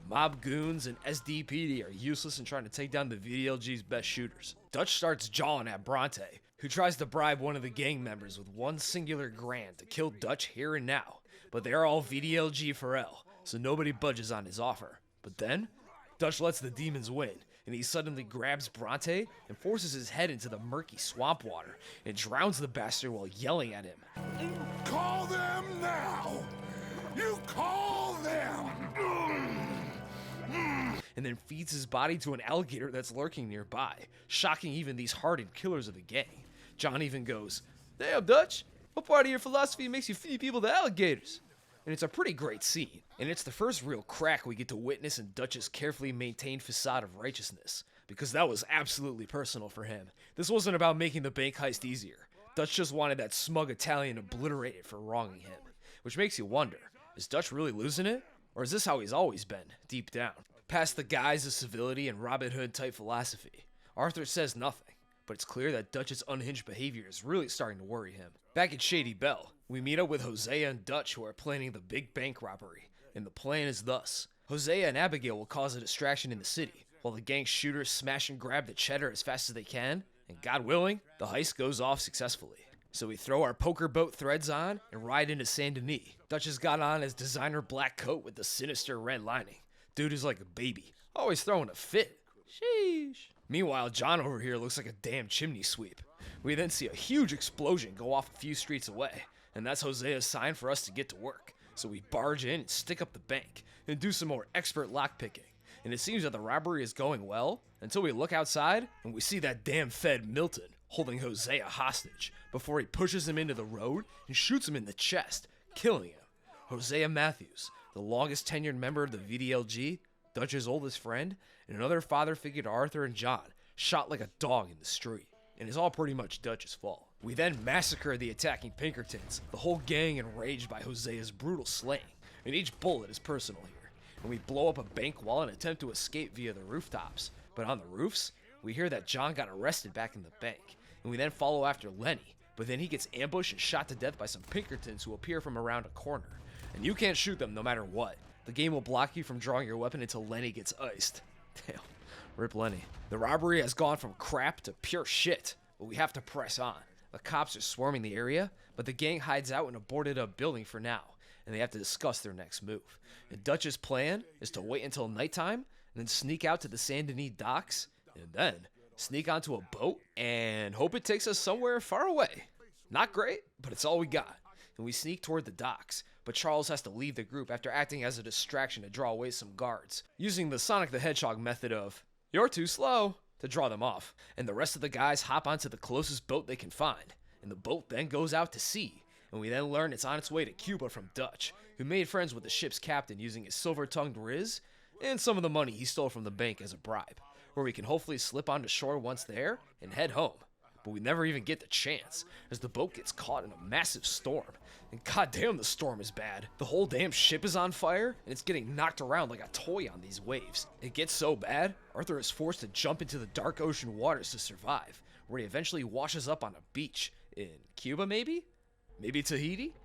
Mob goons and SDPD are useless in trying to take down the VDLG's best shooters. Dutch starts jawing at Bronte, who tries to bribe one of the gang members with one singular grand to kill Dutch here and now, but they are all VDLG for L, so nobody budges on his offer. But then, Dutch lets the demons win, and he suddenly grabs Bronte and forces his head into the murky swamp water and drowns the bastard while yelling at him. Call them now! You call them! And then feeds his body to an alligator that's lurking nearby, shocking even these hardened killers of the gang. John even goes, "Damn, Dutch, what part of your philosophy makes you feed people to alligators?" And it's a pretty great scene, and it's the first real crack we get to witness in Dutch's carefully maintained facade of righteousness, because that was absolutely personal for him. This wasn't about making the bank heist easier. Dutch just wanted that smug Italian obliterated for wronging him. Which makes you wonder, is Dutch really losing it? Or is this how he's always been, deep down? Past the guise of civility and Robin Hood type philosophy, Arthur says nothing, but it's clear that Dutch's unhinged behavior is really starting to worry him. Back at Shady Belle, we meet up with Hosea and Dutch, who are planning the big bank robbery, and the plan is thus. Hosea and Abigail will cause a distraction in the city, while the gang shooters smash and grab the cheddar as fast as they can, and God willing, the heist goes off successfully. So we throw our poker boat threads on and ride into Saint Denis. Dutch has got on his designer black coat with the sinister red lining. Dude is like a baby, always throwing a fit. Sheesh. Meanwhile, John over here looks like a damn chimney sweep. We then see a huge explosion go off a few streets away, and that's Hosea's sign for us to get to work. So we barge in and stick up the bank, and do some more expert lockpicking. And it seems that the robbery is going well, until we look outside, and we see that damn Fed Milton holding Hosea hostage, before he pushes him into the road and shoots him in the chest, killing him. Hosea Matthews, the longest tenured member of the VDLG, Dutch's oldest friend, and another father figure to Arthur and John, shot like a dog in the street. And it's all pretty much Dutch's fault. We then massacre the attacking Pinkertons, the whole gang enraged by Hosea's brutal slaying, and each bullet is personal here. And we blow up a bank wall and attempt to escape via the rooftops. But on the roofs, we hear that John got arrested back in the bank, and we then follow after Lenny, but then he gets ambushed and shot to death by some Pinkertons who appear from around a corner. And you can't shoot them no matter what. The game will block you from drawing your weapon until Lenny gets iced. Damn. Rip Lenny. The robbery has gone from crap to pure shit, but we have to press on. The cops are swarming the area, but the gang hides out in a boarded up building for now, and they have to discuss their next move. And Dutch's plan is to wait until nighttime, and then sneak out to the Saint Denis docks, and then sneak onto a boat, and hope it takes us somewhere far away. Not great, but it's all we got. And we sneak toward the docks, but Charles has to leave the group after acting as a distraction to draw away some guards, using the Sonic the Hedgehog method of, "You're too slow," to draw them off. And the rest of the guys hop onto the closest boat they can find, and the boat then goes out to sea, and we then learn it's on its way to Cuba from Dutch, who made friends with the ship's captain using his silver-tongued riz, and some of the money he stole from the bank as a bribe, where we can hopefully slip onto shore once there and head home. But we never even get the chance, as the boat gets caught in a massive storm. And goddamn, the storm is bad. The whole damn ship is on fire, and it's getting knocked around like a toy on these waves. It gets so bad, Arthur is forced to jump into the dark ocean waters to survive, where he eventually washes up on a beach in Cuba, maybe? Maybe Tahiti?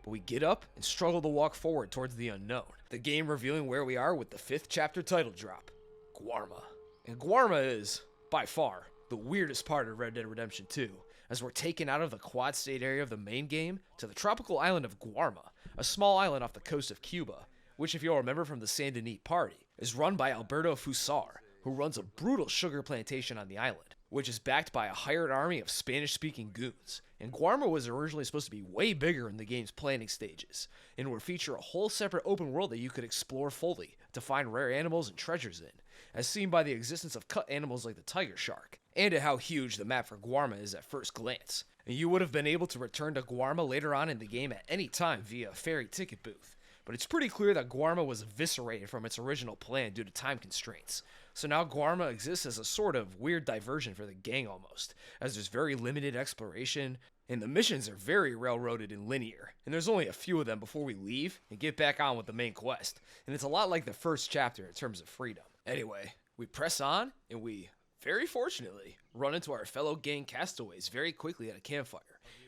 But we get up and struggle to walk forward towards the unknown. The game revealing where we are with the 5th chapter title drop, Guarma. And Guarma is, by far, the weirdest part of Red Dead Redemption 2, as we're taken out of the quad state area of the main game to the tropical island of Guarma, a small island off the coast of Cuba, which, if you'll remember from the Saint Denis party, is run by Alberto Fusar, who runs a brutal sugar plantation on the island, which is backed by a hired army of Spanish-speaking goons. And Guarma was originally supposed to be way bigger in the game's planning stages, and would feature a whole separate open world that you could explore fully to find rare animals and treasures in, as seen by the existence of cut animals like the tiger shark, and at how huge the map for Guarma is at first glance. and you would have been able to return to Guarma later on in the game at any time via a ferry ticket booth. But it's pretty clear that Guarma was eviscerated from its original plan due to time constraints. So now Guarma exists as a sort of weird diversion for the gang almost, as there's very limited exploration, and the missions are very railroaded and linear, and there's only a few of them before we leave and get back on with the main quest, and it's a lot like the first chapter in terms of freedom. Anyway, we press on, and we, very fortunately, run into our fellow gang castaways very quickly at a campfire,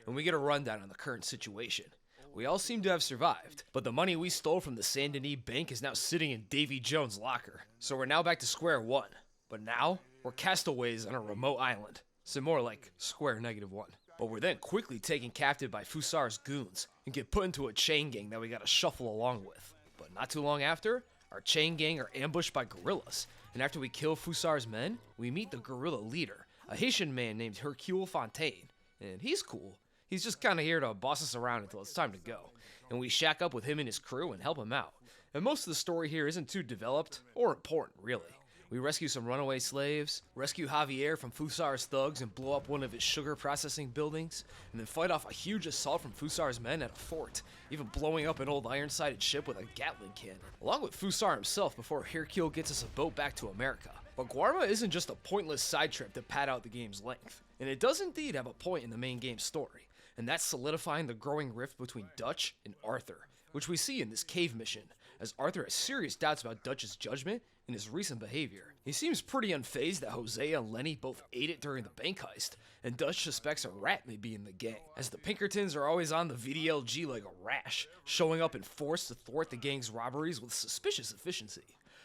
and we get a rundown on the current situation. We all seem to have survived, but the money we stole from the Saint Denis Bank is now sitting in Davy Jones' locker. So we're now back to square one. But now, we're castaways on a remote island. So more like square -1. But we're then quickly taken captive by Fusar's goons and get put into a chain gang that we gotta shuffle along with. But not too long after, our chain gang are ambushed by guerrillas. And after we kill Fusar's men, we meet the guerrilla leader, a Haitian man named Hercule Fontaine. And he's cool. He's just kind of here to boss us around until it's time to go, and we shack up with him and his crew and help him out. And most of the story here isn't too developed or important, really. We rescue some runaway slaves, rescue Javier from Fusar's thugs and blow up one of his sugar processing buildings, and then fight off a huge assault from Fusar's men at a fort, even blowing up an old iron-sided ship with a Gatling cannon, along with Fusar himself before Hercule gets us a boat back to America. But Guarma isn't just a pointless side trip to pad out the game's length, and it does indeed have a point in the main game story. And that's solidifying the growing rift between Dutch and Arthur, which we see in this cave mission, as Arthur has serious doubts about Dutch's judgment and his recent behavior. He seems pretty unfazed that Hosea and Lenny both ate it during the bank heist, and Dutch suspects a rat may be in the gang, as the Pinkertons are always on the VDLG like a rash, showing up in force to thwart the gang's robberies with suspicious efficiency.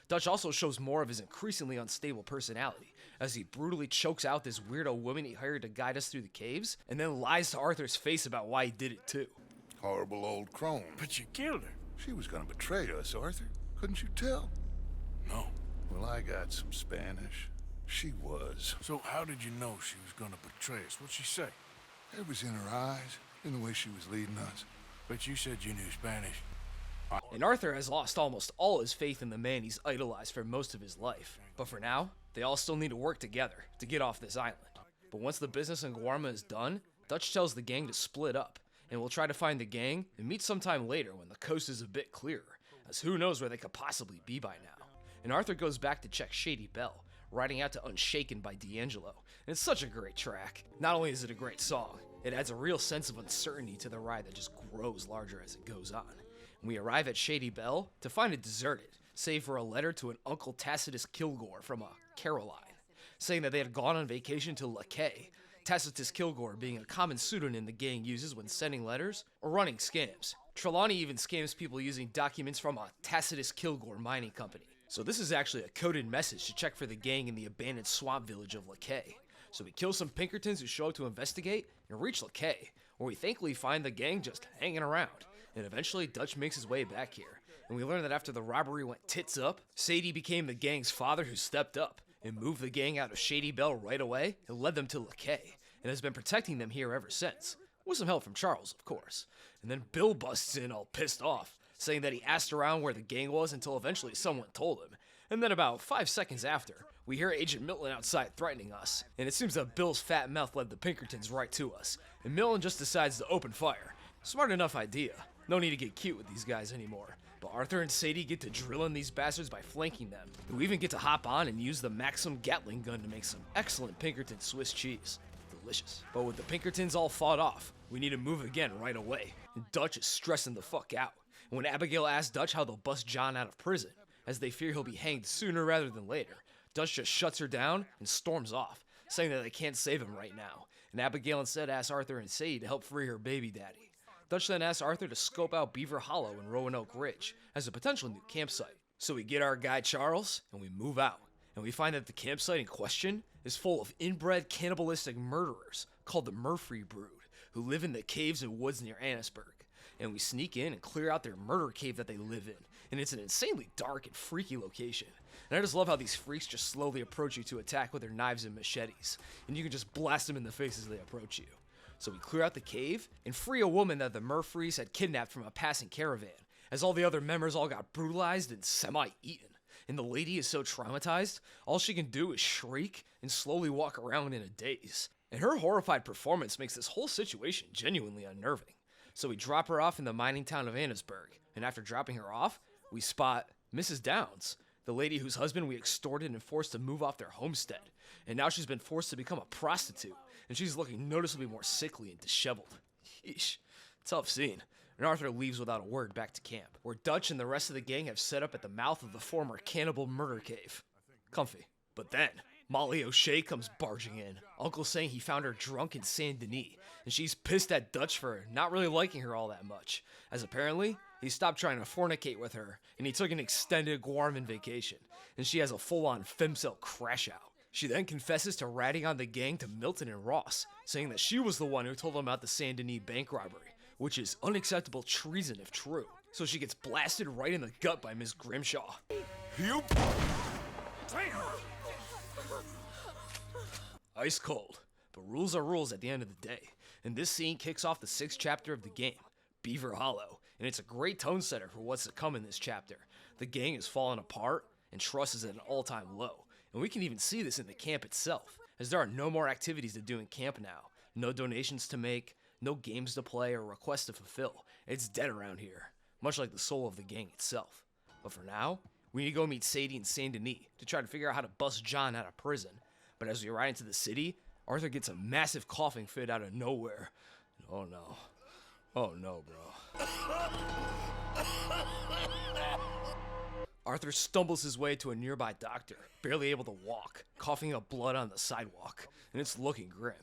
Dutch also shows more of his increasingly unstable personality, as he brutally chokes out this weirdo woman he hired to guide us through the caves, and then lies to Arthur's face about why he did it too. Horrible old crone. But you killed her. She was gonna betray us, Arthur. Couldn't you tell? No. Well, I got some Spanish. She was. So how did you know she was gonna betray us? What'd she say? It was in her eyes, in the way she was leading us. But you said you knew Spanish. And Arthur has lost almost all his faith in the man he's idolized for most of his life. But for now, they all still need to work together to get off this island. But once the business in Guarma is done, Dutch tells the gang to split up, and we'll try to find the gang and meet sometime later when the coast is a bit clearer, as who knows where they could possibly be by now. And Arthur goes back to check Shady Belle, riding out to Unshaken by D'Angelo, and it's such a great track. Not only is it a great song, it adds a real sense of uncertainty to the ride that just grows larger as it goes on. We arrive at Shady Belle to find it deserted, save for a letter to an Uncle Tacitus Kilgore from a Caroline, saying that they had gone on vacation to Lakay, Tacitus Kilgore being a common pseudonym the gang uses when sending letters or running scams. Trelawney even scams people using documents from a Tacitus Kilgore mining company. So this is actually a coded message to check for the gang in the abandoned swamp village of Lakay. So we kill some Pinkertons who show up to investigate and reach Lakay, where we thankfully find the gang just hanging around. And eventually Dutch makes his way back here, and we learn that after the robbery went tits up, Sadie became the gang's father who stepped up and moved the gang out of Shady Belle right away and led them to Lakay, and has been protecting them here ever since, with some help from Charles, of course. And then Bill busts in all pissed off, saying that he asked around where the gang was until eventually someone told him, and then about 5 seconds after, we hear Agent Milton outside threatening us, and it seems that Bill's fat mouth led the Pinkertons right to us, and Milton just decides to open fire. Smart enough idea. No need to get cute with these guys anymore. But Arthur and Sadie get to drilling these bastards by flanking them. We even get to hop on and use the Maxim Gatling gun to make some excellent Pinkerton Swiss cheese. Delicious. But with the Pinkertons all fought off, we need to move again right away. And Dutch is stressing the fuck out. And when Abigail asks Dutch how they'll bust John out of prison, as they fear he'll be hanged sooner rather than later, Dutch just shuts her down and storms off, saying that they can't save him right now. And Abigail instead asks Arthur and Sadie to help free her baby daddy. Dutch then asks Arthur to scope out Beaver Hollow and Roanoke Ridge as a potential new campsite. So we get our guy Charles, and we move out. And we find that the campsite in question is full of inbred cannibalistic murderers called the Murphy Brood, who live in the caves and woods near Annisburg. And we sneak in and clear out their murder cave that they live in. And it's an insanely dark and freaky location. And I just love how these freaks just slowly approach you to attack with their knives and machetes. And you can just blast them in the face as they approach you. So we clear out the cave and free a woman that the Murphys had kidnapped from a passing caravan, as all the other members all got brutalized and semi-eaten. And the lady is so traumatized, all she can do is shriek and slowly walk around in a daze. And her horrified performance makes this whole situation genuinely unnerving. So we drop her off in the mining town of Annesburg, and after dropping her off, we spot Mrs. Downs, the lady whose husband we extorted and forced to move off their homestead. And now she's been forced to become a prostitute, and she's looking noticeably more sickly and disheveled. Yeesh, tough scene. And Arthur leaves without a word back to camp, where Dutch and the rest of the gang have set up at the mouth of the former cannibal murder cave. Comfy. But then, Molly O'Shea comes barging in, Uncle saying he found her drunk in Saint Denis, and she's pissed at Dutch for not really liking her all that much, as apparently, he stopped trying to fornicate with her, and he took an extended Guarman vacation, and she has a full-on femcel crash out. She then confesses to ratting on the gang to Milton and Ross, saying that she was the one who told them about the Saint Denis bank robbery, which is unacceptable treason if true. So she gets blasted right in the gut by Miss Grimshaw. Ice cold, but rules are rules at the end of the day, and this scene kicks off the 6th chapter of the game, Beaver Hollow, and it's a great tone setter for what's to come in this chapter. The gang is falling apart, and trust is at an all-time low, and we can even see this in the camp itself, as there are no more activities to do in camp now, no donations to make, no games to play or requests to fulfill. It's dead around here, much like the soul of the gang itself. But for now, we need to go meet Sadie in Saint Denis to try to figure out how to bust John out of prison. But as we ride into the city, Arthur gets a massive coughing fit out of nowhere. Oh no. Oh no, bro. Arthur stumbles his way to a nearby doctor, barely able to walk, coughing up blood on the sidewalk, and it's looking grim.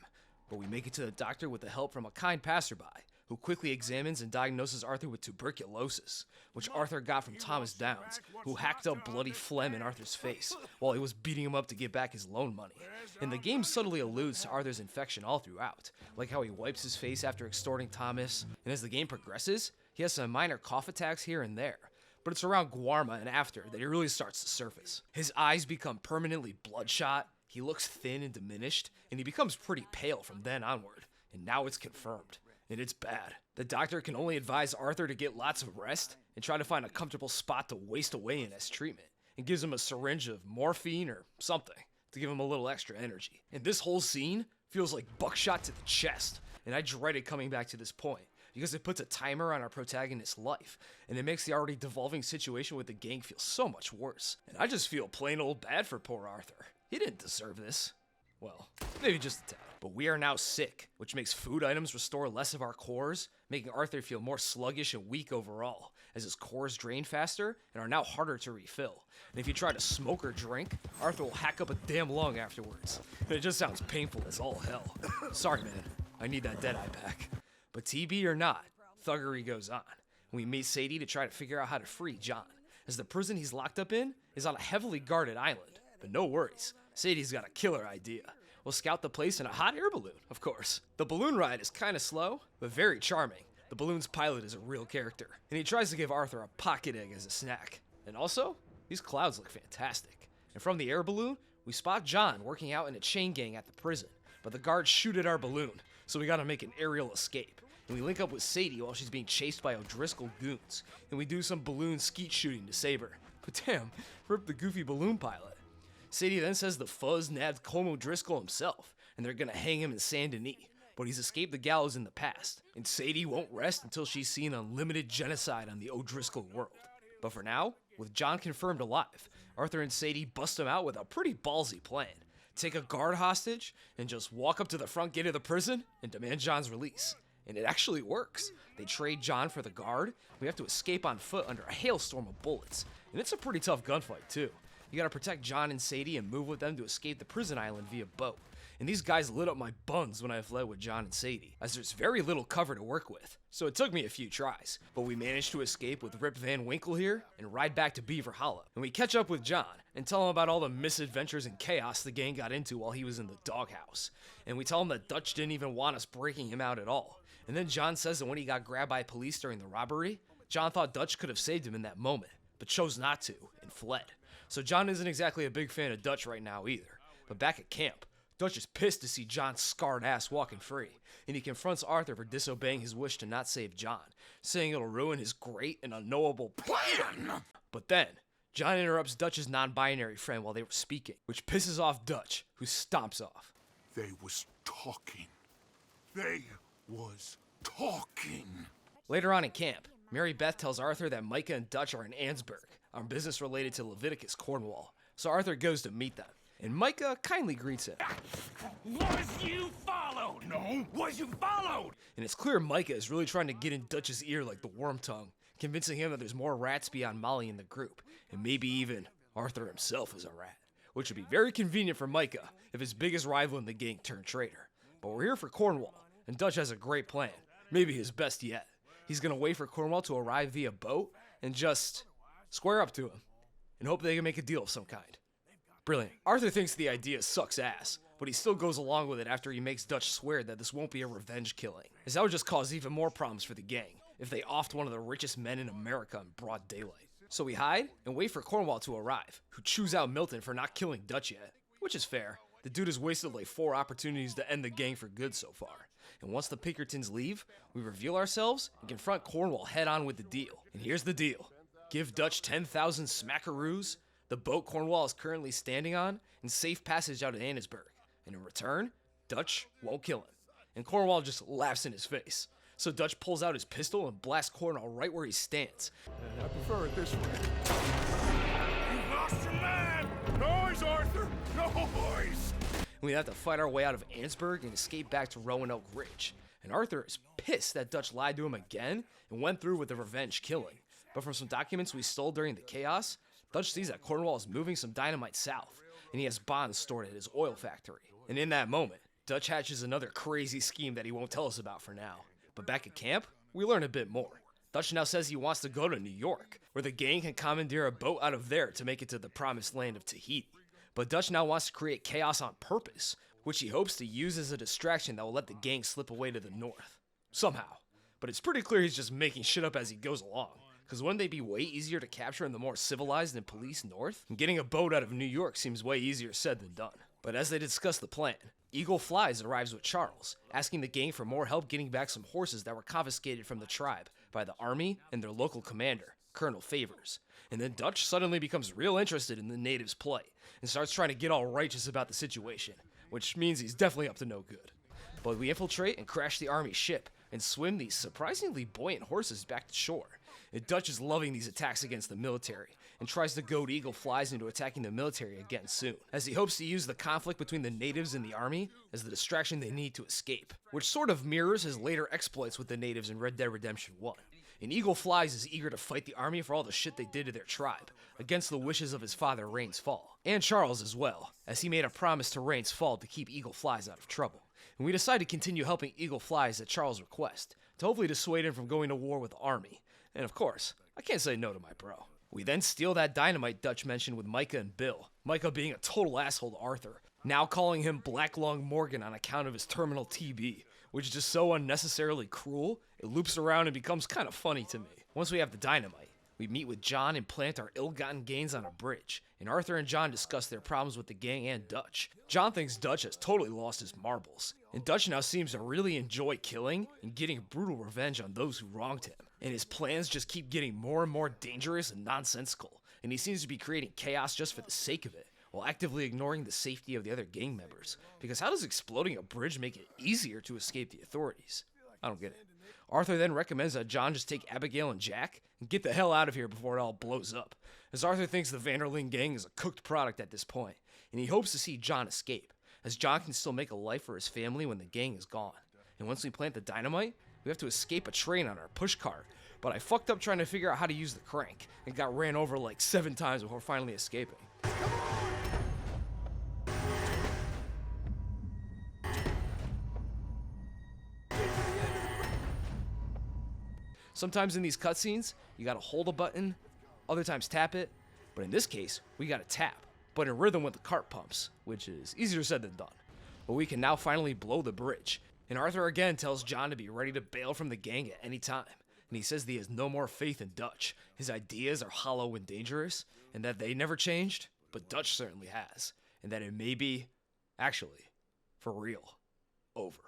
But we make it to the doctor with the help from a kind passerby, who quickly examines and diagnoses Arthur with tuberculosis, which Arthur got from Thomas Downs, who hacked up bloody phlegm in Arthur's face while he was beating him up to get back his loan money. And the game subtly alludes to Arthur's infection all throughout, like how he wipes his face after extorting Thomas, and as the game progresses, he has some minor cough attacks here and there, but it's around Guarma and after that he really starts to surface. His eyes become permanently bloodshot, he looks thin and diminished, and he becomes pretty pale from then onward, and now it's confirmed. And it's bad. The doctor can only advise Arthur to get lots of rest and try to find a comfortable spot to waste away in as treatment, and gives him a syringe of morphine or something to give him a little extra energy. And this whole scene feels like buckshot to the chest, and I dreaded coming back to this point, because it puts a timer on our protagonist's life, and it makes the already devolving situation with the gang feel so much worse. And I just feel plain old bad for poor Arthur. He didn't deserve this. Well, maybe just a tad. But we are now sick, which makes food items restore less of our cores, making Arthur feel more sluggish and weak overall, as his cores drain faster and are now harder to refill. And if you try to smoke or drink, Arthur will hack up a damn lung afterwards. And it just sounds painful as all hell. Sorry, man. I need that Deadeye pack. But TB or not, thuggery goes on. We meet Sadie to try to figure out how to free John, as the prison he's locked up in is on a heavily guarded island. But no worries, Sadie's got a killer idea. We'll scout the place in a hot air balloon, of course. The balloon ride is kinda slow, but very charming. The balloon's pilot is a real character, and he tries to give Arthur a pocket egg as a snack. And also, these clouds look fantastic. And from the air balloon, we spot John working out in a chain gang at the prison, but the guards shoot at our balloon, so we gotta make an aerial escape. And we link up with Sadie while she's being chased by O'Driscoll goons, and we do some balloon skeet shooting to save her. But damn, rip the goofy balloon pilot. Sadie then says the fuzz nabbed Como Driscoll himself, and they're gonna hang him in Saint Denis, but he's escaped the gallows in the past, and Sadie won't rest until she's seen unlimited genocide on the O'Driscoll world. But for now, with John confirmed alive, Arthur and Sadie bust him out with a pretty ballsy plan. Take a guard hostage, and just walk up to the front gate of the prison and demand John's release. And it actually works. They trade John for the guard, we have to escape on foot under a hailstorm of bullets, and it's a pretty tough gunfight too. You gotta protect John and Sadie and move with them to escape the prison island via boat. And these guys lit up my buns when I fled with John and Sadie, as there's very little cover to work with. So it took me a few tries, but we managed to escape with Rip Van Winkle here and ride back to Beaver Hollow. And we catch up with John and tell him about all the misadventures and chaos the gang got into while he was in the doghouse. And we tell him that Dutch didn't even want us breaking him out at all. And then John says that when he got grabbed by police during the robbery, John thought Dutch could have saved him in that moment, but chose not to and fled. So John isn't exactly a big fan of Dutch right now either. But back at camp, Dutch is pissed to see John's scarred ass walking free, and he confronts Arthur for disobeying his wish to not save John, saying it'll ruin his great and unknowable plan. But then, John interrupts Dutch's non-binary friend while they were speaking, which pisses off Dutch, who stomps off. They was talking. They was talking. Later on in camp, Mary Beth tells Arthur that Micah and Dutch are in Ansburg on business related to Leviticus, Cornwall. So Arthur goes to meet them, and Micah kindly greets him. Was you followed? No. Was you followed? And it's clear Micah is really trying to get in Dutch's ear like the worm tongue, convincing him that there's more rats beyond Molly in the group, and maybe even Arthur himself is a rat, which would be very convenient for Micah if his biggest rival in the gang turned traitor. But we're here for Cornwall, and Dutch has a great plan, maybe his best yet. He's gonna wait for Cornwall to arrive via boat and just square up to him and hope they can make a deal of some kind. Brilliant. Arthur thinks the idea sucks ass, but he still goes along with it after he makes Dutch swear that this won't be a revenge killing, as that would just cause even more problems for the gang if they offed one of the richest men in America in broad daylight. So we hide and wait for Cornwall to arrive, who chews out Milton for not killing Dutch yet, which is fair. The dude has wasted like 4 opportunities to end the gang for good so far. And once the Pinkertons leave, we reveal ourselves and confront Cornwall head on with the deal. And here's the deal. Give Dutch 10,000 smackaroos, the boat Cornwall is currently standing on, and safe passage out of Annesburg. And in return, Dutch won't kill him. And Cornwall just laughs in his face. So Dutch pulls out his pistol and blasts Cornwall right where he stands. I prefer it this way. You lost your man. Noise, Arthur! Noise! We have to fight our way out of Ansburg and escape back to Roanoke Ridge. And Arthur is pissed that Dutch lied to him again and went through with the revenge killing. But from some documents we stole during the chaos, Dutch sees that Cornwall is moving some dynamite south, and he has bonds stored at his oil factory. And in that moment, Dutch hatches another crazy scheme that he won't tell us about for now. But back at camp, we learn a bit more. Dutch now says he wants to go to New York, where the gang can commandeer a boat out of there to make it to the promised land of Tahiti. But Dutch now wants to create chaos on purpose, which he hopes to use as a distraction that will let the gang slip away to the north. Somehow. But it's pretty clear he's just making shit up as he goes along. Because wouldn't they be way easier to capture in the more civilized and police north? And getting a boat out of New York seems way easier said than done. But as they discuss the plan, Eagle Flies arrives with Charles, asking the gang for more help getting back some horses that were confiscated from the tribe by the army and their local commander, Colonel Favors. And then Dutch suddenly becomes real interested in the natives' plight and starts trying to get all righteous about the situation, which means he's definitely up to no good. But we infiltrate and crash the army ship and swim these surprisingly buoyant horses back to shore. And Dutch is loving these attacks against the military and tries to goad Eagle Flies into attacking the military again soon, as he hopes to use the conflict between the natives and the army as the distraction they need to escape, which sort of mirrors his later exploits with the natives in Red Dead Redemption 1. And Eagle Flies is eager to fight the army for all the shit they did to their tribe, against the wishes of his father Rains Fall, and Charles as well, as he made a promise to Rains Fall to keep Eagle Flies out of trouble. And we decide to continue helping Eagle Flies at Charles' request, to hopefully dissuade him from going to war with the army. And of course, I can't say no to my bro. We then steal that dynamite Dutch mentioned with Micah and Bill, Micah being a total asshole to Arthur, now calling him Black Lung Morgan on account of his terminal TB, which is just so unnecessarily cruel, it loops around and becomes kind of funny to me. Once we have the dynamite, we meet with John and plant our ill-gotten gains on a bridge, and Arthur and John discuss their problems with the gang and Dutch. John thinks Dutch has totally lost his marbles, and Dutch now seems to really enjoy killing and getting brutal revenge on those who wronged him. And his plans just keep getting more and more dangerous and nonsensical, and he seems to be creating chaos just for the sake of it, while actively ignoring the safety of the other gang members. Because how does exploding a bridge make it easier to escape the authorities? I don't get it. Arthur then recommends that John just take Abigail and Jack and get the hell out of here before it all blows up, as Arthur thinks the Vanderlyn gang is a cooked product at this point, and he hopes to see John escape, as John can still make a life for his family when the gang is gone. And once we plant the dynamite, we have to escape a train on our pushcart, but I fucked up trying to figure out how to use the crank, and got ran over like 7 times before finally escaping. Sometimes in these cutscenes, you gotta hold a button, other times tap it, but in this case, we gotta tap, but in rhythm with the cart pumps, which is easier said than done. But we can now finally blow the bridge, and Arthur again tells John to be ready to bail from the gang at any time, and he says that he has no more faith in Dutch. His ideas are hollow and dangerous, and that they never changed, but Dutch certainly has, and that it may be, actually, for real, over.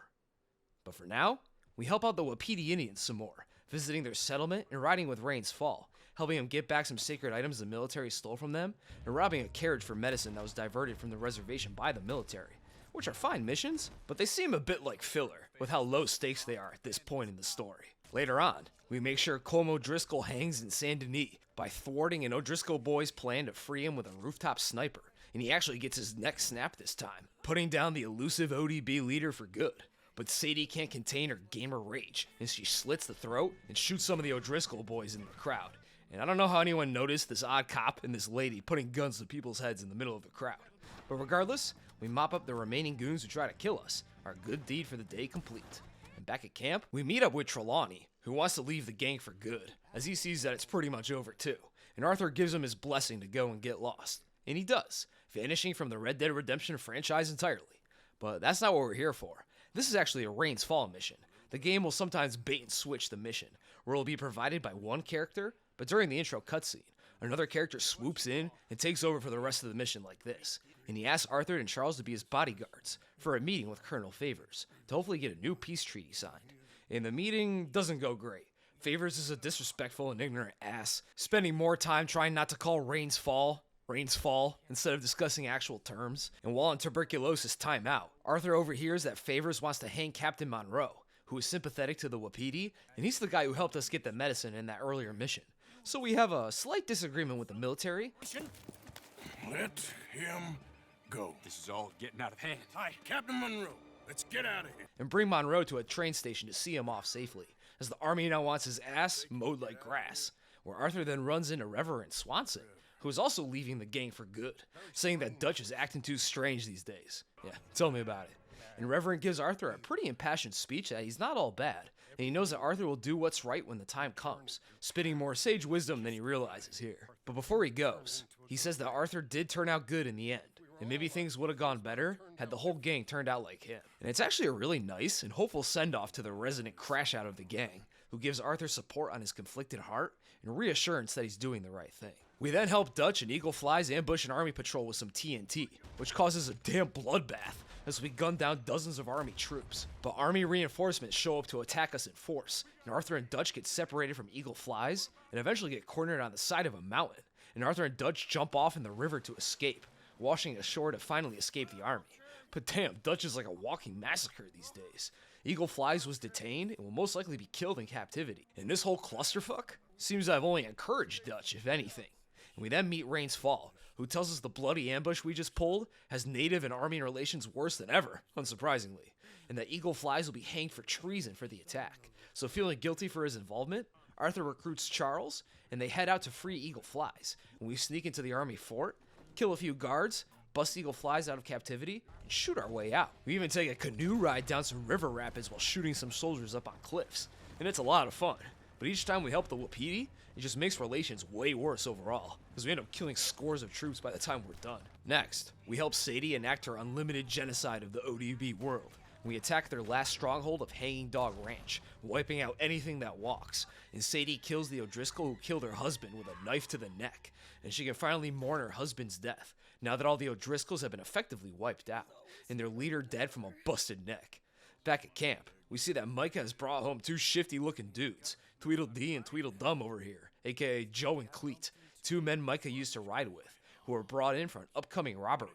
But for now, we help out the Wapiti Indians some more, visiting their settlement and riding with Rains Fall, helping them get back some sacred items the military stole from them, and robbing a carriage for medicine that was diverted from the reservation by the military, which are fine missions, but they seem a bit like filler with how low stakes they are at this point in the story. Later on, we make sure Colm O'Driscoll hangs in Saint Denis by thwarting an O'Driscoll boy's plan to free him with a rooftop sniper, and he actually gets his neck snapped this time, putting down the elusive ODB leader for good. But Sadie can't contain her gamer rage, and she slits the throat and shoots some of the O'Driscoll boys in the crowd. And I don't know how anyone noticed this odd cop and this lady putting guns to people's heads in the middle of the crowd. But regardless, we mop up the remaining goons who try to kill us, our good deed for the day complete. And back at camp, we meet up with Trelawney, who wants to leave the gang for good, as he sees that it's pretty much over too. And Arthur gives him his blessing to go and get lost. And he does, vanishing from the Red Dead Redemption franchise entirely. But that's not what we're here for. This is actually a Rains Fall mission. The game will sometimes bait and switch the mission, where it will be provided by one character, but during the intro cutscene, another character swoops in and takes over for the rest of the mission like this. And he asks Arthur and Charles to be his bodyguards for a meeting with Colonel Favors to hopefully get a new peace treaty signed. And the meeting doesn't go great. Favors is a disrespectful and ignorant ass, spending more time trying not to call Rains Fall instead of discussing actual terms. And while on tuberculosis timeout, Arthur overhears that Favors wants to hang Captain Monroe, who is sympathetic to the Wapiti, and he's the guy who helped us get the medicine in that earlier mission. So we have a slight disagreement with the military. Let him go. This is all getting out of hand. Hi, Captain Monroe. Let's get out of here. And bring Monroe to a train station to see him off safely, as the army now wants his ass mowed like grass, where Arthur then runs into Reverend Swanson, who is also leaving the gang for good, saying that Dutch is acting too strange these days. Yeah, tell me about it. And Reverend gives Arthur a pretty impassioned speech that he's not all bad, and he knows that Arthur will do what's right when the time comes, spitting more sage wisdom than he realizes here. But before he goes, he says that Arthur did turn out good in the end, and maybe things would have gone better had the whole gang turned out like him. And it's actually a really nice and hopeful send-off to the resident crash out of the gang, who gives Arthur support on his conflicted heart and reassurance that he's doing the right thing. We then help Dutch and Eagle Flies ambush an army patrol with some TNT, which causes a damn bloodbath as we gun down dozens of army troops. But army reinforcements show up to attack us in force, and Arthur and Dutch get separated from Eagle Flies and eventually get cornered on the side of a mountain, and Arthur and Dutch jump off in the river to escape, washing ashore to finally escape the army. But damn, Dutch is like a walking massacre these days. Eagle Flies was detained and will most likely be killed in captivity. And this whole clusterfuck seems to have only encouraged Dutch, if anything. And we then meet Rains Fall, who tells us the bloody ambush we just pulled has native and army relations worse than ever, unsurprisingly, and that Eagle Flies will be hanged for treason for the attack. So feeling guilty for his involvement, Arthur recruits Charles, and they head out to free Eagle Flies. And we sneak into the army fort, kill a few guards, bust Eagle Flies out of captivity, and shoot our way out. We even take a canoe ride down some river rapids while shooting some soldiers up on cliffs. And it's a lot of fun. But each time we help the Wapiti, it just makes relations way worse overall, because we end up killing scores of troops by the time we're done. Next, we help Sadie enact her unlimited genocide of the ODB world. We attack their last stronghold of Hanging Dog Ranch, wiping out anything that walks, and Sadie kills the O'Driscoll who killed her husband with a knife to the neck, and she can finally mourn her husband's death, now that all the O'Driscolls have been effectively wiped out, and their leader dead from a busted neck. Back at camp, we see that Micah has brought home two shifty-looking dudes, Tweedledee and Tweedledum over here, aka Joe and Cleet, two men Micah used to ride with, who were brought in for an upcoming robbery.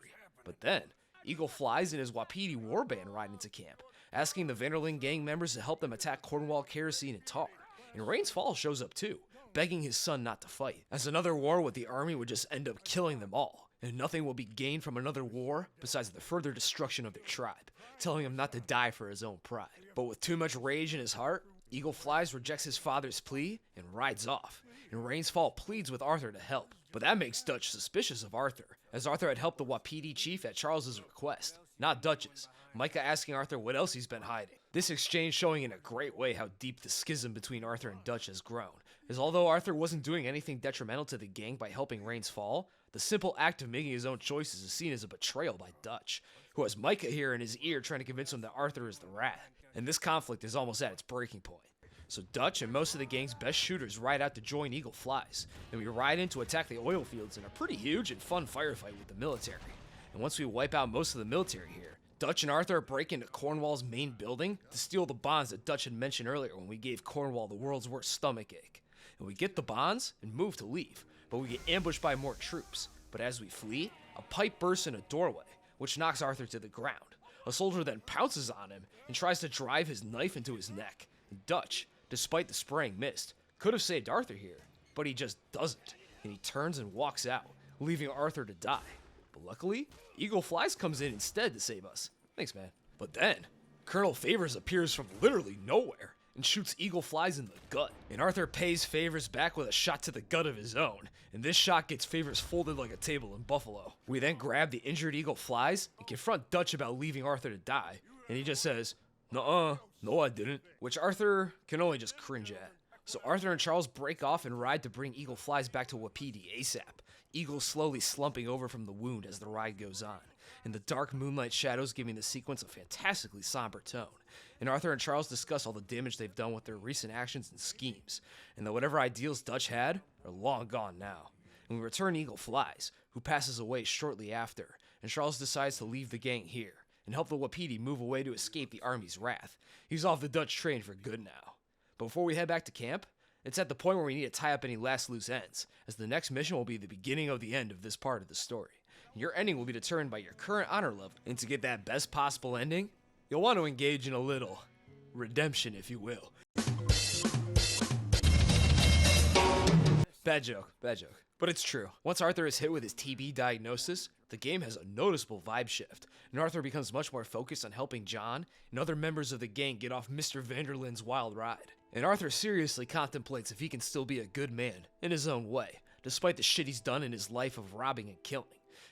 But then, Eagle Flies and his Wapiti warband ride into camp, asking the Vanderlyn gang members to help them attack Cornwall Kerosene and Tar. And Rains Fall shows up too, begging his son not to fight, as another war with the army would just end up killing them all, and nothing will be gained from another war besides the further destruction of their tribe, telling him not to die for his own pride. But with too much rage in his heart, Eagle Flies rejects his father's plea and rides off, and Rains Fall pleads with Arthur to help. But that makes Dutch suspicious of Arthur, as Arthur had helped the Wapiti chief at Charles's request, not Dutch's, Micah asking Arthur what else he's been hiding. This exchange showing in a great way how deep the schism between Arthur and Dutch has grown, as although Arthur wasn't doing anything detrimental to the gang by helping Rains Fall, the simple act of making his own choices is seen as a betrayal by Dutch, who has Micah here in his ear trying to convince him that Arthur is the rat. And this conflict is almost at its breaking point. So Dutch and most of the gang's best shooters ride out to join Eagle Flies, and we ride in to attack the oil fields in a pretty huge and fun firefight with the military. And once we wipe out most of the military here, Dutch and Arthur break into Cornwall's main building to steal the bonds that Dutch had mentioned earlier when we gave Cornwall the world's worst stomachache. And we get the bonds and move to leave, but we get ambushed by more troops. But as we flee, a pipe bursts in a doorway, which knocks Arthur to the ground. A soldier then pounces on him and tries to drive his knife into his neck. Dutch, despite the spraying mist, could have saved Arthur here, but he just doesn't, and he turns and walks out, leaving Arthur to die. But luckily, Eagle Flies comes in instead to save us. Thanks, man. But then, Colonel Favors appears from literally nowhere and shoots Eagle Flies in the gut. And Arthur pays Favors back with a shot to the gut of his own, and this shot gets Favors folded like a table in Buffalo. We then grab the injured Eagle Flies and confront Dutch about leaving Arthur to die, and he just says, "Nuh-uh, no I didn't," which Arthur can only just cringe at. So Arthur and Charles break off and ride to bring Eagle Flies back to Wapiti ASAP, Eagle slowly slumping over from the wound as the ride goes on, and the dark moonlight shadows giving the sequence a fantastically somber tone. And Arthur and Charles discuss all the damage they've done with their recent actions and schemes, and that whatever ideals Dutch had are long gone now. And we return Eagle Flies, who passes away shortly after, and Charles decides to leave the gang here and help the Wapiti move away to escape the army's wrath. He's off the Dutch train for good now. But before we head back to camp, it's at the point where we need to tie up any last loose ends, as the next mission will be the beginning of the end of this part of the story. Your ending will be determined by your current honor level, and to get that best possible ending, you'll want to engage in a little redemption, if you will. Bad joke. But it's true. Once Arthur is hit with his TB diagnosis, the game has a noticeable vibe shift, and Arthur becomes much more focused on helping John and other members of the gang get off Mr. Vanderlin's wild ride. And Arthur seriously contemplates if he can still be a good man, in his own way, despite the shit he's done in his life of robbing and killing.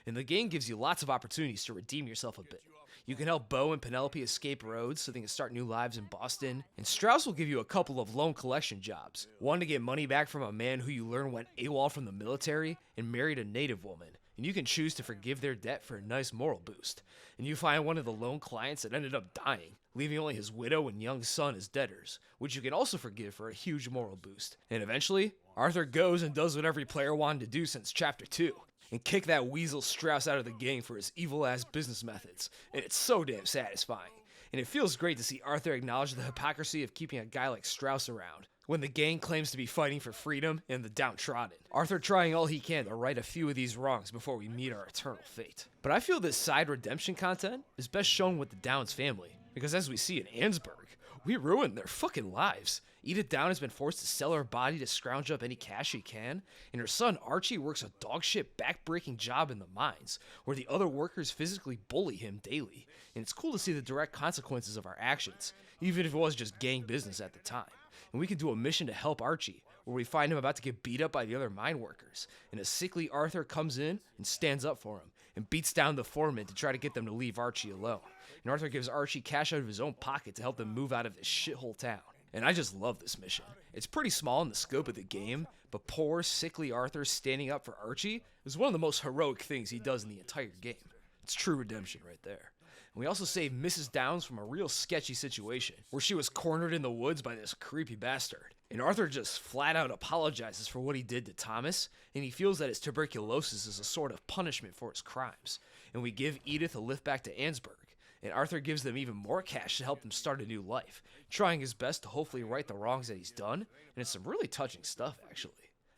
And the game gives you lots of opportunities to redeem yourself a bit. You can help Bo and Penelope escape Rhodes so they can start new lives in Boston. And Strauss will give you a couple of loan collection jobs. One to get money back from a man who you learn went AWOL from the military and married a native woman. And you can choose to forgive their debt for a nice moral boost. And you find one of the loan clients that ended up dying, leaving only his widow and young son as debtors, which you can also forgive for a huge moral boost. And eventually, Arthur goes and does what every player wanted to do since Chapter 2. And kick that weasel Strauss out of the gang for his evil-ass business methods. And it's so damn satisfying. And it feels great to see Arthur acknowledge the hypocrisy of keeping a guy like Strauss around, when the gang claims to be fighting for freedom and the downtrodden. Arthur trying all he can to right a few of these wrongs before we meet our eternal fate. But I feel this side redemption content is best shown with the Downs family, because as we see in Ansburg, we ruined their fucking lives. Edith Down has been forced to sell her body to scrounge up any cash she can, and her son Archie works a dogshit back-breaking job in the mines, where the other workers physically bully him daily, and it's cool to see the direct consequences of our actions, even if it was just gang business at the time. And we can do a mission to help Archie, where we find him about to get beat up by the other mine workers, and a sickly Arthur comes in and stands up for him, and beats down the foreman to try to get them to leave Archie alone. And Arthur gives Archie cash out of his own pocket to help them move out of this shithole town. And I just love this mission. It's pretty small in the scope of the game, but poor, sickly Arthur standing up for Archie is one of the most heroic things he does in the entire game. It's true redemption right there. And we also save Mrs. Downs from a real sketchy situation, where she was cornered in the woods by this creepy bastard. And Arthur just flat out apologizes for what he did to Thomas, and he feels that his tuberculosis is a sort of punishment for his crimes. And we give Edith a lift back to Ansburg, and Arthur gives them even more cash to help them start a new life, trying his best to hopefully right the wrongs that he's done, and it's some really touching stuff, actually.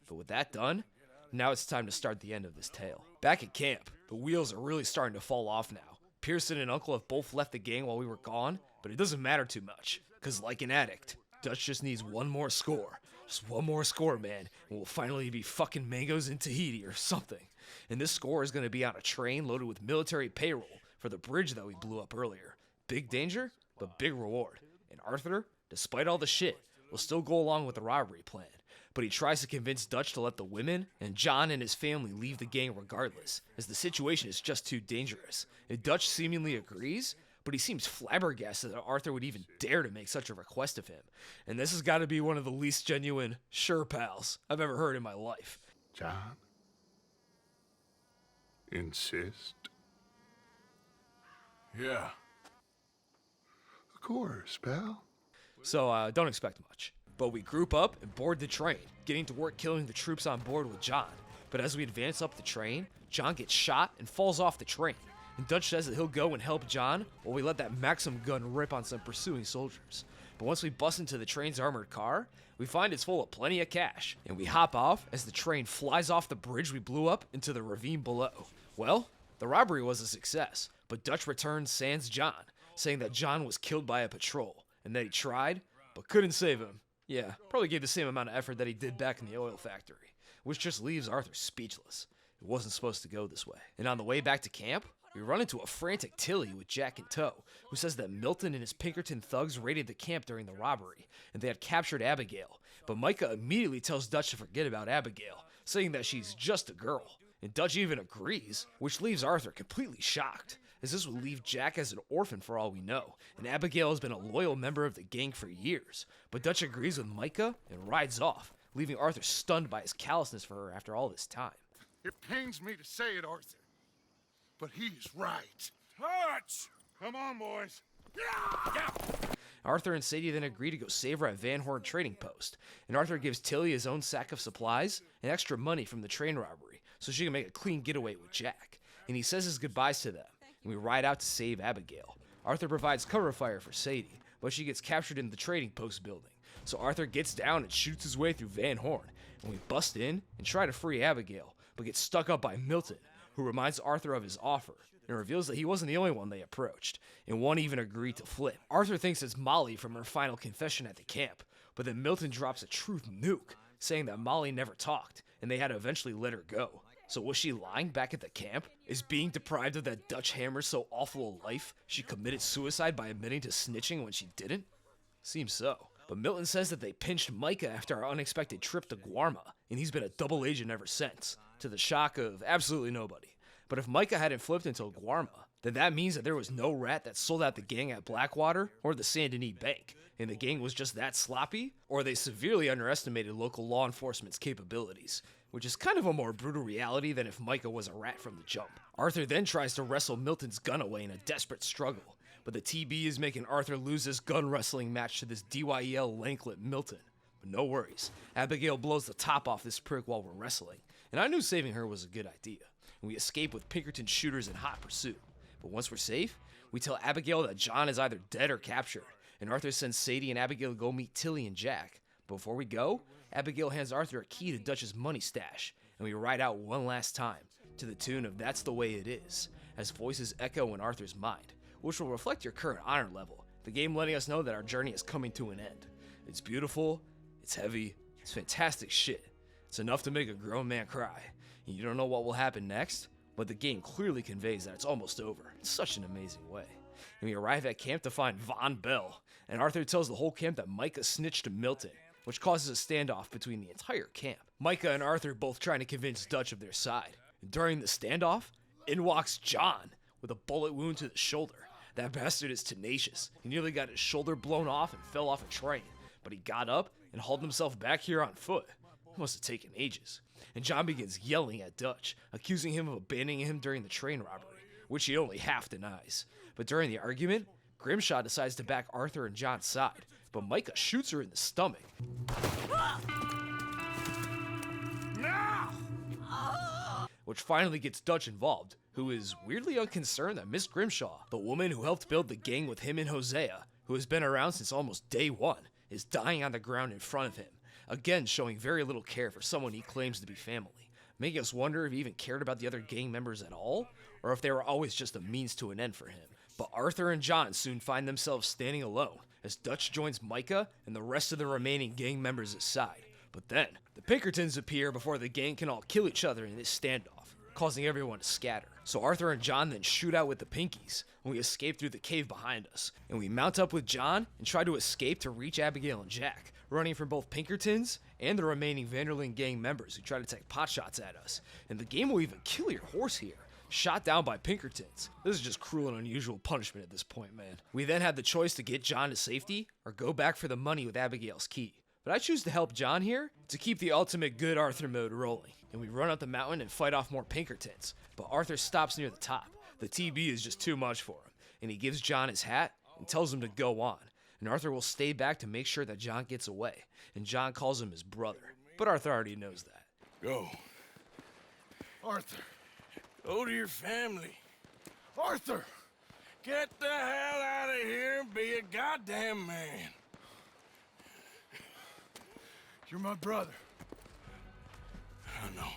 But with that done, now it's time to start the end of this tale. Back at camp, the wheels are really starting to fall off now. Pearson and Uncle have both left the gang while we were gone, but it doesn't matter too much, because like an addict, Dutch just needs one more score. Just one more score, man, and we'll finally be fucking mangoes in Tahiti or something. And this score is going to be on a train loaded with military payroll for the bridge that we blew up earlier. Big danger, but big reward. And Arthur, despite all the shit, will still go along with the robbery plan. But he tries to convince Dutch to let the women and John and his family leave the gang regardless, as the situation is just too dangerous. And Dutch seemingly agrees, but he seems flabbergasted that Arthur would even dare to make such a request of him. And this has got to be one of the least genuine "sure pals" I've ever heard in my life. John? Insist? Yeah. Of course, pal. So don't expect much. But we group up and board the train, getting to work killing the troops on board with John. But as we advance up the train, John gets shot and falls off the train. And Dutch says that he'll go and help John while we let that Maxim gun rip on some pursuing soldiers. But once we bust into the train's armored car, we find it's full of plenty of cash, and we hop off as the train flies off the bridge we blew up into the ravine below. Well, the robbery was a success, but Dutch returns sans John, saying that John was killed by a patrol, and that he tried, but couldn't save him. Yeah, probably gave the same amount of effort that he did back in the oil factory, which just leaves Arthur speechless. It wasn't supposed to go this way. And on the way back to camp, we run into a frantic Tilly with Jack in tow, who says that Milton and his Pinkerton thugs raided the camp during the robbery, and they had captured Abigail. But Micah immediately tells Dutch to forget about Abigail, saying that she's just a girl. And Dutch even agrees, which leaves Arthur completely shocked, as this would leave Jack as an orphan for all we know, and Abigail has been a loyal member of the gang for years. But Dutch agrees with Micah and rides off, leaving Arthur stunned by his callousness for her after all this time. It pains me to say it, Arthur, but he's right. Touch! Come on, boys. Arthur and Sadie then agree to go save her at Van Horn Trading Post, and Arthur gives Tilly his own sack of supplies and extra money from the train robbery so she can make a clean getaway with Jack, and he says his goodbyes to them, and we ride out to save Abigail. Arthur provides cover fire for Sadie, but she gets captured in the Trading Post building, so Arthur gets down and shoots his way through Van Horn, and we bust in and try to free Abigail, but get stuck up by Milton, who reminds Arthur of his offer, and reveals that he wasn't the only one they approached, and one even agreed to flip. Arthur thinks it's Molly from her final confession at the camp, but then Milton drops a truth nuke, saying that Molly never talked, and they had to eventually let her go. So was she lying back at the camp? Is being deprived of that Dutch hammer so awful a life she committed suicide by admitting to snitching when she didn't? Seems so. But Milton says that they pinched Micah after our unexpected trip to Guarma, and he's been a double agent ever since, to the shock of absolutely nobody. But if Micah hadn't flipped until Guarma, then that means that there was no rat that sold out the gang at Blackwater or the Saint Denis Bank, and the gang was just that sloppy, or they severely underestimated local law enforcement's capabilities, which is kind of a more brutal reality than if Micah was a rat from the jump. Arthur then tries to wrestle Milton's gun away in a desperate struggle, but the TB is making Arthur lose this gun wrestling match to this DYEL Lanklet Milton. But no worries, Abigail blows the top off this prick while we're wrestling, and I knew saving her was a good idea. And we escape with Pinkerton shooters in hot pursuit. But once we're safe, we tell Abigail that John is either dead or captured, and Arthur sends Sadie and Abigail to go meet Tilly and Jack. But before we go, Abigail hands Arthur a key to Dutch's money stash, and we ride out one last time, to the tune of That's the Way It Is, as voices echo in Arthur's mind, which will reflect your current honor level, the game letting us know that our journey is coming to an end. It's beautiful, it's heavy, it's fantastic shit. It's enough to make a grown man cry. And you don't know what will happen next, but the game clearly conveys that it's almost over in such an amazing way. And we arrive at camp to find Von Bell, and Arthur tells the whole camp that Micah snitched to Milton, which causes a standoff between the entire camp. Micah and Arthur both trying to convince Dutch of their side. And during the standoff, in walks John with a bullet wound to the shoulder. That bastard is tenacious. He nearly got his shoulder blown off and fell off a train, but he got up and hauled himself back here on foot. It must have taken ages. And John begins yelling at Dutch, accusing him of abandoning him during the train robbery, which he only half denies. But during the argument, Grimshaw decides to back Arthur and John's side, but Micah shoots her in the stomach. Which finally gets Dutch involved, who is weirdly unconcerned that Miss Grimshaw, the woman who helped build the gang with him and Hosea, who has been around since almost day one, is dying on the ground in front of him, again showing very little care for someone he claims to be family, making us wonder if he even cared about the other gang members at all, or if they were always just a means to an end for him. But Arthur and John soon find themselves standing alone, as Dutch joins Micah and the rest of the remaining gang members aside. But then, the Pinkertons appear before the gang can all kill each other in this standoff, causing everyone to scatter. So Arthur and John then shoot out with the Pinkies, and we escape through the cave behind us. And we mount up with John and try to escape to reach Abigail and Jack, running from both Pinkertons and the remaining Vanderlyn gang members who try to take potshots at us. And the game will even kill your horse here, shot down by Pinkertons. This is just cruel and unusual punishment at this point, man. We then had the choice to get John to safety or go back for the money with Abigail's key. But I choose to help John here to keep the ultimate good Arthur mode rolling. And we run up the mountain and fight off more Pinkertons. But Arthur stops near the top. The TB is just too much for him. And he gives John his hat and tells him to go on. And Arthur will stay back to make sure that John gets away. And John calls him his brother. But Arthur already knows that. Go. Arthur. Go to your family. Arthur! Get the hell out of here and be a goddamn man. You're my brother. I know.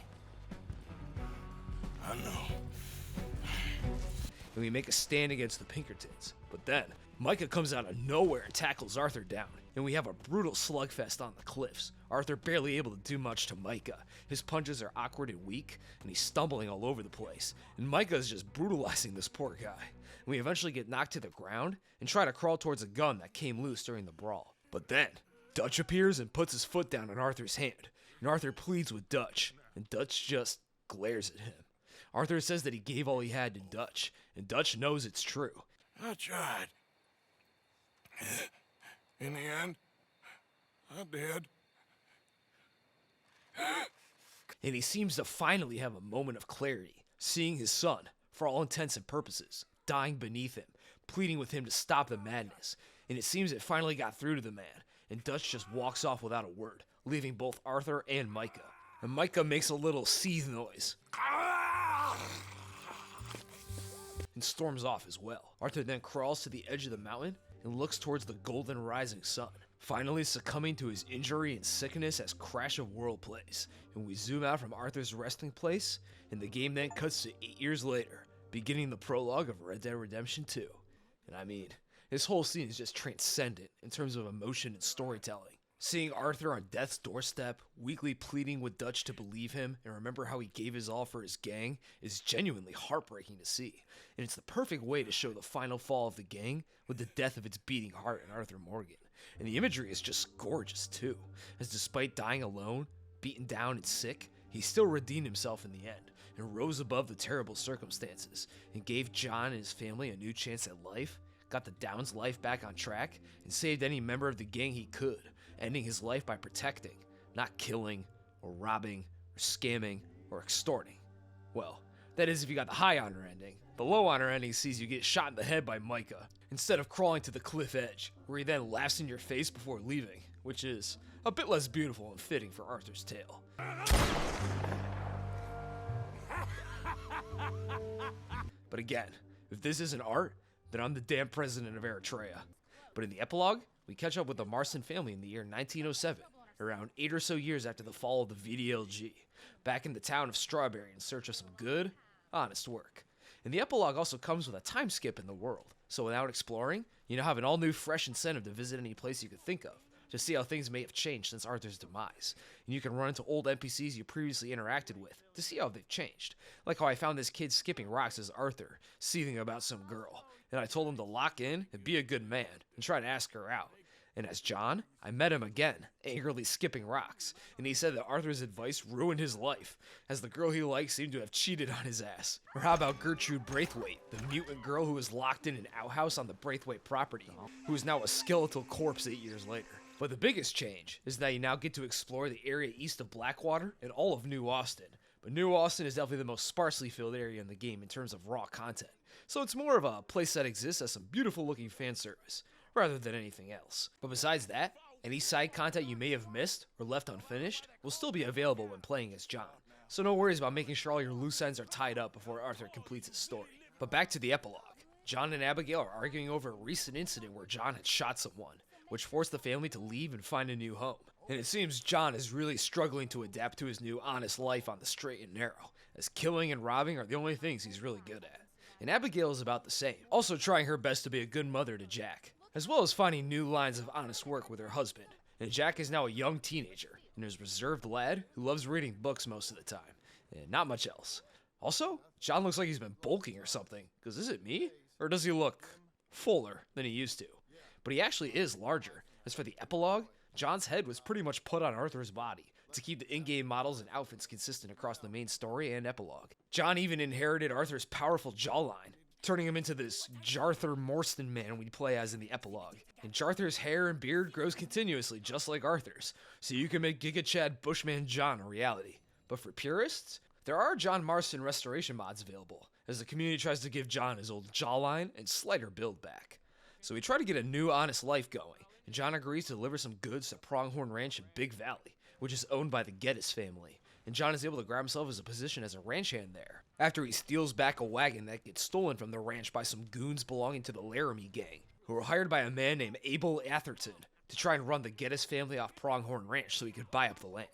and we make a stand against the Pinkertons. But then, Micah comes out of nowhere and tackles Arthur down, and we have a brutal slugfest on the cliffs. Arthur barely able to do much to Micah. His punches are awkward and weak, and he's stumbling all over the place, and Micah is just brutalizing this poor guy. And we eventually get knocked to the ground and try to crawl towards a gun that came loose during the brawl. But then, Dutch appears and puts his foot down on Arthur's hand, and Arthur pleads with Dutch, and Dutch just glares at him. Arthur says that he gave all he had to Dutch, and Dutch knows it's true. I tried. In the end, I did. And he seems to finally have a moment of clarity, seeing his son, for all intents and purposes, dying beneath him, pleading with him to stop the madness. And it seems it finally got through to the man, and Dutch just walks off without a word, leaving both Arthur and Micah. And Micah makes a little seethe noise and storms off as well. Arthur then crawls to the edge of the mountain and looks towards the golden rising sun, finally succumbing to his injury and sickness as Crash of World plays. And we zoom out from Arthur's resting place, and the game then cuts to 8 years later, beginning the prologue of Red Dead Redemption 2. And I mean, this whole scene is just transcendent in terms of emotion and storytelling. Seeing Arthur on death's doorstep, weakly pleading with Dutch to believe him and remember how he gave his all for his gang is genuinely heartbreaking to see. And it's the perfect way to show the final fall of the gang with the death of its beating heart in Arthur Morgan. And the imagery is just gorgeous too, as despite dying alone, beaten down and sick, he still redeemed himself in the end and rose above the terrible circumstances and gave John and his family a new chance at life, got the Downs' life back on track, and saved any member of the gang he could, ending his life by protecting, not killing, or robbing, or scamming, or extorting. Well, that is if you got the high honor ending. The low honor ending sees you get shot in the head by Micah, instead of crawling to the cliff edge, where he then laughs in your face before leaving, which is a bit less beautiful and fitting for Arthur's tale. But again, if this isn't art, then I'm the damn president of Eritrea. But in the epilogue, we catch up with the Marston family in the year 1907, around 8 or so years after the fall of the VDLG, back in the town of Strawberry in search of some good, honest work. And the epilogue also comes with a time skip in the world, so without exploring, you now have an all-new fresh incentive to visit any place you could think of, to see how things may have changed since Arthur's demise. And you can run into old NPCs you previously interacted with, to see how they've changed. Like how I found this kid skipping rocks as Arthur, seething about some girl, and I told him to lock in and be a good man, and try to ask her out. And as John, I met him again, angrily skipping rocks, and he said that Arthur's advice ruined his life, as the girl he liked seemed to have cheated on his ass. Or how about Gertrude Braithwaite, the mutant girl who was locked in an outhouse on the Braithwaite property, who is now a skeletal corpse 8 years later. But the biggest change is that you now get to explore the area east of Blackwater and all of New Austin. But New Austin is definitely the most sparsely filled area in the game in terms of raw content, so it's more of a place that exists as some beautiful looking fan service, rather than anything else. But besides that, any side content you may have missed or left unfinished will still be available when playing as John, so no worries about making sure all your loose ends are tied up before Arthur completes his story. But back to the epilogue. John and Abigail are arguing over a recent incident where John had shot someone, which forced the family to leave and find a new home. And it seems John is really struggling to adapt to his new honest life on the straight and narrow, as killing and robbing are the only things he's really good at. And Abigail is about the same, also trying her best to be a good mother to Jack, as well as finding new lines of honest work with her husband. And Jack is now a young teenager, and is a reserved lad who loves reading books most of the time, and not much else. Also, John looks like he's been bulking or something, because is it me? Or does he look fuller than he used to? But he actually is larger. As for the epilogue, John's head was pretty much put on Arthur's body to keep the in-game models and outfits consistent across the main story and epilogue. John even inherited Arthur's powerful jawline, turning him into this Jarthur Morstan man we play as in the epilogue. And Jarthur's hair and beard grows continuously just like Arthur's, so you can make Giga Chad Bushman John a reality. But for purists, there are John Marston restoration mods available, as the community tries to give John his old jawline and slighter build back. So we try to get a new honest life going, and John agrees to deliver some goods to Pronghorn Ranch in Big Valley, which is owned by the Geddes family, and John is able to grab himself as a position as a ranch hand there, after he steals back a wagon that gets stolen from the ranch by some goons belonging to the Laramie gang, who were hired by a man named Abel Atherton to to try and run the Geddes family off Pronghorn Ranch so he could buy up the land.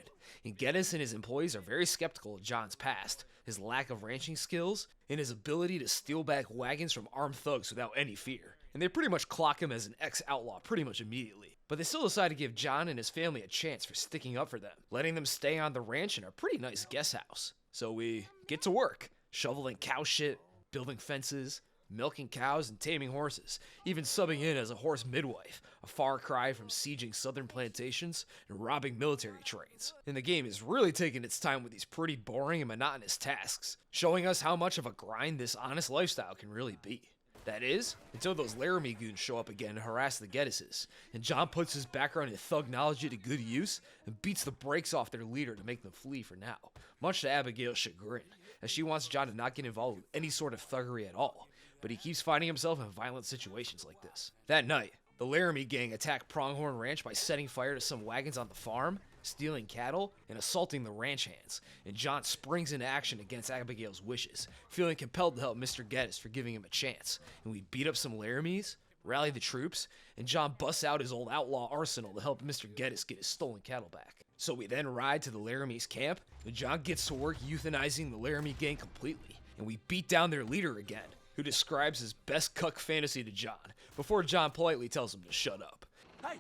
And Geddes and his employees are very skeptical of John's past, his lack of ranching skills, and his ability to steal back wagons from armed thugs without any fear. And they pretty much clock him as an ex-outlaw pretty much immediately. But they still decide to give John and his family a chance for sticking up for them, letting them stay on the ranch in a pretty nice guest house. So we get to work, shoveling cow shit, building fences, milking cows and taming horses, even subbing in as a horse midwife, a far cry from sieging southern plantations and robbing military trains. And the game is really taking its time with these pretty boring and monotonous tasks, showing us how much of a grind this honest lifestyle can really be. That is, until those Laramie goons show up again to harass the Geddeses, and John puts his background in thugnology to good use and beats the brakes off their leader to make them flee for now, much to Abigail's chagrin, as she wants John to not get involved with any sort of thuggery at all, but he keeps finding himself in violent situations like this. That night, the Laramie gang attack Pronghorn Ranch by setting fire to some wagons on the farm, stealing cattle, and assaulting the ranch hands, and John springs into action against Abigail's wishes, feeling compelled to help Mr. Geddes for giving him a chance, and we beat up some Laramies, rally the troops, and John busts out his old outlaw arsenal to help Mr. Geddes get his stolen cattle back. So we then ride to the Laramie's camp, and John gets to work euthanizing the Laramie gang completely, and we beat down their leader again, who describes his best cuck fantasy to John, before John politely tells him to shut up. Hey,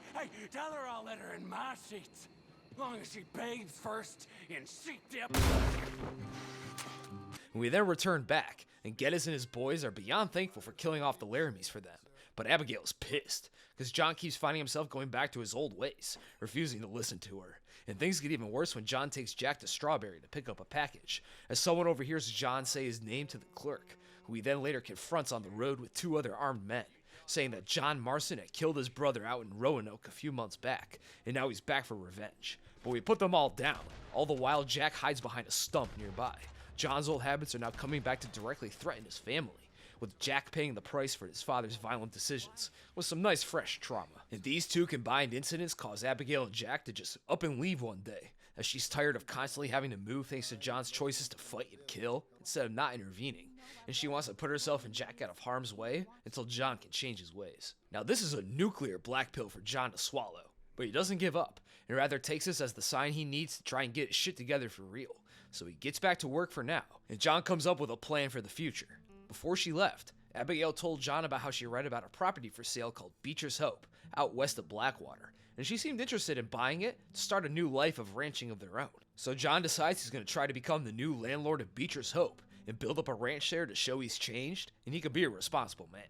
tell her I'll let her in my seats. As long as she bathes first in sheep dip. We then return back, and Geddes and his boys are beyond thankful for killing off the Laramies for them. But Abigail's pissed, because John keeps finding himself going back to his old ways, refusing to listen to her. And things get even worse when John takes Jack to Strawberry to pick up a package, as someone overhears John say his name to the clerk, who he then later confronts on the road with two other armed men, saying that John Marston had killed his brother out in Roanoke a few months back, and now he's back for revenge. But we put them all down, all the while Jack hides behind a stump nearby. John's old habits are now coming back to directly threaten his family, with Jack paying the price for his father's violent decisions, with some nice fresh trauma. And these two combined incidents cause Abigail and Jack to just up and leave one day, as she's tired of constantly having to move thanks to John's choices to fight and kill, instead of not intervening, and she wants to put herself and Jack out of harm's way until John can change his ways. Now this is a nuclear black pill for John to swallow, but he doesn't give up, and rather takes this as the sign he needs to try and get his shit together for real. So he gets back to work for now, and John comes up with a plan for the future. Before she left, Abigail told John about how she read about a property for sale called Beecher's Hope, out west of Blackwater, and she seemed interested in buying it to start a new life of ranching of their own. So John decides he's going to try to become the new landlord of Beecher's Hope, and build up a ranch there to show he's changed, and he could be a responsible man.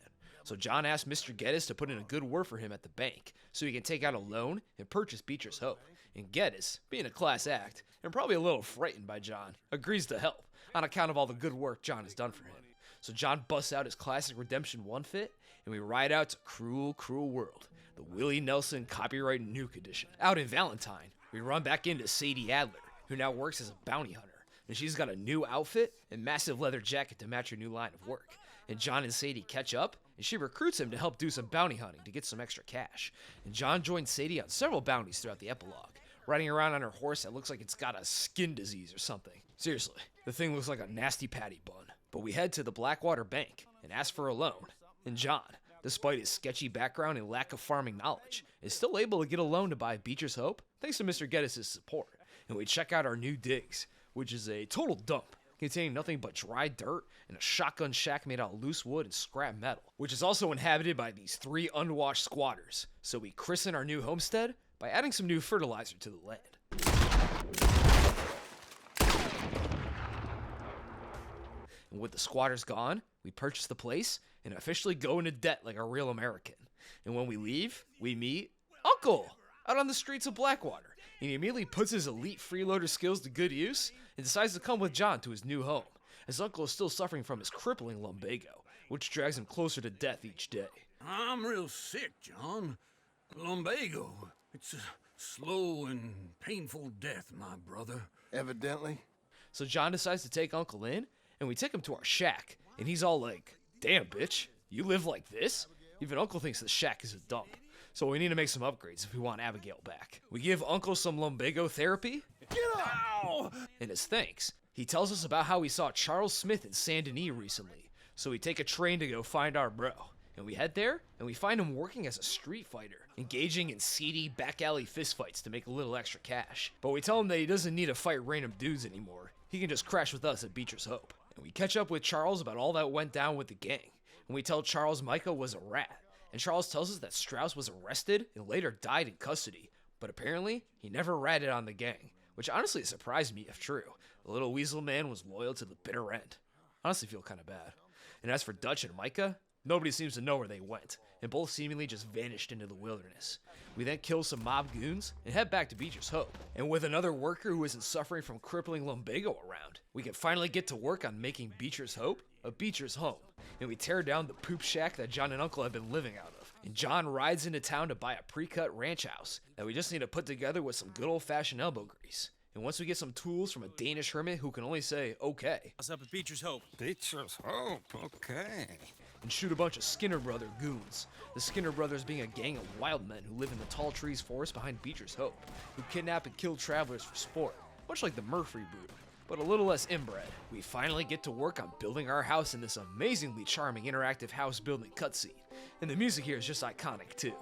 So John asked Mr. Geddes to put in a good word for him at the bank, so he can take out a loan and purchase Beecher's Hope. And Geddes, being a class act, and probably a little frightened by John, agrees to help, on account of all the good work John has done for him. So John busts out his classic Redemption 1 fit, and we ride out to Cruel, Cruel World, the Willie Nelson copyright Nuke edition. Out in Valentine, we run back into Sadie Adler, who now works as a bounty hunter, and she's got a new outfit and massive leather jacket to match her new line of work. And John and Sadie catch up, and she recruits him to help do some bounty hunting to get some extra cash. And John joins Sadie on several bounties throughout the epilogue, riding around on her horse that looks like it's got a skin disease or something. Seriously, the thing looks like a nasty patty bun. But we head to the Blackwater Bank and ask for a loan, and John, despite his sketchy background and lack of farming knowledge, is still able to get a loan to buy Beecher's Hope thanks to Mr. Geddes' support. And we check out our new digs, which is a total dump, containing nothing but dry dirt and a shotgun shack made out of loose wood and scrap metal, which is also inhabited by these 3 unwashed squatters. So we christen our new homestead by adding some new fertilizer to the land. And with the squatters gone, we purchase the place and officially go into debt like a real American. And when we leave, we meet Uncle out on the streets of Blackwater. And he immediately puts his elite freeloader skills to good use and decides to come with John to his new home, as Uncle is still suffering from his crippling lumbago, which drags him closer to death each day. I'm real sick, John. Lumbago. It's a slow and painful death, my brother. Evidently. So John decides to take Uncle in, and we take him to our shack, and he's all like, "Damn, bitch, you live like this?" Even Uncle thinks the shack is a dump. So we need to make some upgrades if we want Abigail back. We give Uncle some lumbago therapy. Get up! Ow! And as thanks, he tells us about how he saw Charles Smith in Saint Denis recently. So we take a train to go find our bro. And we head there, and we find him working as a street fighter, engaging in seedy back alley fistfights to make a little extra cash. But we tell him that he doesn't need to fight random dudes anymore. He can just crash with us at Beecher's Hope. And we catch up with Charles about all that went down with the gang. And we tell Charles Micah was a rat. And Charles tells us that Strauss was arrested and later died in custody. But apparently, he never ratted on the gang, which honestly surprised me if true. The little weasel man was loyal to the bitter end. Honestly feel kind of bad. And as for Dutch and Micah, nobody seems to know where they went, and both seemingly just vanished into the wilderness. We then kill some mob goons and head back to Beecher's Hope. And with another worker who isn't suffering from crippling lumbago around, we can finally get to work on making Beecher's Hope a Beecher's home. And we tear down the poop shack that John and Uncle have been living out of. And John rides into town to buy a pre-cut ranch house that we just need to put together with some good old-fashioned elbow grease. And once we get some tools from a Danish hermit who can only say, okay. What's up at Beecher's Hope? Beecher's Hope, okay. And shoot a bunch of Skinner Brother goons. The Skinner Brothers being a gang of wild men who live in the tall trees forest behind Beecher's Hope, who kidnap and kill travelers for sport, much like the Murphy brood, but a little less inbred. We finally get to work on building our house in this amazingly charming interactive house building cutscene. And the music here is just iconic too.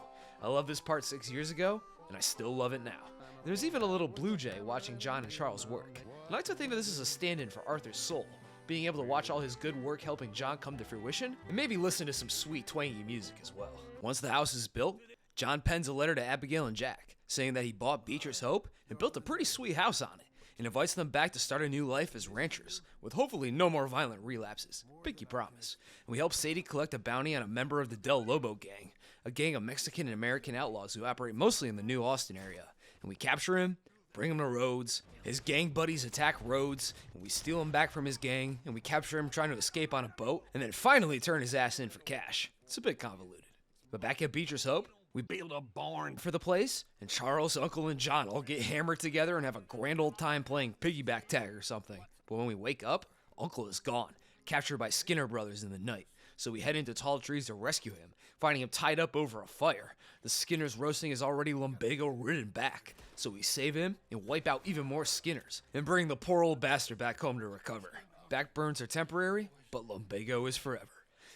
I loved this part 6 years ago, and I still love it now. There's even a little blue jay watching John and Charles work. I like to think that this is a stand-in for Arthur's soul, being able to watch all his good work helping John come to fruition, and maybe listen to some sweet twangy music as well. Once the house is built, John pens a letter to Abigail and Jack, saying that he bought Beecher's Hope and built a pretty sweet house on it, and invites them back to start a new life as ranchers, with hopefully no more violent relapses. Pinky promise. And we help Sadie collect a bounty on a member of the Del Lobo gang, a gang of Mexican and American outlaws who operate mostly in the New Austin area. And we capture him, bring him to Rhodes, his gang buddies attack Rhodes, and we steal him back from his gang, and we capture him trying to escape on a boat, and then finally turn his ass in for cash. It's a bit convoluted. But back at Beecher's Hope, we build a barn for the place, and Charles, Uncle, and John all get hammered together and have a grand old time playing piggyback tag or something. But when we wake up, Uncle is gone, captured by Skinner Brothers in the night. So we head into tall trees to rescue him, finding him tied up over a fire. The Skinners roasting his already lumbago-ridden back. So we save him and wipe out even more Skinners, and bring the poor old bastard back home to recover. Back burns are temporary, but lumbago is forever.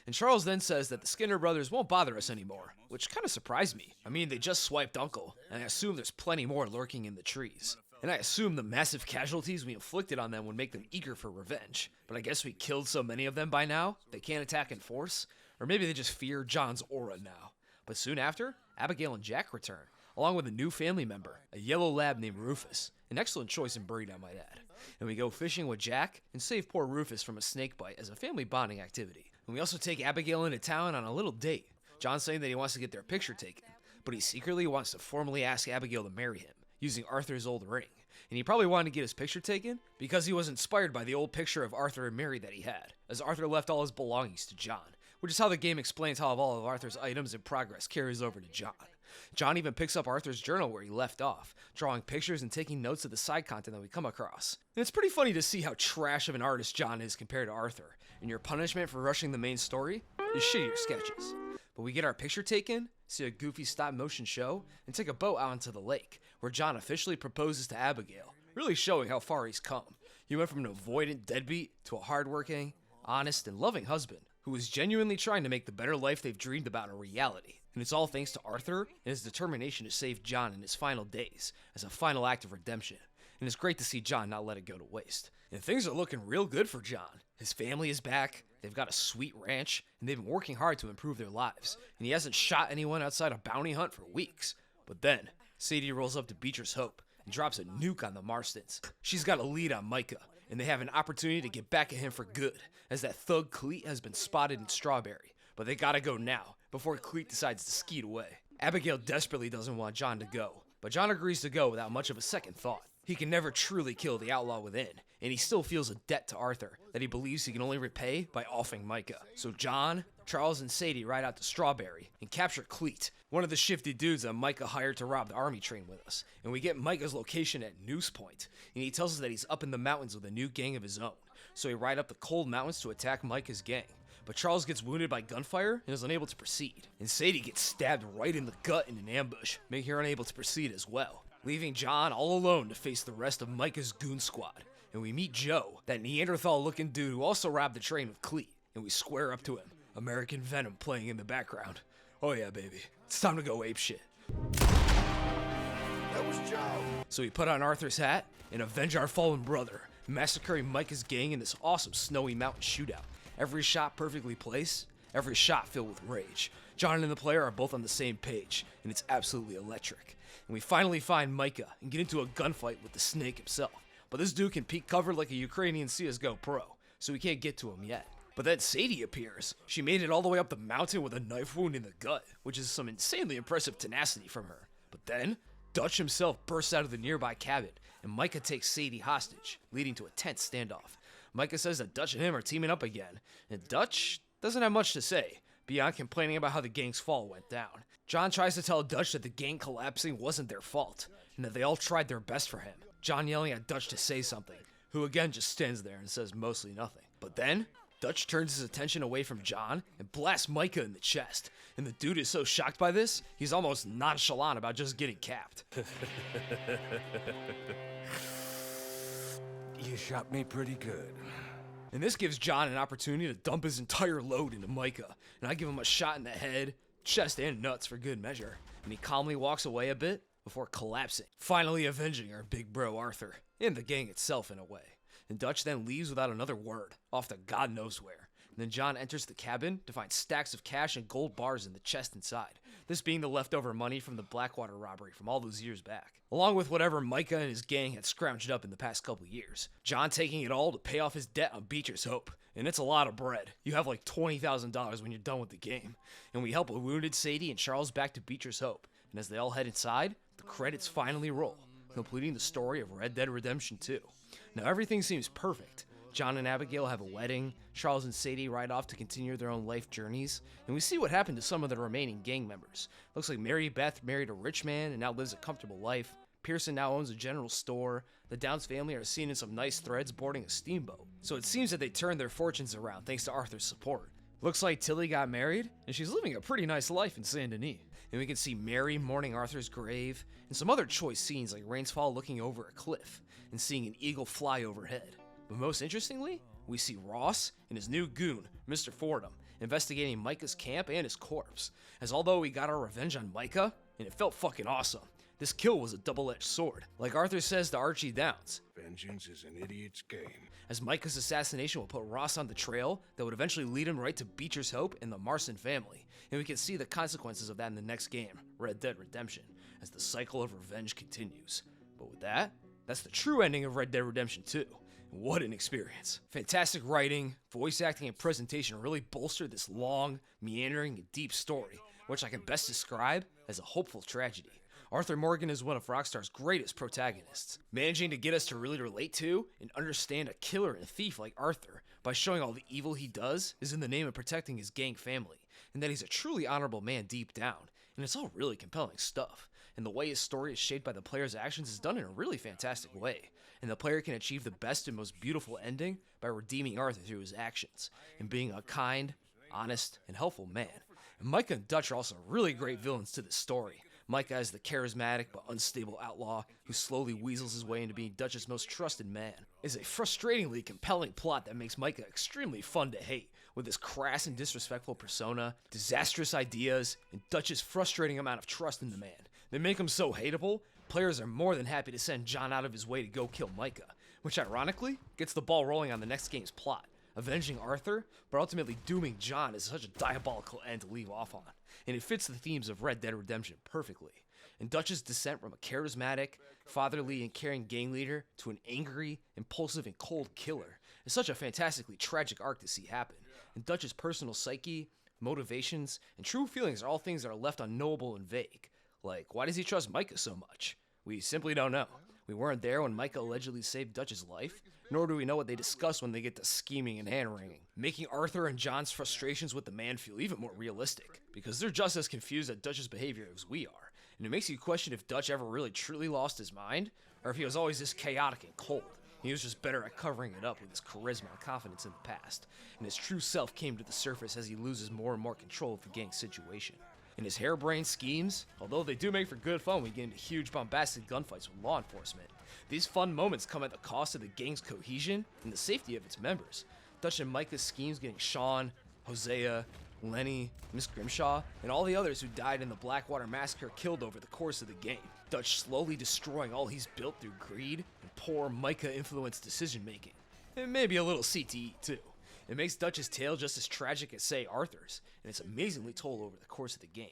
And Charles then says that the Skinner Brothers won't bother us anymore, which kind of surprised me. I mean, they just swiped Uncle, and I assume there's plenty more lurking in the trees. And I assume the massive casualties we inflicted on them would make them eager for revenge. But I guess we killed so many of them by now, they can't attack in force. Or maybe they just fear John's aura now. But soon after, Abigail and Jack return, along with a new family member, a yellow lab named Rufus. An excellent choice in breed, I might add. And we go fishing with Jack and save poor Rufus from a snake bite as a family bonding activity. And we also take Abigail into town on a little date. John's saying that he wants to get their picture taken, but he secretly wants to formally ask Abigail to marry him, using Arthur's old ring. And he probably wanted to get his picture taken because he was inspired by the old picture of Arthur and Mary that he had, as Arthur left all his belongings to John, which is how the game explains how all of Arthur's items in progress carries over to John. John even picks up Arthur's journal where he left off, drawing pictures and taking notes of the side content that we come across. And it's pretty funny to see how trash of an artist John is compared to Arthur, and your punishment for rushing the main story is shittier sketches. But we get our picture taken, see a goofy stop-motion show, and take a boat out into the lake, where John officially proposes to Abigail, really showing how far he's come. He went from an avoidant deadbeat to a hardworking, honest, and loving husband who is genuinely trying to make the better life they've dreamed about a reality. And it's all thanks to Arthur and his determination to save John in his final days as a final act of redemption. And it's great to see John not let it go to waste. And things are looking real good for John. His family is back, they've got a sweet ranch, and they've been working hard to improve their lives. And he hasn't shot anyone outside a bounty hunt for weeks. But then, Sadie rolls up to Beecher's Hope and drops a nuke on the Marstons. She's got a lead on Micah, and they have an opportunity to get back at him for good, as that thug Cleet has been spotted in Strawberry. But they gotta go now, before Cleet decides to skeet away. Abigail desperately doesn't want John to go, but John agrees to go without much of a second thought. He can never truly kill the outlaw within, and he still feels a debt to Arthur that he believes he can only repay by offing Micah. So John, Charles, and Sadie ride out to Strawberry and capture Cleet, one of the shifty dudes that Micah hired to rob the army train with us. And we get Micah's location at Noose Point, and he tells us that he's up in the mountains with a new gang of his own. So we ride up the cold mountains to attack Micah's gang. But Charles gets wounded by gunfire and is unable to proceed. And Sadie gets stabbed right in the gut in an ambush, making her unable to proceed as well, leaving John all alone to face the rest of Micah's goon squad. And we meet Joe, that Neanderthal-looking dude who also robbed the train with Cleet, and we square up to him. American Venom playing in the background. Oh yeah, baby. It's time to go ape shit. That was Joe. So we put on Arthur's hat and avenge our fallen brother, massacring Micah's gang in this awesome snowy mountain shootout. Every shot perfectly placed, every shot filled with rage. John and the player are both on the same page, and it's absolutely electric. And we finally find Micah and get into a gunfight with the Snake himself. But this dude can peek cover like a Ukrainian CSGO pro, so we can't get to him yet. But then Sadie appears. She made it all the way up the mountain with a knife wound in the gut, which is some insanely impressive tenacity from her. But then, Dutch himself bursts out of the nearby cabin, and Micah takes Sadie hostage, leading to a tense standoff. Micah says that Dutch and him are teaming up again, and Dutch doesn't have much to say, beyond complaining about how the gang's fall went down. John tries to tell Dutch that the gang collapsing wasn't their fault, and that they all tried their best for him. John yelling at Dutch to say something, who again just stands there and says mostly nothing. But then, Dutch turns his attention away from John and blasts Micah in the chest, and the dude is so shocked by this, he's almost nonchalant about just getting capped. You shot me pretty good. And this gives John an opportunity to dump his entire load into Micah, and I give him a shot in the head, chest, and nuts for good measure, and he calmly walks away a bit before collapsing, finally avenging our big bro Arthur, and the gang itself in a way. And Dutch then leaves without another word, off to God knows where. And then John enters the cabin to find stacks of cash and gold bars in the chest inside, this being the leftover money from the Blackwater robbery from all those years back, along with whatever Micah and his gang had scrounged up in the past couple years. John taking it all to pay off his debt on Beecher's Hope, and it's a lot of bread. You have like $20,000 when you're done with the game. And we help a wounded Sadie and Charles back to Beecher's Hope, and as they all head inside, the credits finally roll, completing the story of Red Dead Redemption 2. Now everything seems perfect. John and Abigail have a wedding, Charles and Sadie ride off to continue their own life journeys, and we see what happened to some of the remaining gang members. Looks like Mary Beth married a rich man and now lives a comfortable life. Pearson now owns a general store. The Downs family are seen in some nice threads boarding a steamboat. So it seems that they turned their fortunes around thanks to Arthur's support. Looks like Tilly got married, and she's living a pretty nice life in Saint Denis. And we can see Mary mourning Arthur's grave, and some other choice scenes like Rainsfall looking over a cliff, and seeing an eagle fly overhead. But most interestingly, we see Ross and his new goon, Mr. Fordham, investigating Micah's camp and his corpse. As although we got our revenge on Micah, and it felt fucking awesome, this kill was a double-edged sword. Like Arthur says to Archie Downs, Vengeance is an idiot's game. as Micah's assassination will put Ross on the trail that would eventually lead him right to Beecher's Hope and the Marston family, and we can see the consequences of that in the next game, Red Dead Redemption, as the cycle of revenge continues. But with that, that's the true ending of Red Dead Redemption 2. What an experience. Fantastic writing, voice acting, and presentation really bolstered this long, meandering, and deep story, which I can best describe as a hopeful tragedy. Arthur Morgan is one of Rockstar's greatest protagonists, managing to get us to really relate to and understand a killer and thief like Arthur by showing all the evil he does is in the name of protecting his gang family, and that he's a truly honorable man deep down, and it's all really compelling stuff. And the way his story is shaped by the player's actions is done in a really fantastic way, and the player can achieve the best and most beautiful ending by redeeming Arthur through his actions, and being a kind, honest, and helpful man. And Micah and Dutch are also really great villains to this story. Micah is the charismatic but unstable outlaw who slowly weasels his way into being Dutch's most trusted man. It's a frustratingly compelling plot that makes Micah extremely fun to hate, with his crass and disrespectful persona, disastrous ideas, and Dutch's frustrating amount of trust in the man. They make him so hateable, players are more than happy to send John out of his way to go kill Micah, which ironically gets the ball rolling on the next game's plot, avenging Arthur, but ultimately dooming John is such a diabolical end to leave off on, and it fits the themes of Red Dead Redemption perfectly. And Dutch's descent from a charismatic, fatherly, and caring gang leader to an angry, impulsive, and cold killer is such a fantastically tragic arc to see happen, and Dutch's personal psyche, motivations, and true feelings are all things that are left unknowable and vague. Like, why does he trust Micah so much? We simply don't know. We weren't there when Micah allegedly saved Dutch's life, nor do we know what they discuss when they get to scheming and hand-wringing, making Arthur and John's frustrations with the man feel even more realistic, because they're just as confused at Dutch's behavior as we are, and it makes you question if Dutch ever really truly lost his mind, or if he was always this chaotic and cold. He was just better at covering it up with his charisma and confidence in the past, and his true self came to the surface as he loses more and more control of the gang's situation. And his harebrained schemes, although they do make for good fun when we get into huge bombastic gunfights with law enforcement, these fun moments come at the cost of the gang's cohesion and the safety of its members. Dutch and Micah's schemes getting Sean, Hosea, Lenny, Miss Grimshaw, and all the others who died in the Blackwater Massacre killed over the course of the game. Dutch slowly destroying all he's built through greed and poor Micah-influenced decision-making. And maybe a little CTE too. It makes Dutch's tale just as tragic as, say, Arthur's, and it's amazingly told over the course of the game.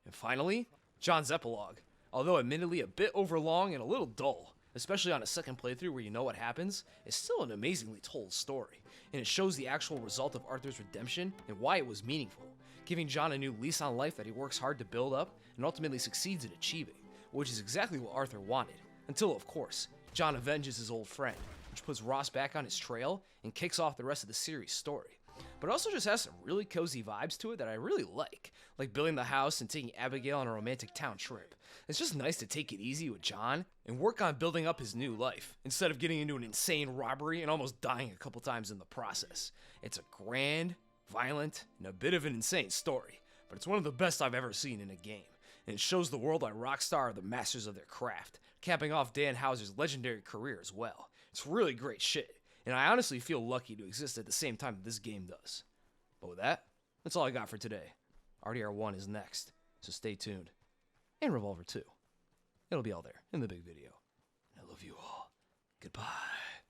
And finally, John's epilogue. Although admittedly a bit overlong and a little dull, especially on a second playthrough where you know what happens, it's still an amazingly told story, and it shows the actual result of Arthur's redemption and why it was meaningful, giving John a new lease on life that he works hard to build up and ultimately succeeds in achieving, which is exactly what Arthur wanted, until, of course, John avenges his old friend, which puts Ross back on his trail and kicks off the rest of the series' story. But it also just has some really cozy vibes to it that I really like building the house and taking Abigail on a romantic town trip. It's just nice to take it easy with John and work on building up his new life, instead of getting into an insane robbery and almost dying a couple times in the process. It's a grand, violent, and a bit of an insane story, but it's one of the best I've ever seen in a game, and it shows the world why Rockstar are the masters of their craft, capping off Dan Houser's legendary career as well. It's really great shit, and I honestly feel lucky to exist at the same time that this game does. But with that, that's all I got for today. RDR 1 is next, so stay tuned. And Revolver 2. It'll be all there in the big video. I love you all. Goodbye.